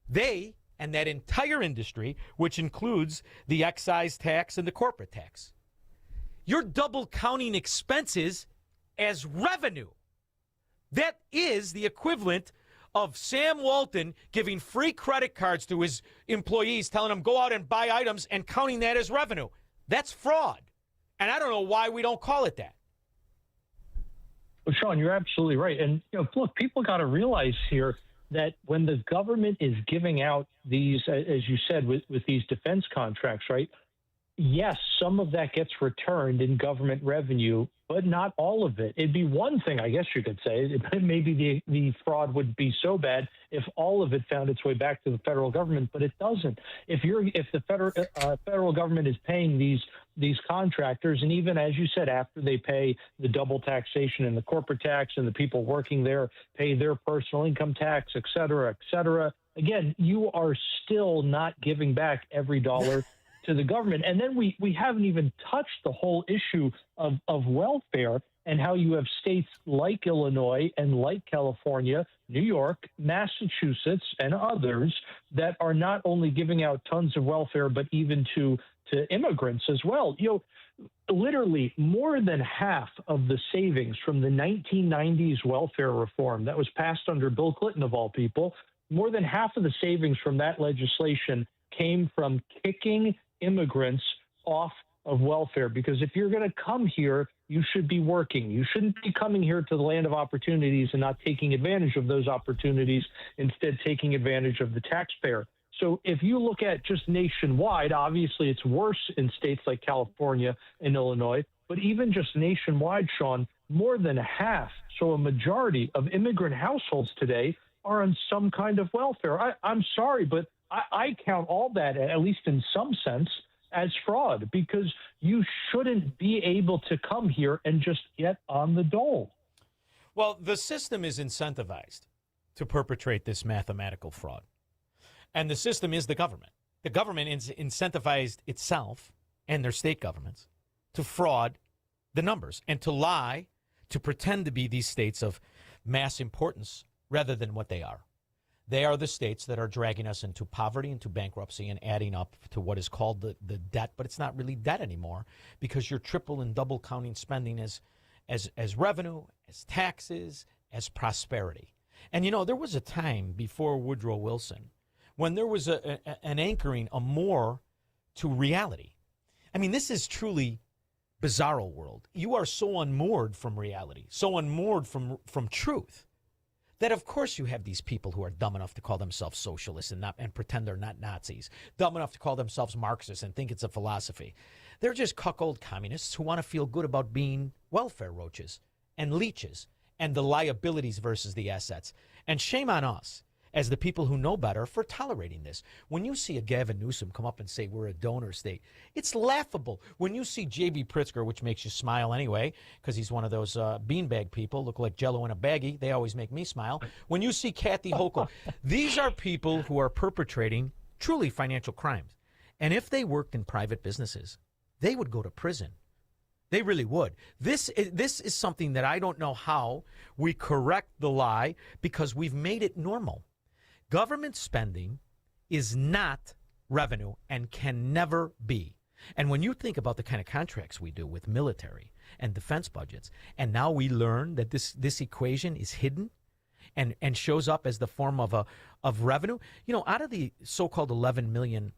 They and that entire industry, which includes the excise tax and the corporate tax, you're double counting expenses as revenue. That is the equivalent of Sam Walton giving free credit cards to his employees, telling them go out and buy items and counting that as revenue. That's fraud. And I don't know why we don't call it that. Well, Shaun, you're absolutely right. And look, people got to realize here that when the government is giving out these, as you said, with these defense contracts, right? Yes, some of that gets returned in government revenue, but not all of it. It'd be one thing, I guess you could say, maybe the fraud would be so bad if all of it found its way back to the federal government, but it doesn't. If the federal government is paying these contractors, and even as you said, after they pay the double taxation and the corporate tax, and the people working there pay their personal income tax, et cetera, again, you are still not giving back every dollar to the government. And then we haven't even touched the whole issue of welfare and how you have states like Illinois and like California, New York, Massachusetts, and others that are not only giving out tons of welfare, but even to immigrants as well. Literally more than half of the savings from the 1990s welfare reform that was passed under Bill Clinton, of all people, more than half of the savings from that legislation came from kicking immigrants off of welfare. Because if you're going to come here, you should be working. You shouldn't be coming here to the land of opportunities and not taking advantage of those opportunities, instead taking advantage of the taxpayer. So if you look at just nationwide, obviously it's worse in states like California and Illinois, but even just nationwide, Shaun, more than half, so a majority of immigrant households today are on some kind of welfare. I'm sorry, but I count all that, at least in some sense, as fraud, because you shouldn't be able to come here and just get on the dole. Well, the system is incentivized to perpetrate this mathematical fraud. And the system is the government. The government is incentivized itself and their state governments to fraud the numbers and to lie, to pretend to be these states of mass importance rather than what they are. They are the states that are dragging us into poverty, into bankruptcy, and adding up to what is called the debt. But it's not really debt anymore, because you're triple and double counting spending as revenue, as taxes, as prosperity. And, there was a time before Woodrow Wilson when there was an anchoring, a more to reality. I mean, this is truly bizarro world. You are so unmoored from reality, so unmoored from truth, that of course you have these people who are dumb enough to call themselves socialists and pretend they're not Nazis, dumb enough to call themselves Marxists and think it's a philosophy. They're just cuckold communists who want to feel good about being welfare roaches and leeches and the liabilities versus the assets. And shame on us as the people who know better for tolerating this. When you see a Gavin Newsom come up and say we're a donor state, it's laughable. When you see J.B. Pritzker, which makes you smile anyway, because he's one of those beanbag people, look like Jell-O in a baggie. They always make me smile. When you see Kathy Hochul, these are people who are perpetrating truly financial crimes. And if they worked in private businesses, they would go to prison. They really would. This is something that I don't know how we correct the lie, because we've made it normal. Government spending is not revenue and can never be. And when you think about the kind of contracts we do with military and defense budgets, and now we learn that this equation is hidden and shows up as the form of revenue. You know, out of the so-called 11 million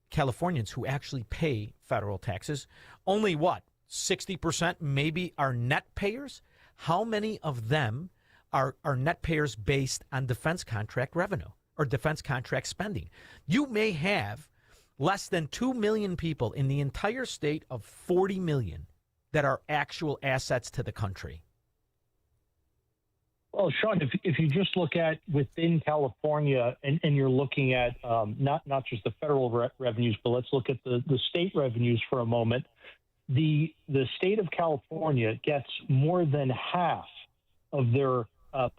Californians who actually pay federal taxes, only 60% maybe are net payers? How many of them are net payers based on defense contract revenue or defense contract spending? You may have less than 2 million people in the entire state of 40 million that are actual assets to the country. Well, Shaun, if you just look at within California and you're looking at not just the federal revenues, but let's look at the state revenues for a moment. The state of California gets more than half of their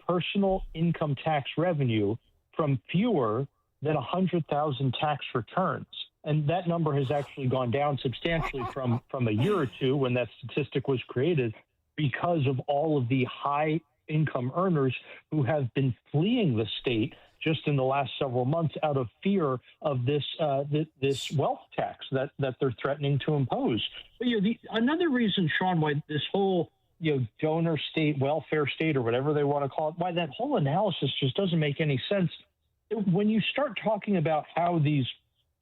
personal income tax revenue from fewer than 100,000 tax returns. And that number has actually gone down substantially from a year or two when that statistic was created because of all of the high income earners who have been fleeing the state just in the last several months out of fear of this wealth tax that they're threatening to impose. But another reason, Shaun, why this whole donor state, welfare state, or whatever they want to call it, why that whole analysis just doesn't make any sense. When you start talking about how these,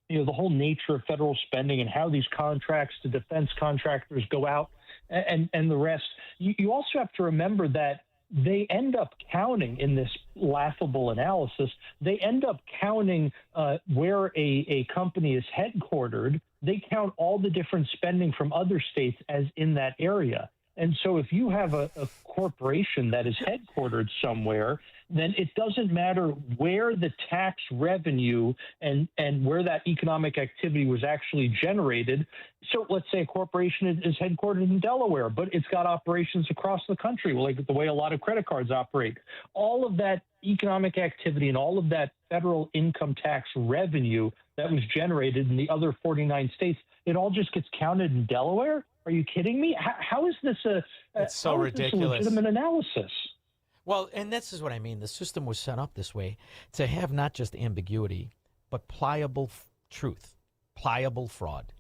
the whole nature of federal spending and how these contracts to defense contractors go out and the rest, you also have to remember that they end up counting in this laughable analysis. They end up counting where a company is headquartered. They count all the different spending from other states as in that area. And so if you have a corporation that is headquartered somewhere, then it doesn't matter where the tax revenue and where that economic activity was actually generated. So let's say a corporation is headquartered in Delaware, but it's got operations across the country, like the way a lot of credit cards operate. All of that economic activity and all of that federal income tax revenue that was generated in the other 49 states, it all just gets counted in Delaware? Are you kidding me? How is this it's so ridiculous. A legitimate analysis? Well, and this is what I mean. The system was set up this way to have not just ambiguity, but pliable truth, pliable fraud.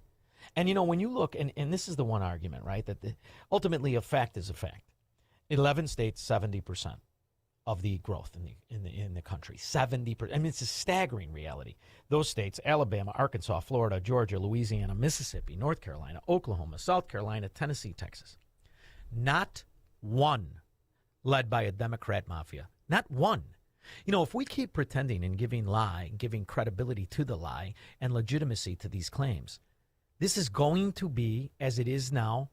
And, when you look, and this is the one argument, right, that ultimately a fact is a fact. 11 states, 70% of the growth in the country, 70%. I mean, it's a staggering reality. Those states, Alabama, Arkansas, Florida, Georgia, Louisiana, Mississippi, North Carolina, Oklahoma, South Carolina, Tennessee, Texas. Not one led by a Democrat mafia. Not one. If we keep pretending and giving credibility to the lie and legitimacy to these claims, this is going to be, as it is now,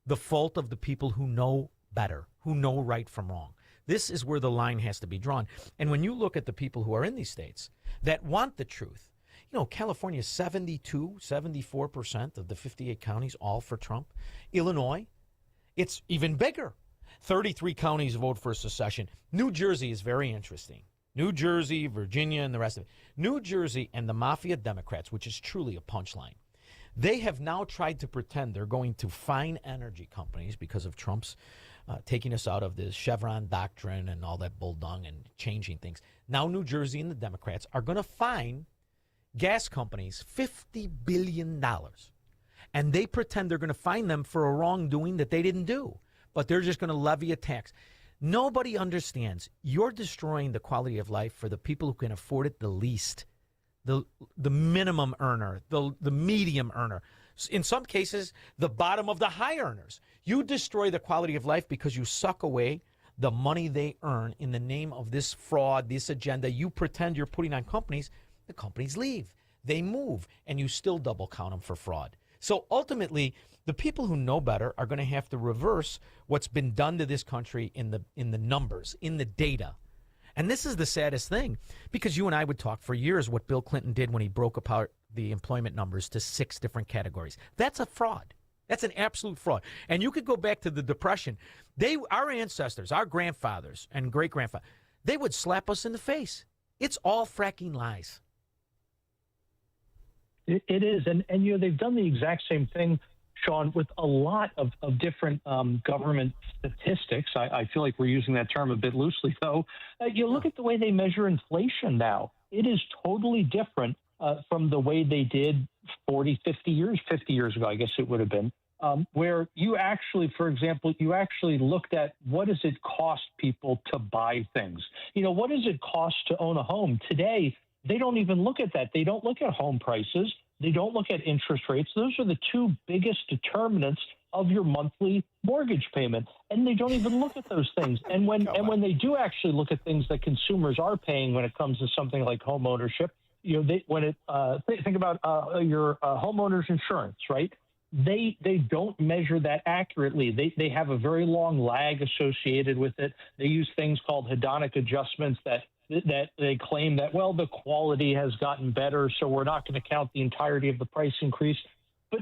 the fault of the people who know better, who know right from wrong. This is where the line has to be drawn. And when you look at the people who are in these states that want the truth, California, 74% of the 58 counties, all for Trump. Illinois, it's even bigger. 33 counties vote for secession. New Jersey is very interesting. New Jersey, Virginia, and the rest of it. New Jersey and the Mafia Democrats, which is truly a punchline, they have now tried to pretend they're going to fine energy companies because of Trump's taking us out of the Chevron doctrine and all that bulldung and changing things. Now New Jersey and the Democrats are going to fine gas companies $50 billion. And they pretend they're going to fine them for a wrongdoing that they didn't do. But they're just going to levy a tax. Nobody understands. You're destroying the quality of life for the people who can afford it the least. The minimum earner, the medium earner. In some cases, the bottom of the high earners. You destroy the quality of life because you suck away the money they earn in the name of this fraud, this agenda. You pretend you're putting on companies. The companies leave. They move. And you still double count them for fraud. So ultimately, the people who know better are going to have to reverse what's been done to this country in the numbers, in the data. And this is the saddest thing, because you and I would talk for years what Bill Clinton did when he broke apart the employment numbers to 6 different categories. That's a fraud. That's an absolute fraud. And you could go back to the Depression. Our ancestors, our grandfathers and great-grandfathers, they would slap us in the face. It's all fracking lies. It is. And they've done the exact same thing, Shaun, with a lot of different government statistics. I feel like we're using that term a bit loosely, though. You look at the way they measure inflation now. It is totally different from the way they did 50 years ago, I guess it would have been. where you actually, for example, you actually looked at what does it cost people to buy things? What does it cost to own a home? Today, they don't even look at that. They don't look at home prices. They don't look at interest rates. Those are the two biggest determinants of your monthly mortgage payment, and they don't even look at those things. And when they do actually look at things that consumers are paying when it comes to something like home ownership, think about your homeowner's insurance, right? They don't measure that accurately. They have a very long lag associated with it. They use things called hedonic adjustments that they claim that, well, the quality has gotten better, so we're not going to count the entirety of the price increase. But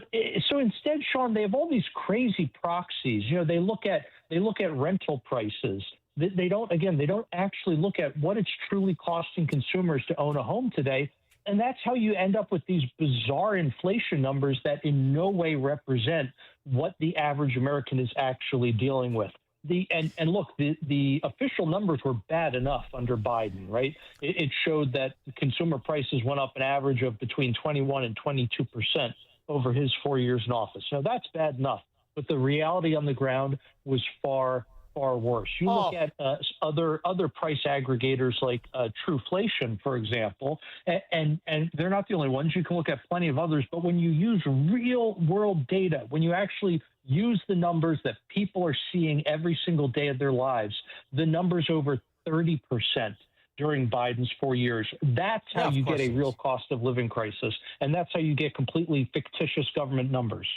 so instead, Shaun, they have all these crazy proxies. They look at rental prices. They don't actually look at what it's truly costing consumers to own a home today. And that's how you end up with these bizarre inflation numbers that in no way represent what the average American is actually dealing with. Look, the official numbers were bad enough under Biden, right? It showed that consumer prices went up an average of between 21 and 22% over his 4 years in office. Now, that's bad enough, but the reality on the ground was far, far worse. You look at other price aggregators like Truflation, for example, and they're not the only ones. You can look at plenty of others, but when you use real-world data, when you actually use the numbers that people are seeing every single day of their lives, the numbers over 30% during Biden's 4 years. That's how you get a real cost of living crisis, and that's how you get completely fictitious government numbers.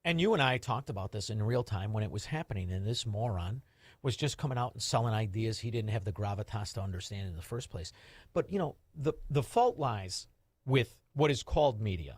And you and I talked about this in real time when it was happening, and this moron was just coming out and selling ideas he didn't have the gravitas to understand in the first place. But, the fault lies with what is called media.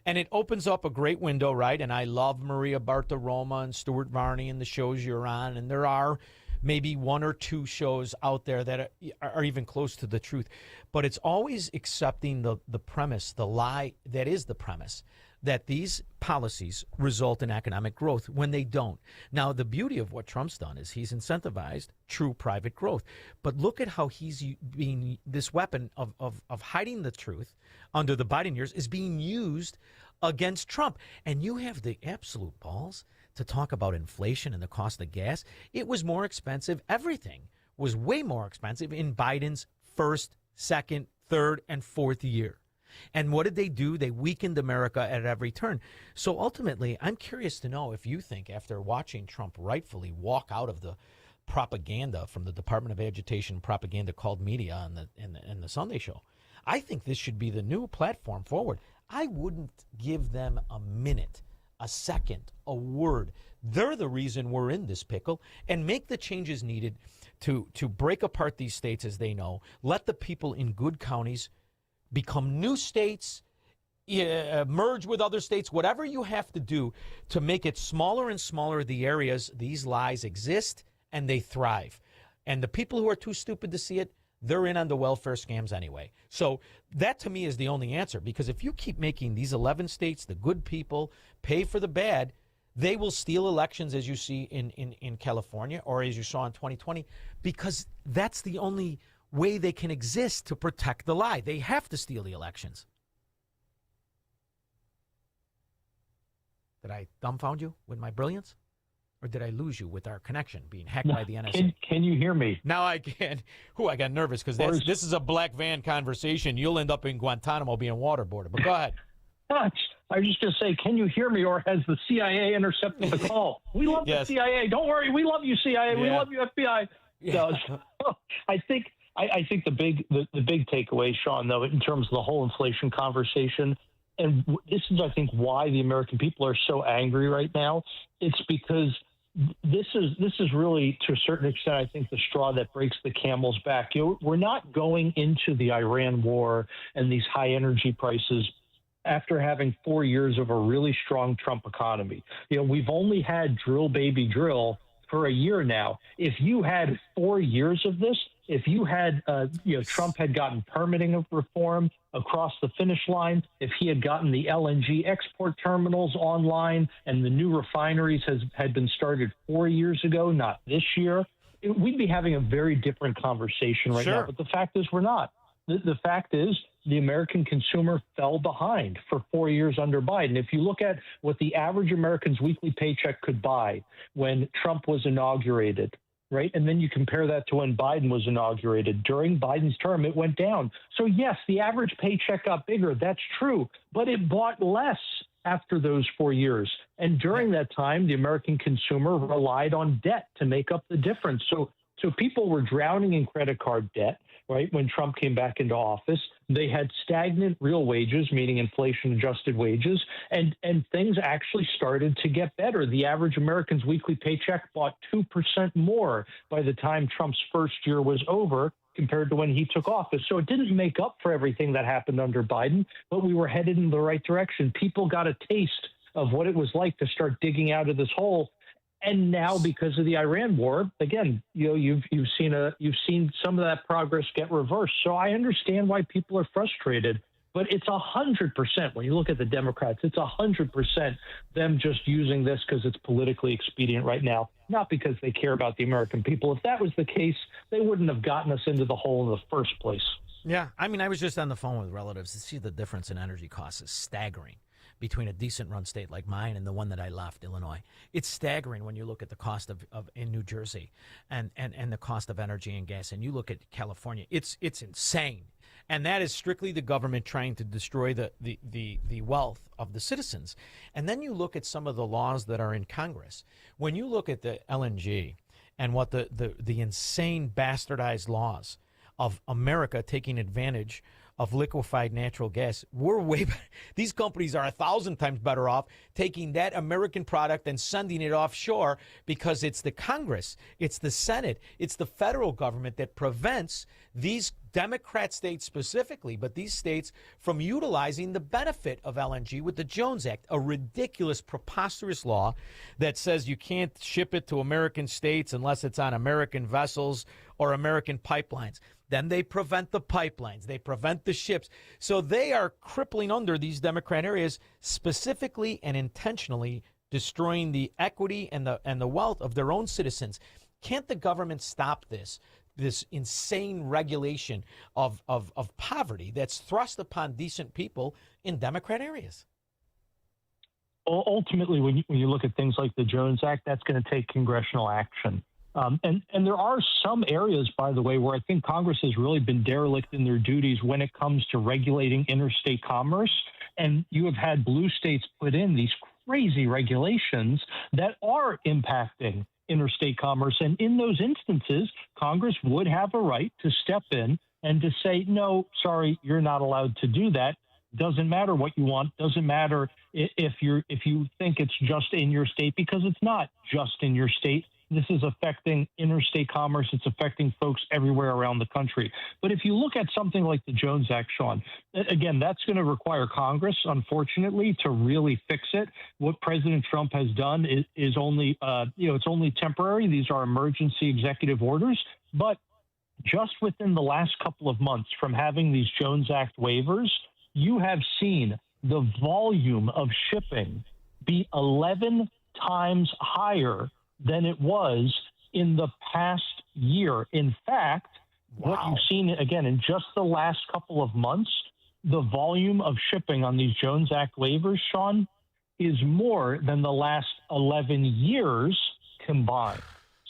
And it opens up a great window, right? And I love Maria Bartiromo and Stuart Varney and the shows you're on, and there are maybe one or two shows out there that are even close to the truth. But it's always accepting the premise, the lie that is the premise, that these policies result in economic growth when they don't. Now, the beauty of what Trump's done is he's incentivized true private growth. But look at how he's being, this weapon of hiding the truth under the Biden years is being used against Trump. And you have the absolute balls to talk about inflation and the cost of gas. It was more expensive. Everything was way more expensive in Biden's first, second, third, and fourth year. And what did they do? They weakened America at every turn. So ultimately, I'm curious to know if you think, after watching Trump rightfully walk out of the propaganda from the Department of Agitation propaganda called media and the Sunday Show, I think this should be the new platform forward. I wouldn't give them a minute, a second, a word. They're the reason we're in this pickle, and make the changes needed to break apart these states as they know. Let the people in good counties become new states, merge with other states, whatever you have to do to make it smaller and smaller the areas these lies exist and they thrive. And the people who are too stupid to see it, they're in on the welfare scams anyway. So that to me is the only answer, because if you keep making these 11 states, the good people, pay for the bad, they will steal elections, as you see in California or as you saw in 2020, because that's the only way they can exist to protect the lie. They have to steal the elections. Did I dumbfound you with my brilliance? Or did I lose you with our connection being hacked by the NSA? Can you hear me? Now I can. I got nervous because this is a black van conversation. You'll end up in Guantanamo being waterboarded. But go ahead. I was just going to say, can you hear me, or has the CIA intercepted the call? We love the CIA. Don't worry. We love you, CIA. Yeah. We love you, FBI. Yeah. So, I think the big takeaway, Shaun, though, in terms of the whole inflation conversation, and this is, I think, why the American people are so angry right now. It's because this is really, to a certain extent, I think, the straw that breaks the camel's back. We're not going into the Iran war and these high energy prices after having 4 years of a really strong Trump economy. We've only had drill, baby, drill for a year now. If you had 4 years of this, if you had, Trump had gotten permitting reform across the finish line, if he had gotten the LNG export terminals online and the new refineries had been started 4 years ago, not this year, we'd be having a very different conversation right now. But the fact is we're not. the fact is the American consumer fell behind for 4 years under Biden. If you look at what the average American's weekly paycheck could buy when Trump was inaugurated, right? And then you compare that to when Biden was inaugurated. During Biden's term, it went down. So yes, the average paycheck got bigger. That's true, but it bought less after those 4 years. And during that time, the American consumer relied on debt to make up the difference. So people were drowning in credit card debt, right? When Trump came back into office, they had stagnant real wages, meaning inflation-adjusted wages, and things actually started to get better. The average American's weekly paycheck bought 2% more by the time Trump's first year was over compared to when he took office. So it didn't make up for everything that happened under Biden, but we were headed in the right direction. People got a taste of what it was like to start digging out of this hole. And now, because of the Iran war, again, you've seen some of that progress get reversed. So I understand why people are frustrated, but it's 100%. When you look at the Democrats, it's 100% them just using this because it's politically expedient right now, not because they care about the American people. If that was the case, they wouldn't have gotten us into the hole in the first place. Yeah, I mean, I was just on the phone with relatives to see the difference in energy costs is staggering between a decent run state like mine and the one that I left, Illinois. It's staggering when you look at the cost of in New Jersey and the cost of energy and gas, and you look at California. It's insane. And that is strictly the government trying to destroy the wealth of the citizens. And then you look at some of the laws that are in Congress. When you look at the LNG and what the insane bastardized laws of America taking advantage of liquefied natural gas, we're way better. These companies are 1,000 times better off taking that American product and sending it offshore because it's the Congress, it's the Senate, it's the federal government that prevents these Democrat states specifically, but these states from utilizing the benefit of LNG with the Jones Act, a ridiculous, preposterous law that says you can't ship it to American states unless it's on American vessels or American pipelines. Then they prevent the pipelines. They prevent the ships. So they are crippling under these Democrat areas, specifically and intentionally destroying the equity and the wealth of their own citizens. Can't the government stop this insane regulation of poverty that's thrust upon decent people in Democrat areas? Ultimately, when you look at things like the Jones Act, that's going to take congressional action. And there are some areas, by the way, where I think Congress has really been derelict in their duties when it comes to regulating interstate commerce. And you have had blue states put in these crazy regulations that are impacting interstate commerce. And in those instances, Congress would have a right to step in and to say, no, sorry, you're not allowed to do that. Doesn't matter what you want. Doesn't matter if you think it's just in your state, because it's not just in your state. This is affecting interstate commerce. It's affecting folks everywhere around the country. But if you look at something like the Jones Act, Shaun, again, that's going to require Congress, unfortunately, to really fix it. What President Trump has done is only, it's only temporary. These are emergency executive orders. But just within the last couple of months from having these Jones Act waivers, you have seen the volume of shipping be 11 times higher than it was in the past year. In fact, what you've seen, again, in just the last couple of months, the volume of shipping on these Jones Act waivers, Shaun, is more than the last 11 years combined.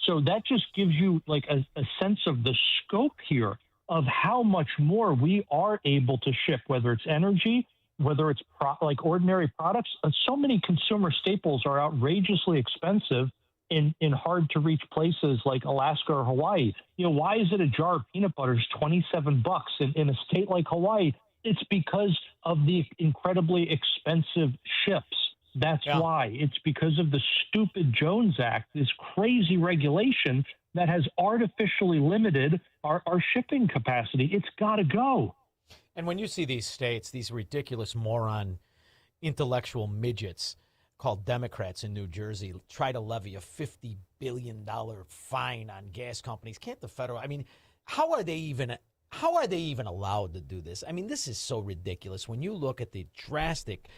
So that just gives you like a sense of the scope here of how much more we are able to ship, whether it's energy, whether it's like ordinary products. So many consumer staples are outrageously expensive in hard to reach places like Alaska or Hawaii. Why is it a jar of peanut butter is $27 in a state like Hawaii? It's because of the incredibly expensive ships. That's why. It's because of the stupid Jones Act, this crazy regulation that has artificially limited our shipping capacity. It's got to go. And when you see these states, these ridiculous moron intellectual midgets called Democrats in New Jersey try to levy a $50 billion fine on gas companies. Can't the federal, I mean, how are they even allowed to do this? I mean, this is so ridiculous when you look at the drastic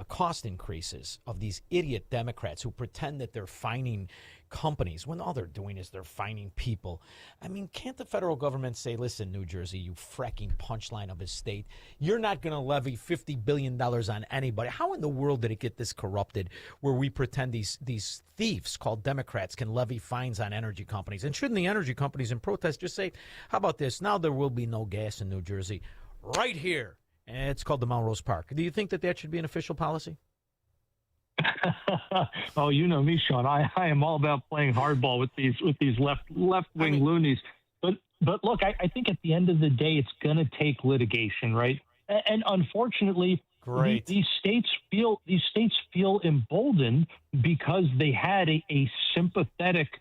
cost increases of these idiot Democrats who pretend that they're fining companies when all they're doing is they're fining people. I mean, can't the federal government say, listen, New Jersey, you fracking punchline of a state, you're not going to levy $50 billion on anybody? How in the world did it get this corrupted where we pretend these thieves called Democrats can levy fines on energy companies? And shouldn't the energy companies in protest just say, how about this? Now there will be no gas in New Jersey right here. And it's called the Melrose Park. Do you think that should be an official policy? Oh, you know me, Shaun. I am all about playing hardball with these left-wing loonies. But look, I think at the end of the day, it's going to take litigation, right? And unfortunately, these states feel emboldened because they had a sympathetic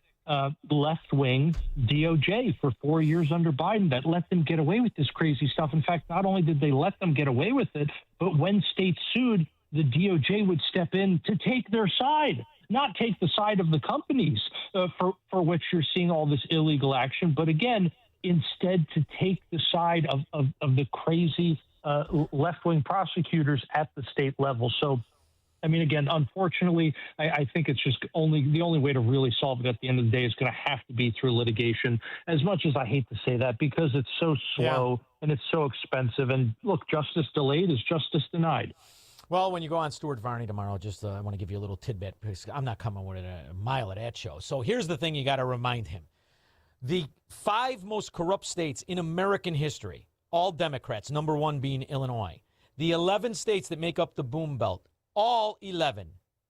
left-wing DOJ for 4 years under Biden that let them get away with this crazy stuff. In fact, not only did they let them get away with it, but when states sued, the DOJ would step in to take their side, not take the side of the companies for which you're seeing all this illegal action, but again, instead to take the side of the crazy left-wing prosecutors at the state level. So, I mean, again, unfortunately, I think it's just the only way to really solve it at the end of the day is going to have to be through litigation, as much as I hate to say that, because it's so slow and it's so expensive. And look, justice delayed is justice denied. Well, when you go on Stuart Varney tomorrow, I want to give you a little tidbit because I'm not coming with a mile of that show. So here's the thing you got to remind him. The 5 most corrupt states in American history, all Democrats, number 1 being Illinois. The 11 states that make up the Boom Belt, all 11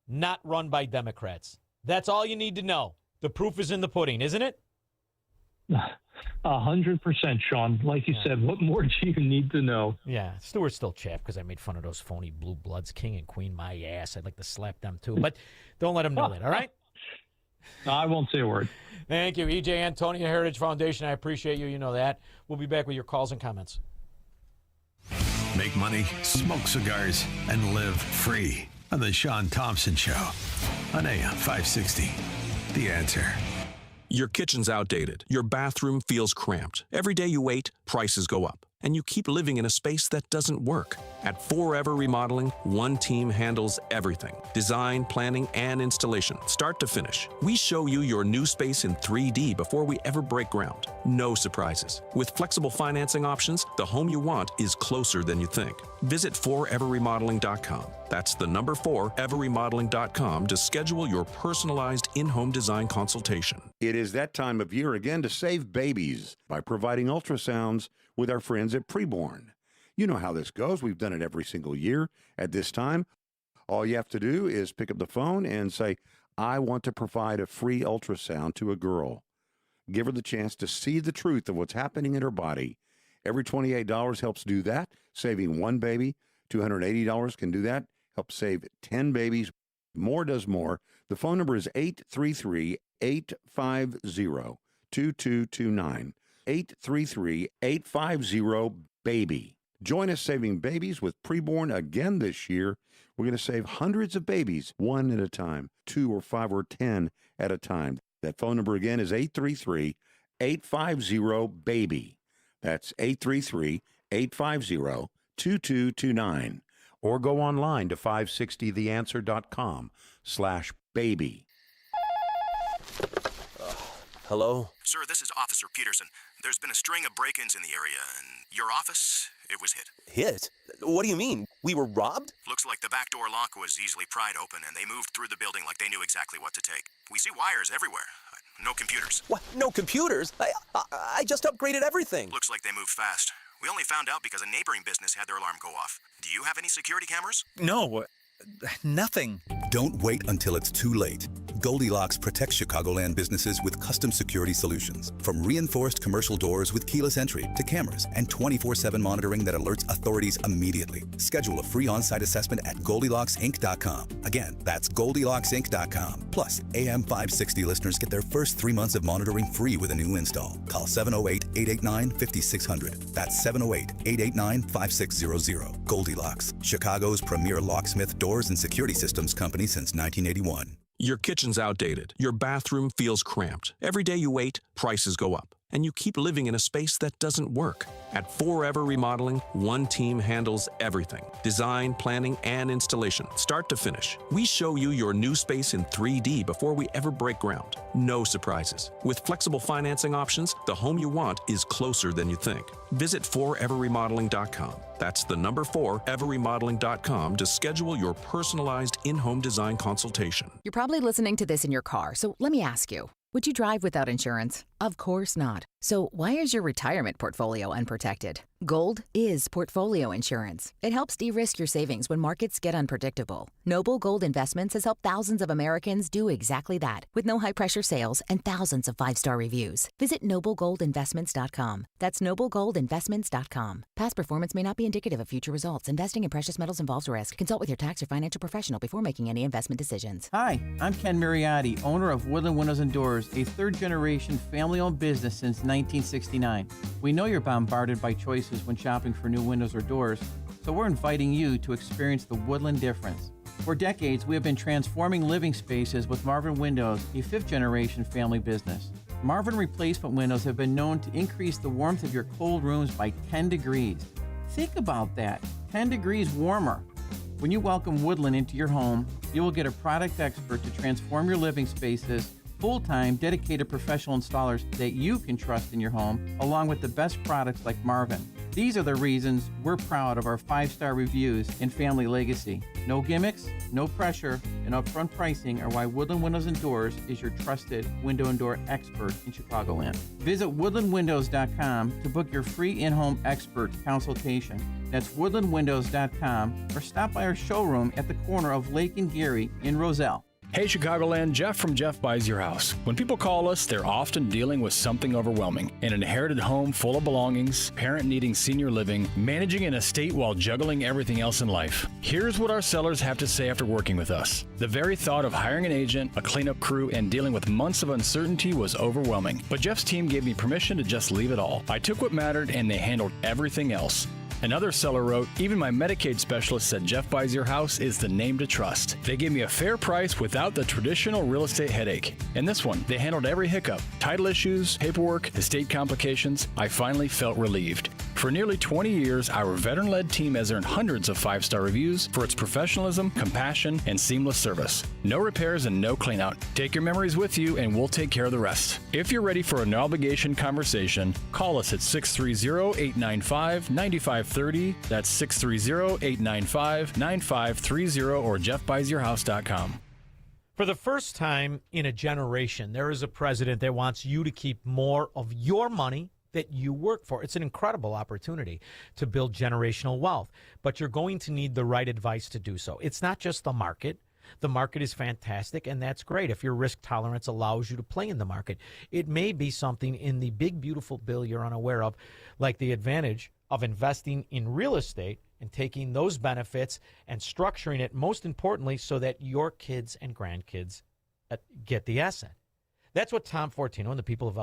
not run by Democrats. That's all you need to know. The proof is in the pudding, isn't it? 100%, Shaun. Like you said, what more do you need to know? Yeah, Stuart's still chapped because I made fun of those phony blue bloods, king and queen, my ass. I'd like to slap them too, but don't let him know that, all right? No, I won't say a word. Thank you, EJ Antonia Heritage Foundation. I appreciate you. You know that. We'll be back with your calls and comments. Make money, smoke cigars, and live free on the Shaun Thompson Show on AM 560. The Answer. Your kitchen's outdated. Your bathroom feels cramped. Every day you wait, prices go up. And you keep living in a space that doesn't work. At Forever Remodeling, one team handles everything. Design, planning, and installation, start to finish. We show you your new space in 3D before we ever break ground. No surprises. With flexible financing options, the home you want is closer than you think. Visit foreverremodeling.com. That's the number 4everremodeling.com to schedule your personalized in-home design consultation. It is that time of year again to save babies by providing ultrasounds with our friends at Preborn. You know how this goes. We've done it every single year. At this time, all you have to do is pick up the phone and say, I want to provide a free ultrasound to a girl. Give her the chance to see the truth of what's happening in her body. Every $28 helps do that, saving one baby. $280 can do that, help save 10 babies. More does more. The phone number is 833-850-2229. 833-850-BABY. Join us saving babies with Preborn again this year. We're going to save hundreds of babies, 1 at a time, 2 or 5 or 10 at a time. That phone number again is 833-850-BABY. That's 833-850-2229. Or go online to 560theanswer.com/baby. Hello? Sir, this is Officer Peterson. There's been a string of break-ins in the area, and your office, it was hit. Hit? What do you mean? We were robbed? Looks like the back door lock was easily pried open, and they moved through the building like they knew exactly what to take. We see wires everywhere. No computers. What? No computers? I just upgraded everything. Looks like they moved fast. We only found out because a neighboring business had their alarm go off. Do you have any security cameras? No, nothing. Don't wait until it's too late. Goldilocks protects Chicagoland businesses with custom security solutions. From reinforced commercial doors with keyless entry to cameras and 24/7 monitoring that alerts authorities immediately. Schedule a free on-site assessment at GoldilocksInc.com. Again, that's GoldilocksInc.com. Plus, AM 560 listeners get their first 3 months of monitoring free with a new install. Call 708-889-5600. That's 708-889-5600. Goldilocks, Chicago's premier locksmith, doors, and security systems company since 1981. Your kitchen's outdated. Your bathroom feels cramped. Every day you wait, prices go up. and you keep living in a space that doesn't work. At Forever Remodeling, one team handles everything: design, planning, and installation, start to finish. We show you your new space in 3D before we ever break ground. No surprises. With flexible financing options, the home you want is closer than you think. Visit foreverremodeling.com. That's the number 4everremodeling.com to schedule your personalized in-home design consultation. You're probably listening to this in your car, so let me ask you. Would you drive without insurance? Of course not. So why is your retirement portfolio unprotected? Gold is portfolio insurance. It helps de-risk your savings when markets get unpredictable. Noble Gold Investments has helped thousands of Americans do exactly that, with no high-pressure sales and thousands of 5-star reviews. Visit noblegoldinvestments.com. That's noblegoldinvestments.com. Past performance may not be indicative of future results. Investing in precious metals involves risk. Consult with your tax or financial professional before making any investment decisions. Hi, I'm Ken Mariotti, owner of Woodland Windows and Doors, a third-generation family-owned business since 1969. We know you're bombarded by choices when shopping for new windows or doors, so we're inviting you to experience the Woodland difference. For decades, we have been transforming living spaces with Marvin Windows, a fifth-generation family business. Marvin replacement windows have been known to increase the warmth of your cold rooms by 10 degrees. Think about that, 10 degrees warmer. When you welcome Woodland into your home, you will get a product expert to transform your living spaces, full-time, dedicated professional installers that you can trust in your home, along with the best products like Marvin. These are the reasons we're proud of our 5-star reviews and family legacy. No gimmicks, no pressure, and upfront pricing are why Woodland Windows and Doors is your trusted window and door expert in Chicagoland. Visit woodlandwindows.com to book your free in-home expert consultation. That's woodlandwindows.com, or stop by our showroom at the corner of Lake and Geary in Roselle. Hey Chicagoland, Jeff from Jeff Buys Your House. When people call us, they're often dealing with something overwhelming. An inherited home full of belongings, parent needing senior living, managing an estate while juggling everything else in life. Here's what our sellers have to say after working with us. The very thought of hiring an agent, a cleanup crew, and dealing with months of uncertainty was overwhelming. But Jeff's team gave me permission to just leave it all. I took what mattered and they handled everything else. Another seller wrote, even my Medicaid specialist said Jeff Buys Your House is the name to trust. They gave me a fair price without the traditional real estate headache. And this one, they handled every hiccup. Title issues, paperwork, estate complications. I finally felt relieved. For nearly 20 years, our veteran-led team has earned hundreds of 5-star reviews for its professionalism, compassion, and seamless service. No repairs and no cleanout. Take your memories with you and we'll take care of the rest. If you're ready for a no-obligation conversation, call us at 630-895-9530. That's 630-895-9530 or jeffbuysyourhouse.com. For the first time in a generation, there is a president that wants you to keep more of your money that you work for. It's an incredible opportunity to build generational wealth, but you're going to need the right advice to do so. It's not just the market. The market is fantastic, and that's great if your risk tolerance allows you to play in the market. It may be something in the big, beautiful bill you're unaware of, like the advantage of investing in real estate and taking those benefits and structuring it, most importantly, so that your kids and grandkids get the asset. That's what Tom Fortino and the people of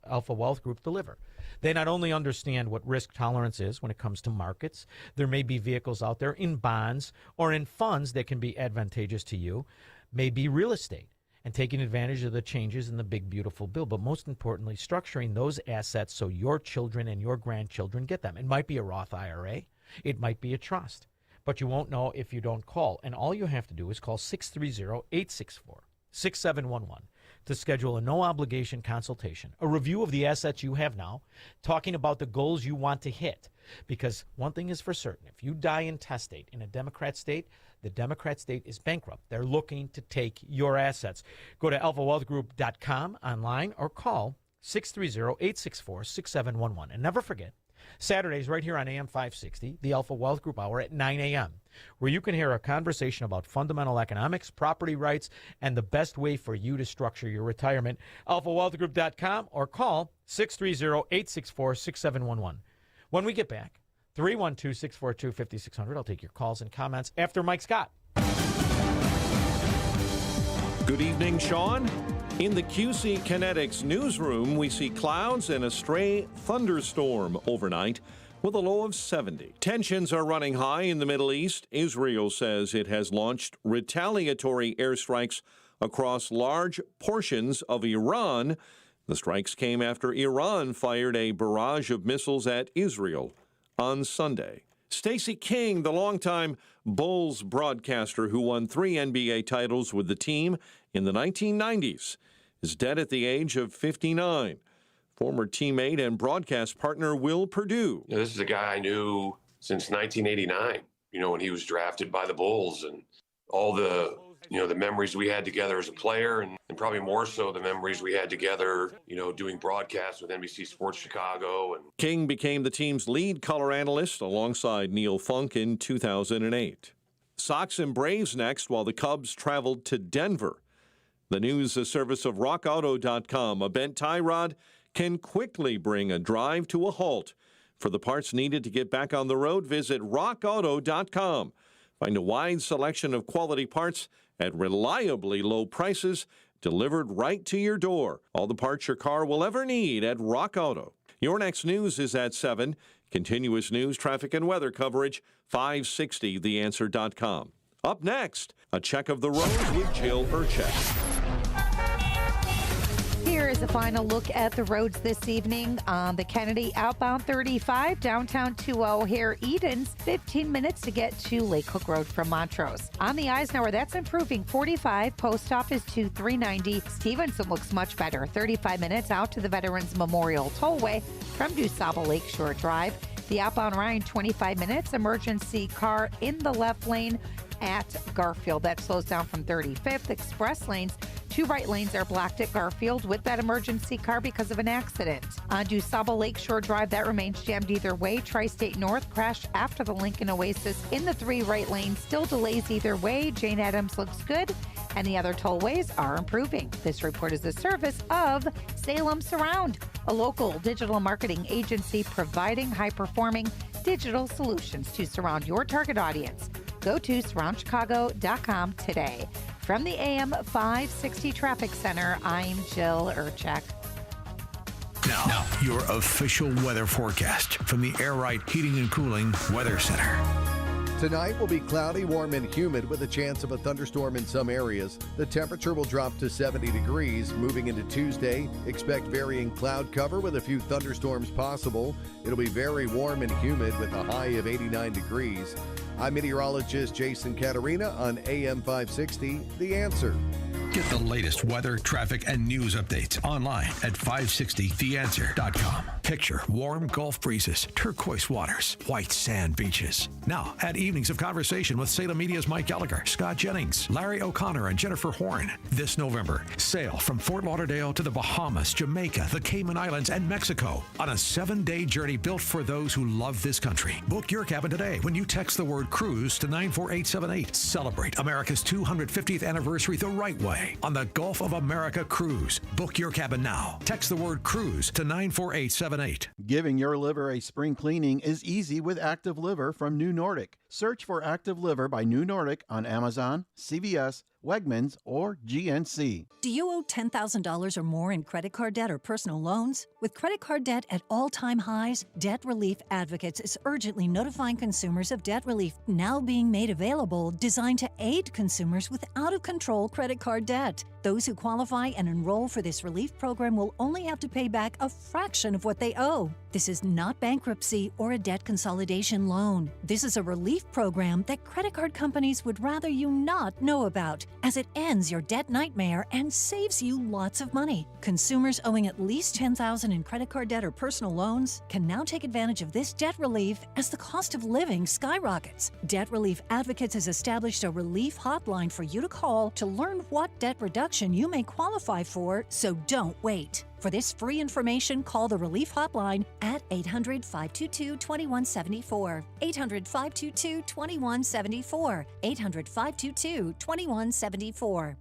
Alpha Wealth Group deliver. They not only understand what risk tolerance is when it comes to markets, there may be vehicles out there in bonds or in funds that can be advantageous to you, maybe real estate, and taking advantage of the changes in the big, beautiful bill. But most importantly, structuring those assets so your children and your grandchildren get them. It might be a Roth IRA. It might be a trust. But you won't know if you don't call. And all you have to do is call 630-864-6711. to schedule a no-obligation consultation, a review of the assets you have now, talking about the goals you want to hit. Because one thing is for certain, if you die intestate in a Democrat state, the Democrat state is bankrupt. They're looking to take your assets. Go to alphawealthgroup.com online or call 630-864-6711. And never forget, Saturdays right here on AM 560, the Alpha Wealth Group Hour at 9 a.m., where you can hear a conversation about fundamental economics, property rights, and the best way for you to structure your retirement. AlphaWealthGroup.com or call 630-864-6711. When we get back, 312-642-5600. I'll take your calls and comments after Mike Scott. Good evening, Shaun. In the QC Kinetics newsroom, we see clouds and a stray thunderstorm overnight with a low of 70. Tensions are running high in the Middle East. Israel says it has launched retaliatory airstrikes across large portions of Iran. The strikes came after Iran fired a barrage of missiles at Israel on Sunday. Stacey King, the longtime Bulls broadcaster who won 3 NBA titles with the team in the 1990s, is dead at the age of 59. Former teammate and broadcast partner Will Perdue. This is a guy I knew since 1989, when he was drafted by the Bulls, and all the memories we had together as a player, and probably more so the memories we had together, doing broadcasts with NBC Sports Chicago. And King became the team's lead color analyst alongside Neil Funk in 2008. Sox and Braves next, while the Cubs traveled to Denver. The news service of RockAuto.com. A bent tie rod can quickly bring a drive to a halt. For the parts needed to get back on the road, visit RockAuto.com. Find a wide selection of quality parts at reliably low prices, delivered right to your door. All the parts your car will ever need at Rock Auto. Your next news is at 7. Continuous news, traffic, and weather coverage, 560theanswer.com. Up next, a check of the roads with Jill Urchak. Here is a final look at the roads this evening on the Kennedy outbound 35, downtown 20 O'Hare Edens, 15 minutes to get to Lake Hook Road from Montrose. On the Eisenhower, that's improving 45, post office to 390. Stevenson looks much better, 35 minutes out to the Veterans Memorial Tollway from DuSable Lakeshore Drive. The outbound Rhine, 25 minutes, emergency car in the left lane at Garfield. That slows down from 35th. Express lanes, 2 right lanes are blocked at Garfield with that emergency car because of an accident. On DuSable Lakeshore Drive, that remains jammed either way. Tri-State North crashed after the Lincoln Oasis in the 3 right lanes. Still delays either way. Jane Addams looks good, and the other tollways are improving. This report is a service of Salem Surround, a local digital marketing agency providing high-performing digital solutions to surround your target audience. Go to surroundchicago.com today. From the AM 560 Traffic Center, I'm Jill Urchak. Now, your official weather forecast from the Air Right Heating and Cooling Weather Center. Tonight will be cloudy, warm, and humid with a chance of a thunderstorm in some areas. The temperature will drop to 70 degrees. Moving into Tuesday, expect varying cloud cover with a few thunderstorms possible. It'll be very warm and humid with a high of 89 degrees. I'm meteorologist Jason Caterina on AM 560, The Answer. Get the latest weather, traffic, and news updates online at 560theanswer.com. Picture warm Gulf breezes, turquoise waters, white sand beaches. Now, add evenings of conversation with Salem Media's Mike Gallagher, Scott Jennings, Larry O'Connor, and Jennifer Horn. This November, sail from Fort Lauderdale to the Bahamas, Jamaica, the Cayman Islands, and Mexico on a 7-day journey built for those who love this country. Book your cabin today when you text the word cruise to 94878. Celebrate America's 250th anniversary the right way on the Gulf of America Cruise. Book your cabin now. Text the word cruise to 94878. Giving your liver a spring cleaning is easy with Active Liver from New Nordic. Search for Active Liver by New Nordic on Amazon, CVS, Wegmans, or GNC. Do you owe $10,000 or more in credit card debt or personal loans? With credit card debt at all-time highs, Debt Relief Advocates is urgently notifying consumers of debt relief now being made available, designed to aid consumers with out-of-control credit card debt. Those who qualify and enroll for this relief program will only have to pay back a fraction of what they owe. This is not bankruptcy or a debt consolidation loan. This is a relief program that credit card companies would rather you not know about, as it ends your debt nightmare and saves you lots of money. Consumers owing at least $10,000 in credit card debt or personal loans can now take advantage of this debt relief as the cost of living skyrockets. Debt Relief Advocates has established a relief hotline for you to call to learn what debt reduction you may qualify for, so don't wait. For this free information, call the Relief Hotline at 800-522-2174. 800-522-2174. 800-522-2174.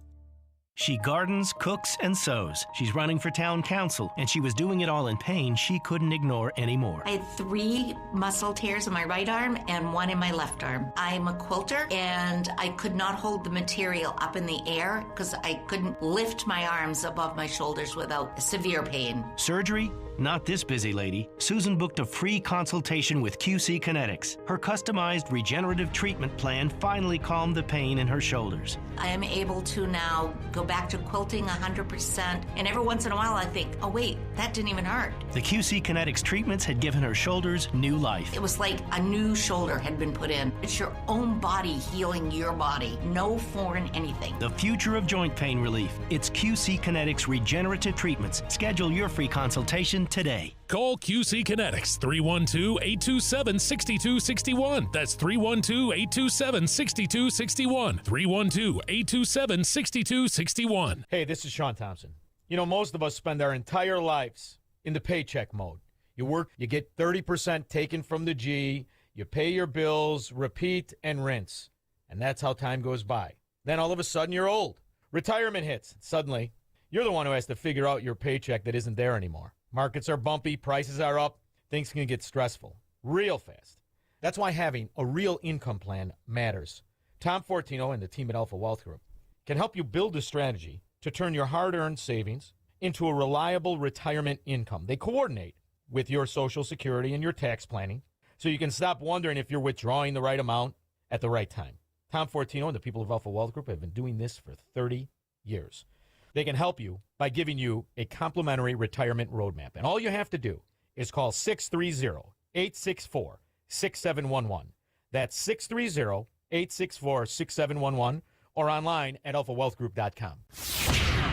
She gardens, cooks, and sews. She's running for town council, and she was doing it all in pain she couldn't ignore anymore. I had 3 muscle tears in my right arm and 1 in my left arm. I'm a quilter, and I could not hold the material up in the air because I couldn't lift my arms above my shoulders without severe pain. Surgery? Not this busy lady. Susan booked a free consultation with QC Kinetics. Her customized regenerative treatment plan finally calmed the pain in her shoulders. I am able to now go go back to quilting 100%. And every once in a while I think, oh wait, that didn't even hurt. The QC Kinetics treatments had given her shoulders new life. It was like a new shoulder had been put in. It's your own body healing your body. No foreign anything. The future of joint pain relief. It's QC Kinetics regenerative treatments. Schedule your free consultation today. Call QC Kinetics 312-827-6261. That's 312-827-6261. 312-827-6261. Hey, this is Shaun Thompson. You know, most of us spend our entire lives in the paycheck mode. You work, you get 30% taken from the G, you pay your bills, repeat and rinse. And that's how time goes by. Then all of a sudden you're old. Retirement hits. Suddenly, you're the one who has to figure out your paycheck that isn't there anymore. Markets are bumpy, prices are up, things can get stressful real fast. That's why having a real income plan matters. Tom Fortino and the team at Alpha Wealth Group can help you build a strategy to turn your hard-earned savings into a reliable retirement income. They coordinate with your Social Security and your tax planning so you can stop wondering if you're withdrawing the right amount at the right time. Tom Fortino and the people of Alpha Wealth Group have been doing this for 30 years. They can help you by giving you a complimentary retirement roadmap. And all you have to do is call 630-864-6711. That's 630-864-6711 or online at alphawealthgroup.com.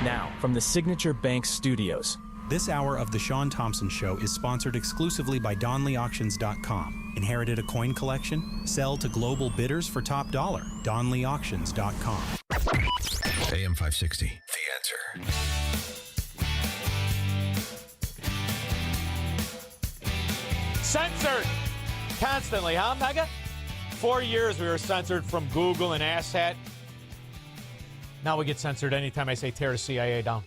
Now, from the Signature Bank Studios. This hour of The Shaun Thompson Show is sponsored exclusively by DonleyAuctions.com. Inherited a coin collection? Sell to global bidders for top dollar. DonleyAuctions.com. AM 560, The Answer. Censored constantly, huh, Mega? 4 years we were censored from Google and Asshat. Now we get censored anytime I say tear the CIA down.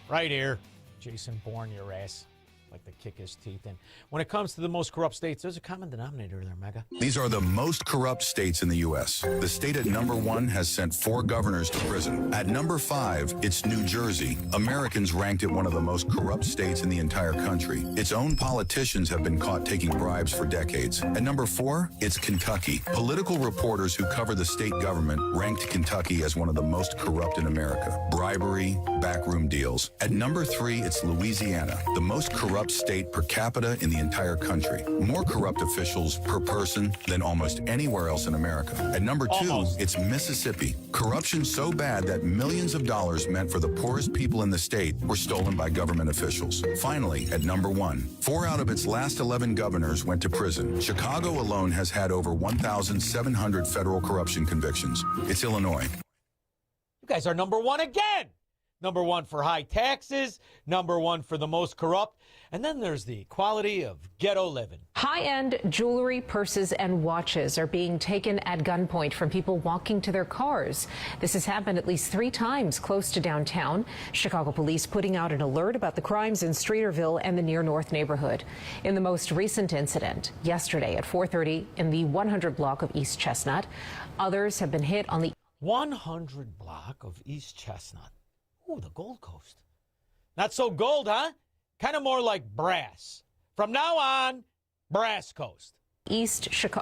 Right here. Jason Bourne, your ass. Like to kick his teeth in. When it comes to the most corrupt states, there's a common denominator there, Mega. These are the most corrupt states in the U.S. The state at number 1 has sent 4 governors to prison. At number 5, it's New Jersey. Americans ranked it one of the most corrupt states in the entire country. Its own politicians have been caught taking bribes for decades. At number 4, it's Kentucky. Political reporters who cover the state government ranked Kentucky as one of the most corrupt in America. Bribery, backroom deals. At number 3, it's Louisiana, the most corrupt state per capita in the entire country. More corrupt officials per person than almost anywhere else in America. At number 2, it's Mississippi. Corruption so bad that millions of dollars meant for the poorest people in the state were stolen by government officials. Finally, at number 1, 4 out of its last 11 governors went to prison. Chicago alone has had over 1,700 federal corruption convictions. It's Illinois. You guys are number 1 again. Number 1 for high taxes, number 1 for the most corrupt, and then there's the quality of ghetto living. High-end jewelry, purses, and watches are being taken at gunpoint from people walking to their cars. This has happened at least 3 times close to downtown. Chicago police putting out an alert about the crimes in Streeterville and the Near North neighborhood. In the most recent incident, yesterday at 4:30 in the 100 block of East Chestnut, others have been hit on the 100 block of East Chestnut. Ooh, the Gold Coast. Not so gold, huh? Kind of more like brass. From now on, Brass Coast.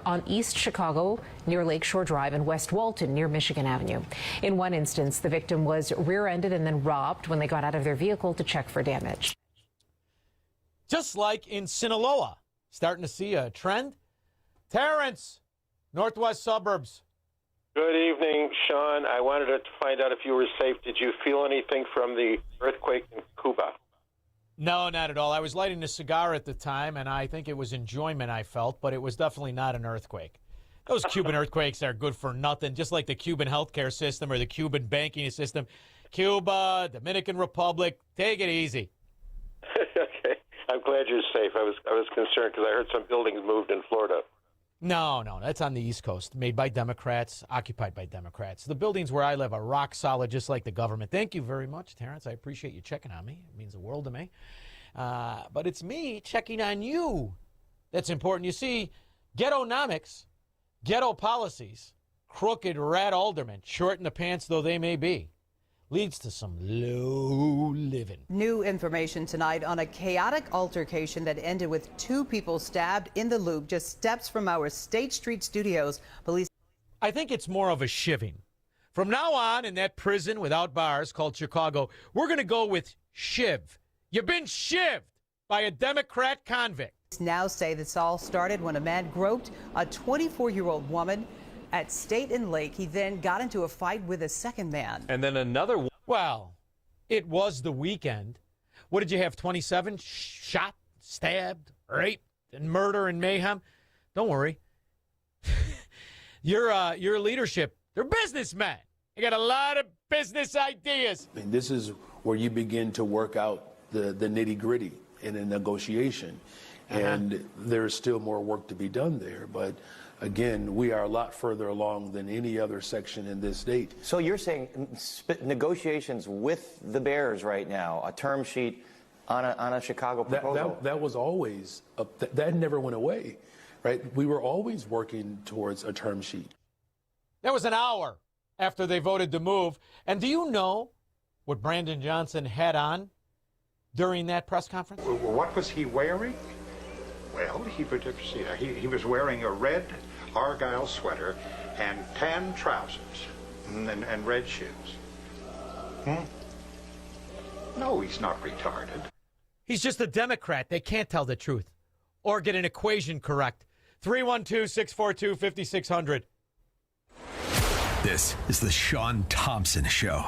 on East Chicago near Lakeshore Drive and West Walton near Michigan Avenue. In one instance, the victim was rear-ended and then robbed when they got out of their vehicle to check for damage. Just like in Sinaloa. Starting to see a trend. Terrence, northwest suburbs. Good evening, Shaun. I wanted to find out if you were safe. Did you feel anything from the earthquake in Cuba? No, not at all. I was lighting a cigar at the time, and I think it was enjoyment I felt, but it was definitely not an earthquake. Those Cuban earthquakes are good for nothing, just like the Cuban healthcare system or the Cuban banking system. Cuba, Dominican Republic, take it easy. Okay. I'm glad you're safe. I was concerned because I heard some buildings moved in Florida. No, that's on the East Coast, made by Democrats, occupied by Democrats. The buildings where I live are rock solid, just like the government. Thank you very much, Terrence. I appreciate you checking on me. It means the world to me. But it's me checking on you that's important. You see, ghettonomics, ghetto policies, crooked rat aldermen, short in the pants though they may be, leads to some low living. New information tonight on a chaotic altercation that ended with 2 people stabbed in the Loop just steps from our State Street studios. Police. I think it's more of a shivving. From now on, in that prison without bars called Chicago, we're going to go with shiv. You've been shivved by a Democrat convict. Now say this all started when a man groped a 24-year-old woman at State and Lake. He then got into a fight with a second man. And then another. Well, it was the weekend. What did you have, 27? Shot, stabbed, raped, and murder and mayhem? Don't worry. Your leadership, they're businessmen. You got a lot of business ideas. And this is where you begin to work out the nitty-gritty in a negotiation. And there's still more work to be done there. But again, we are a lot further along than any other section in this state. So you're saying negotiations with the Bears right now, a term sheet on a Chicago proposal? That was always, that never went away, right? We were always working towards a term sheet. That was an hour after they voted to move. And do you know what Brandon Johnson had on during that press conference? What was he wearing? Well, he was wearing a red Argyle sweater and tan trousers and red shoes. No, he's not retarded. He's just a Democrat. They can't tell the truth or get an equation correct. 312-642-5600. This is the Shaun Thompson Show,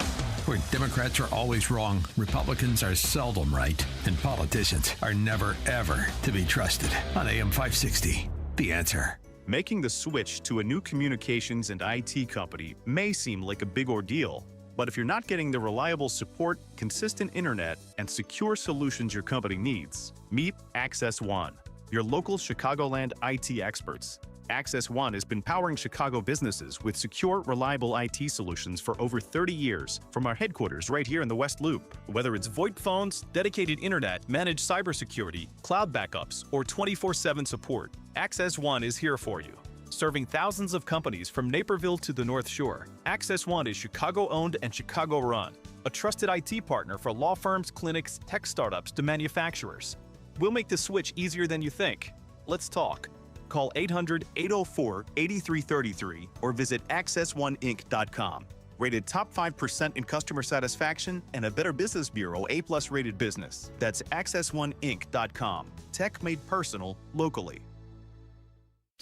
where Democrats are always wrong, Republicans are seldom right, and politicians are never, ever to be trusted. On AM 560, The Answer. Making the switch to a new communications and IT company may seem like a big ordeal, but if you're not getting the reliable support, consistent internet, and secure solutions your company needs, meet Access One, your local Chicagoland IT experts. Access One has been powering Chicago businesses with secure, reliable IT solutions for over 30 years from our headquarters right here in the West Loop. Whether it's VoIP phones, dedicated internet, managed cybersecurity, cloud backups, or 24/7 support, Access One is here for you. Serving thousands of companies from Naperville to the North Shore, Access One is Chicago-owned and Chicago-run, a trusted IT partner for law firms, clinics, tech startups to manufacturers. We'll make the switch easier than you think. Let's talk. Call 800-804-8333 or visit accessoneInc.com. Rated top 5% in customer satisfaction and a Better Business Bureau A+ rated business. That's accessoneInc.com. Tech made personal locally.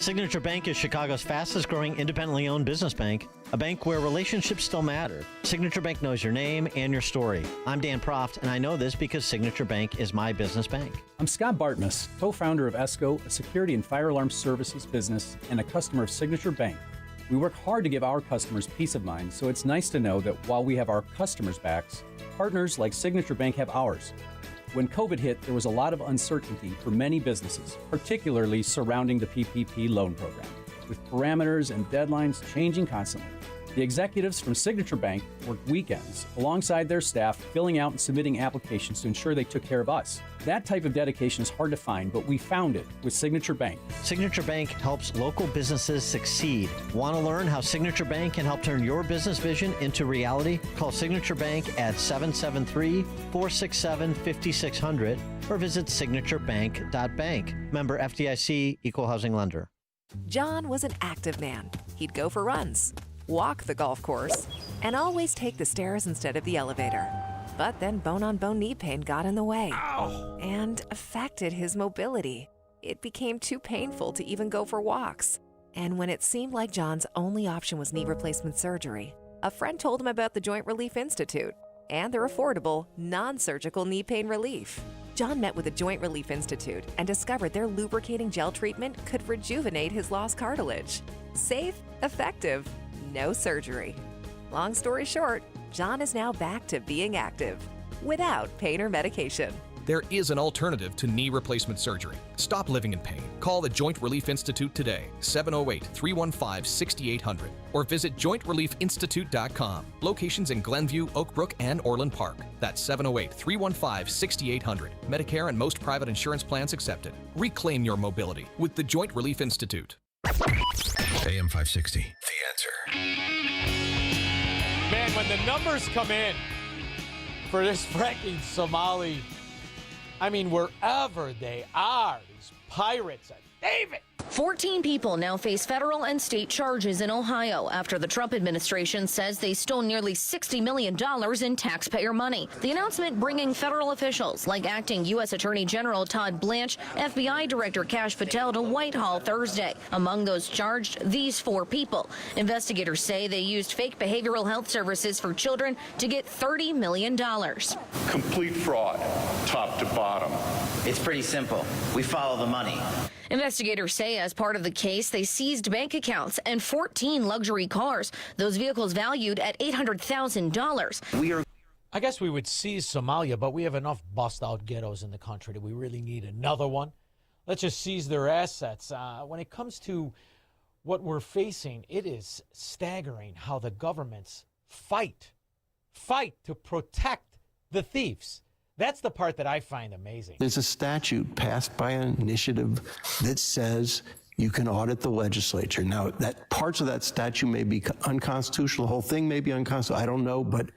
Signature Bank is Chicago's fastest growing independently owned business bank, a bank where relationships still matter. Signature Bank knows your name and your story. I'm Dan Proft, and I know this because Signature Bank is my business bank. I'm Scott Bartmus, co-founder of ESCO, a security and fire alarm services business, and a customer of Signature Bank. We work hard to give our customers peace of mind, so it's nice to know that while we have our customers' backs, partners like Signature Bank have ours. When COVID hit, there was a lot of uncertainty for many businesses, particularly surrounding the PPP loan program, with parameters and deadlines changing constantly. The executives from Signature Bank worked weekends alongside their staff, filling out and submitting applications to ensure they took care of us. That type of dedication is hard to find, but we found it with Signature Bank. Signature Bank helps local businesses succeed. Want to learn how Signature Bank can help turn your business vision into reality? Call Signature Bank at 773-467-5600 or visit signaturebank.bank. Member FDIC, Equal Housing Lender. John was an active man. He'd go for runs, walk the golf course, and always take the stairs instead of the elevator. But then bone-on-bone knee pain got in the way and affected his mobility. It became too painful to even go for walks. And when it seemed like John's only option was knee replacement surgery, a friend told him about the Joint Relief Institute and their affordable, non-surgical knee pain relief. John met with the Joint Relief Institute and discovered their lubricating gel treatment could rejuvenate his lost cartilage. Safe, effective, no surgery. Long story short, John is now back to being active without pain or medication. There is an alternative to knee replacement surgery. Stop living in pain. Call the Joint Relief Institute today, 708-315-6800, or visit jointreliefinstitute.com. Locations in Glenview, Oak Brook, and Orland Park. That's 708-315-6800. Medicare and most private insurance plans accepted. Reclaim your mobility with the Joint Relief Institute. AM 560, The Answer. Man, when the numbers come in for this freaking Somali, I mean, wherever they are, these pirates, David, 14 people now face federal and state charges in Ohio after the Trump administration says they stole nearly $60 million in taxpayer money. The announcement bringing federal officials like acting U.S. Attorney General Todd Blanche, FBI Director Kash Patel to Whitehall Thursday. Among those charged, these 4 people. Investigators say they used fake behavioral health services for children to get $30 million. Complete fraud, top to bottom. It's pretty simple. We follow the money. Investigators say as part of the case, they seized bank accounts and 14 luxury cars, those vehicles valued at $800,000. I guess we would seize Somalia, but we have enough bust-out ghettos in the country that we really need another one. Let's just seize their assets. When it comes to what we're facing, it is staggering how the governments fight to protect the thieves. That's the part that I find amazing. There's a statute passed by an initiative that says you can audit the legislature. Now, that parts of that statute may be unconstitutional, the whole thing may be unconstitutional, I don't know, but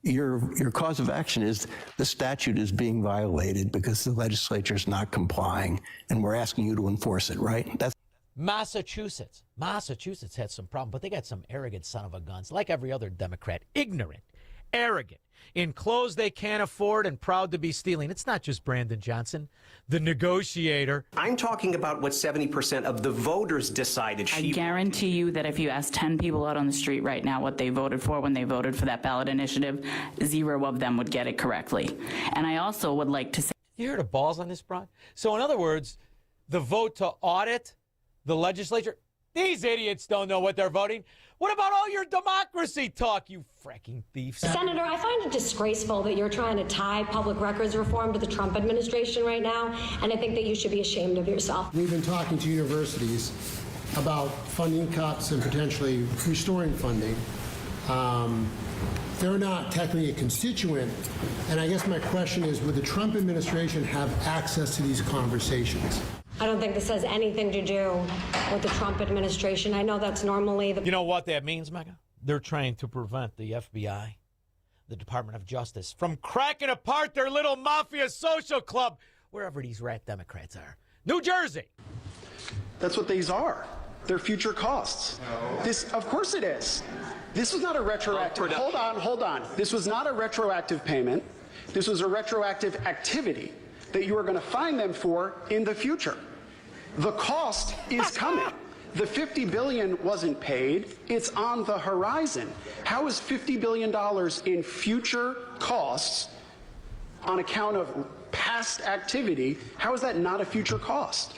your cause of action is the statute is being violated because the legislature is not complying, and we're asking you to enforce it, right? That's Massachusetts had some problem, but they got some arrogant son of a guns, like every other Democrat, ignorant, arrogant, in clothes they can't afford and proud to be stealing. It's not just Brandon Johnson, the negotiator. I'm talking about what 70% of the voters decided. I guarantee you that if you ask 10 people out on the street right now what they voted for when they voted for that ballot initiative, 0 of them would get it correctly. And I also would like to say... You hear the balls on this, Brian? So in other words, the vote to audit the legislature, these idiots don't know what they're voting. What about all your democracy talk, you fracking thieves? Senator, I find it disgraceful that you're trying to tie public records reform to the Trump administration right now, and I think that you should be ashamed of yourself. We've been talking to universities about funding cuts and potentially restoring funding. They're not technically a constituent, and I guess my question is, would the Trump administration have access to these conversations? I don't think this has anything to do with the Trump administration. I know that's normally the... You know what that means, Mega? They're trying to prevent the FBI, the Department of Justice, from cracking apart their little mafia social club, wherever these rat Democrats are. New Jersey. That's what these are. They're future costs. No. This, of course it is. This was not a retroactive... Hold on. This was not a retroactive payment. This was a retroactive activity that you are going to fine them for in the future. The cost is coming. The $50 billion wasn't paid. It's on the horizon. How is $50 billion in future costs on account of past activity, how is that not a future cost?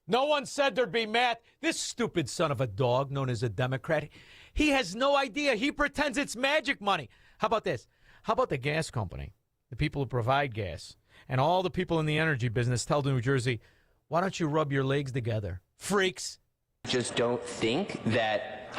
No one said there'd be math. This stupid son of a dog known as a Democrat, he has no idea. He pretends it's magic money. How about this? How about the gas company, the people who provide gas, and all the people in the energy business tell New Jersey, why don't you rub your legs together, freaks? Just don't think that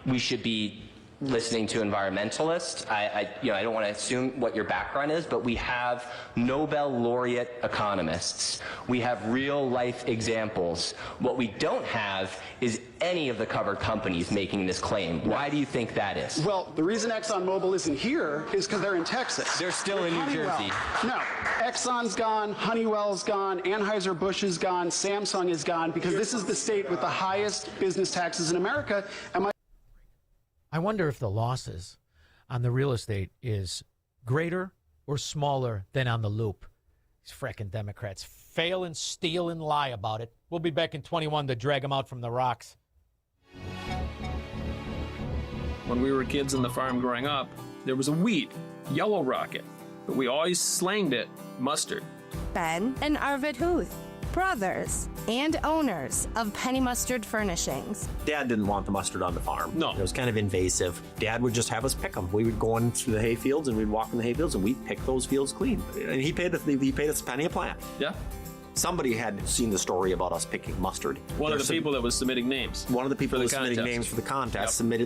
we should be listening to environmentalists. I don't want to assume what your background is, but we have Nobel laureate economists. We have real life examples. What we don't have is any of the covered companies making this claim. Why do you think that is? Well, the reason ExxonMobil isn't here is because they're in Texas. They're still in New Jersey. No, Exxon's gone, Honeywell's gone, Anheuser-Busch is gone, Samsung is gone, because this is the state with the highest business taxes in America. I wonder if the losses on the real estate is greater or smaller than on the loop. These frickin' Democrats fail and steal and lie about it. We'll be back in 21 to drag them out from the rocks. When we were kids on the farm growing up, there was a weed, yellow rocket, but we always slanged it mustard. Ben and Arvid Huth, brothers and owners of Penny Mustard Furnishings. Dad didn't want the mustard on the farm. No. It was kind of invasive. Dad would just have us pick them. We would go in through the hay fields and we'd walk in the hay fields and we'd pick those fields clean. And he paid us a penny a plant. Yeah. Somebody had seen the story about us picking mustard. One of the people that was submitting names. One of the people who was submitting names for the contest submitted